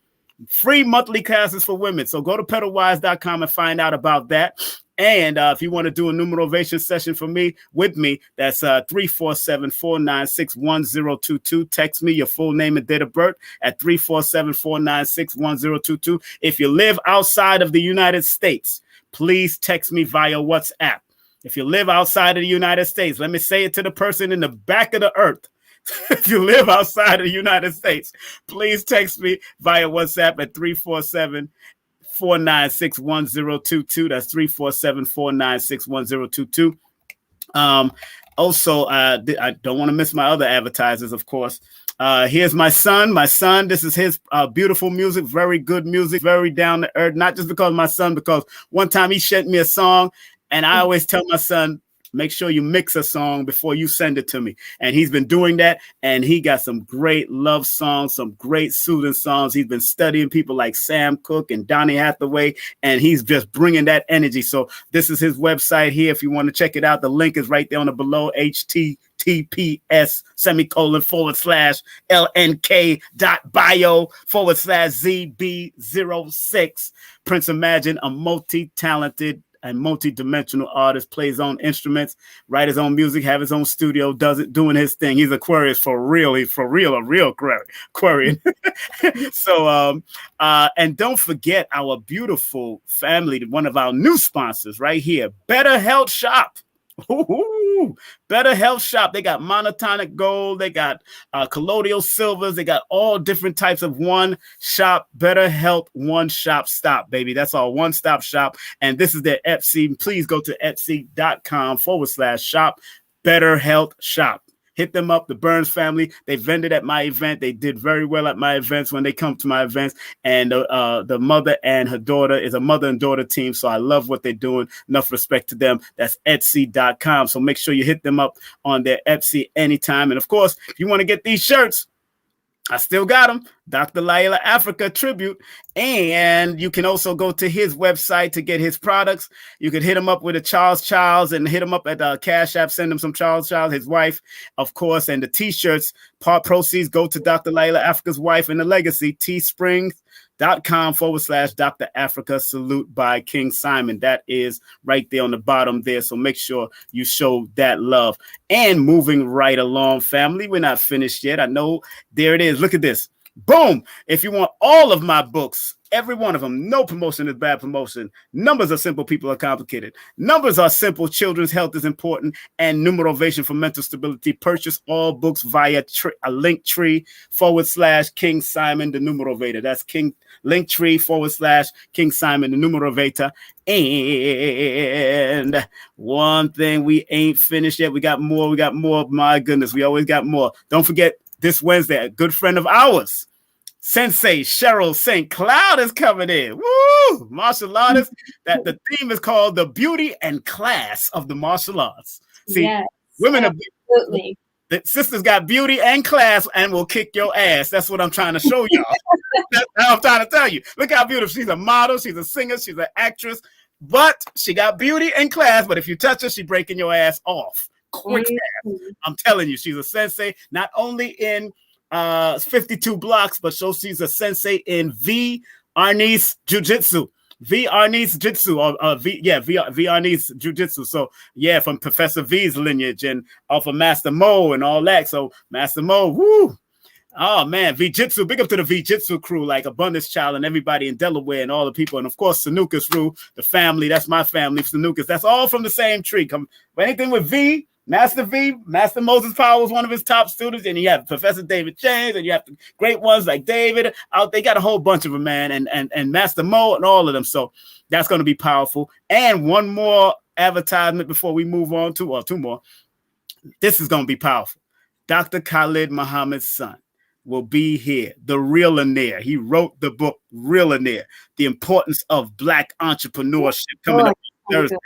monthly classes for women. So go to pedalwise.com and find out about that. And if you want to do a numerovation session with me, that's 347-496-1022. Text me your full name and date of birth at 347-496-1022. If you live outside of the United States, please text me via WhatsApp. If you live outside of the United States, let me say it to the person in the back of the earth. If you live outside of the United States, please text me via WhatsApp at 347-496-1022. That's 347-496-1022. Also, I don't want to miss my other advertisers, of course. Here's my son. This is his beautiful music, very good music, very down to earth. Not just because of my son, because one time he sent me a song, and I always tell my son, make sure you mix a song before you send it to me. And he's been doing that. And he got some great love songs, some great soothing songs. He's been studying people like Sam Cooke and Donny Hathaway, and he's just bringing that energy. So this is his website here. If you want to check it out, the link is right there on the below, https://lnk.bio/ZB06. Prince Imagine, a multi-talented and multi-dimensional artist, plays on instruments, write his own music, have his own studio, does it, doing his thing. He's Aquarius for real. He's for real, a real Aquarian. So, and don't forget our beautiful family, one of our new sponsors right here, Better Health Shop. Ooh, Better Health Shop. They got monotonic gold. They got colloidal silvers. They got all different types of one shop. Better Health One Shop Stop, baby. That's all, one-stop shop. And this is their Etsy. Please go to etsy.com/shop Better Health Shop. Hit them up, the Burns family. They vended at my event. They did very well at my events when they come to my events. And the mother and her daughter is a mother and daughter team. So I love what they're doing. Enough respect to them. That's Etsy.com. So make sure you hit them up on their Etsy anytime. And of course, if you want to get these shirts, I still got them. Dr. Laila Africa tribute. And you can also go to his website to get his products. You could hit him up with a charleschild and hit him up at Cash App. Send him some charleschild, his wife, of course. And the t-shirts, part proceeds go to Dr. Laila Africa's wife and the legacy. teespring.com/Dr. Africa. Salute by King Simon. That is right there on the bottom there. So make sure you show that love. And moving right along, family. We're not finished yet. I know. There it is. Look at this. Boom. If you want all of my books, every one of them, no promotion is bad promotion. Numbers are simple, people are complicated. Numbers are simple, children's health is important, and Numerovation for mental stability. Purchase all books via a Linktree/King Simon the Numerovator. That's Linktree/King Simon the Numerovator. And one thing we ain't finished yet. We got more. My goodness, we always got more. Don't forget, this Wednesday, a good friend of ours, Sensei Cheryl St. Cloud, is coming in. Woo! Martial artist. That the theme is called the beauty and class of the martial arts. See, yes, women absolutely. The sisters got beauty and class and will kick your ass. That's what I'm trying to show y'all. That's what I'm trying to tell you. Look how beautiful. She's a model. She's a singer. She's an actress. But she got beauty and class. But if you touch her, she's breaking your ass off. Quick fast. I'm telling you, she's a sensei, not only in 52 blocks, but she's a sensei in V Arnis Jiu-Jitsu. V Arnis Jiu-Jitsu, or V Arnis Jiu-Jitsu. So yeah, from Professor V's lineage and off of Master Mo and all that. So Master Mo, woo. Oh man, V-Jitsu, big up to the V-Jitsu crew, like Abundance Child and everybody in Delaware and all the people. And of course, Sanuka's crew, the family, that's my family, Sanuka's, that's all from the same tree. Come anything with V, Master Moses Powell was one of his top students, and you have Professor David James, and you have the great ones like David out. They got a whole bunch of them, man, and Master Mo and all of them. So that's going to be powerful. And one more advertisement before we move on to, or two more. This is going to be powerful. Dr. Khalid Muhammad's son will be here, the Real Lanier. He wrote the book Real Lanier, The Importance of Black Entrepreneurship, coming up Thursday.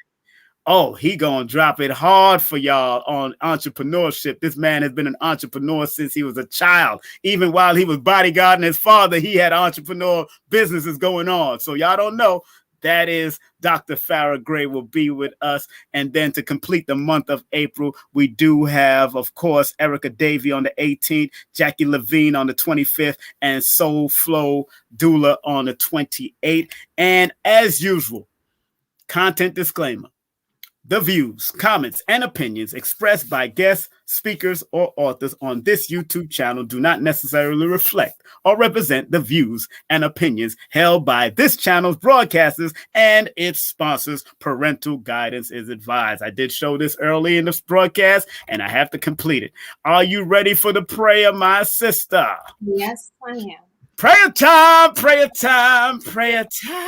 Oh, he gonna drop it hard for y'all on entrepreneurship. This man has been an entrepreneur since he was a child. Even while he was bodyguarding his father, he had entrepreneur businesses going on. So y'all don't know, that is Dr. Farrah Gray will be with us. And then to complete the month of April, we do have, of course, Erica Davey on the 18th, Jackie Levine on the 25th, and Soul Flow Doula on the 28th. And as usual, content disclaimer. The views, comments, and opinions expressed by guests, speakers, or authors on this YouTube channel do not necessarily reflect or represent the views and opinions held by this channel's broadcasters and its sponsors. Parental guidance is advised. I did show this early in this broadcast, and I have to complete it. Are you ready for the prayer, my sister? Yes, I am. Prayer time, prayer time, prayer time.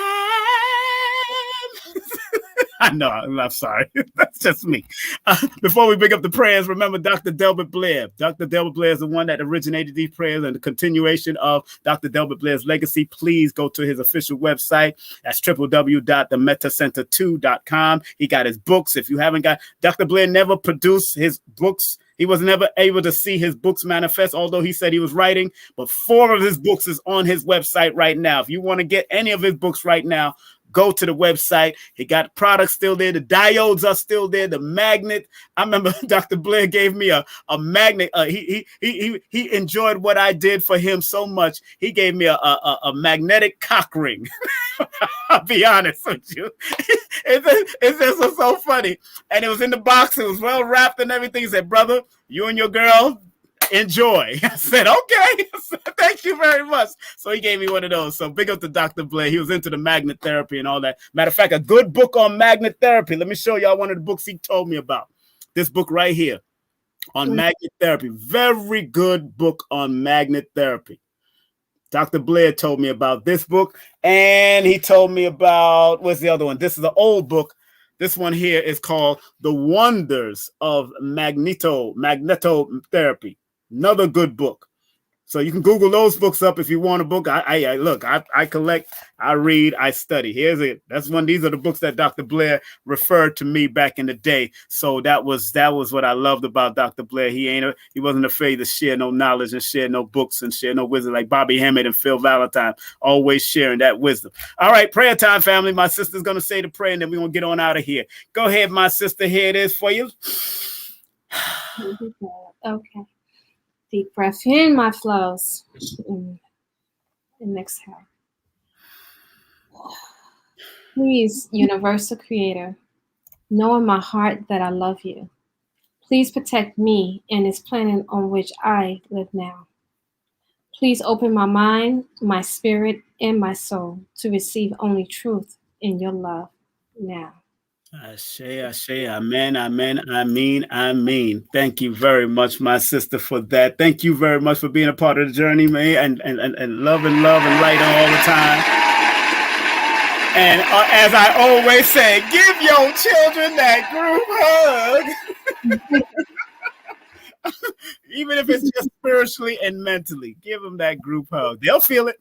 I know, I'm sorry. That's just me. Before we pick up the prayers, remember Dr. Delbert Blair. Dr. Delbert Blair is the one that originated these prayers and the continuation of Dr. Delbert Blair's legacy. Please go to his official website. That's www.themetacenter2.com. He got his books. If you haven't got, Dr. Blair never produced his books. He was never able to see his books manifest, although he said he was writing. But 4 of his books is on his website right now. If you want to get any of his books right now, go to the website. He got products still there. The diodes are still there. The magnet. I remember Dr. Blair gave me a magnet. He enjoyed what I did for him so much. He gave me a magnetic cock ring. I'll be honest with you. It's just so funny. And it was in the box. It was well wrapped and everything. He said, brother, you and your girl, enjoy. I said, okay. Thank you very much. So he gave me one of those. So big up to Dr. Blair. He was into the magnet therapy and all that. Matter of fact, a good book on magnet therapy. Let me show y'all one of the books he told me about. This book right here on magnet therapy. Very good book on magnet therapy. Dr. Blair told me about this book, and he told me about, what's the other one? This is an old book. This one here is called The Wonders of Magnetotherapy. Another good book. So you can Google those books up if you want a book. I look, I collect, I read, I study. Here's it. That's one. These are the books that Dr. Blair referred to me back in the day. So that was what I loved about Dr. Blair. He wasn't afraid to share no knowledge and share no books and share no wisdom like Bobby Hammond and Phil Valentine, always sharing that wisdom. All right, prayer time, family. My sister's gonna say the prayer and then we're gonna get on out of here. Go ahead, my sister. Here it is for you. Okay. Deep breath in, my flows. And exhale. Please, Universal Creator, know in my heart that I love you. Please protect me and this planet on which I live now. Please open my mind, my spirit, and my soul to receive only truth in your love now. Ashe, amen, amen, I mean. Thank you very much, my sister, for that. Thank you very much for being a part of the journey, man, and love and light all the time. And as I always say, give your children that group hug. Even if it's just spiritually and mentally, give them that group hug. They'll feel it.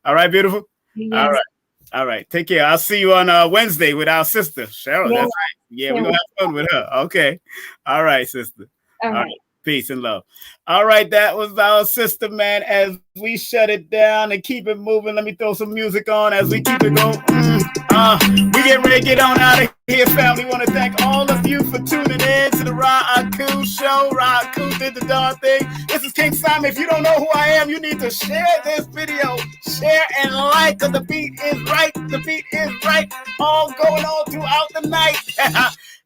All right, beautiful. Yes. All right. Take care. I'll see you on Wednesday with our sister, Cheryl. Yeah. That's right. Yeah, we're going to have fun with her. Okay. All right, sister. All right. Peace and love. All right. That was our sister, man. As we shut it down and keep it moving, let me throw some music on as we keep it going. We get ready to get on out of here, family. Want to thank all of you for tuning in to the Ra Akhu show. Ra Akhu did the darn thing. This is King Simon. If you don't know who I am, you need to share this video. Share and like, because the beat is right. The beat is right. All going on throughout the night.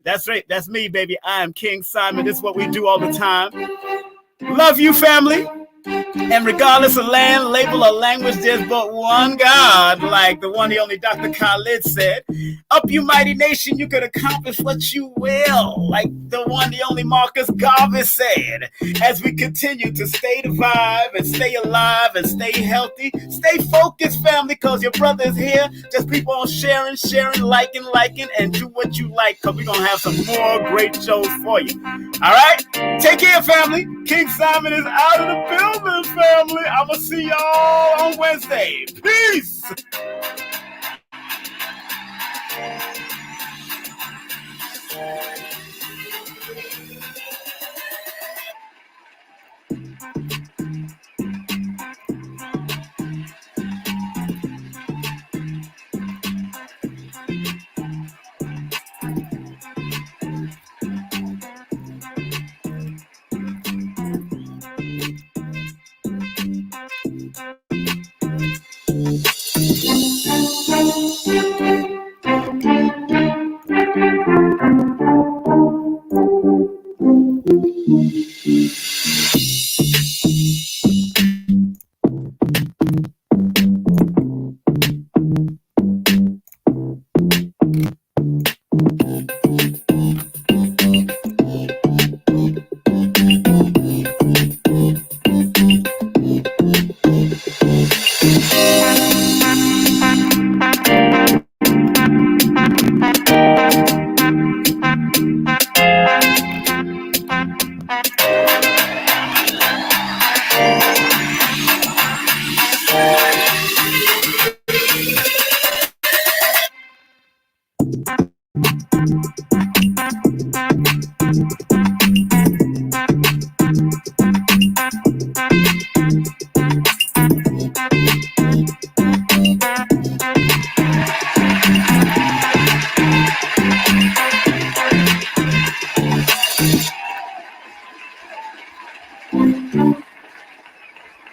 That's right. That's me, baby. I am King Simon. This is what we do all the time. Love you, family. And regardless of land, label, or language, there's but one God, like the one, the only Dr. Khalid said. Up, you mighty nation, you could accomplish what you will, like the one, the only Marcus Garvey said. As we continue to stay the vibe and stay alive and stay healthy, stay focused, family, because your brother is here. Just keep on sharing, liking, and do what you like, because we're going to have some more great shows for you. All right? Take care, family. King Simon is out of the building, family. I'm going to see y'all on Wednesday. Peace.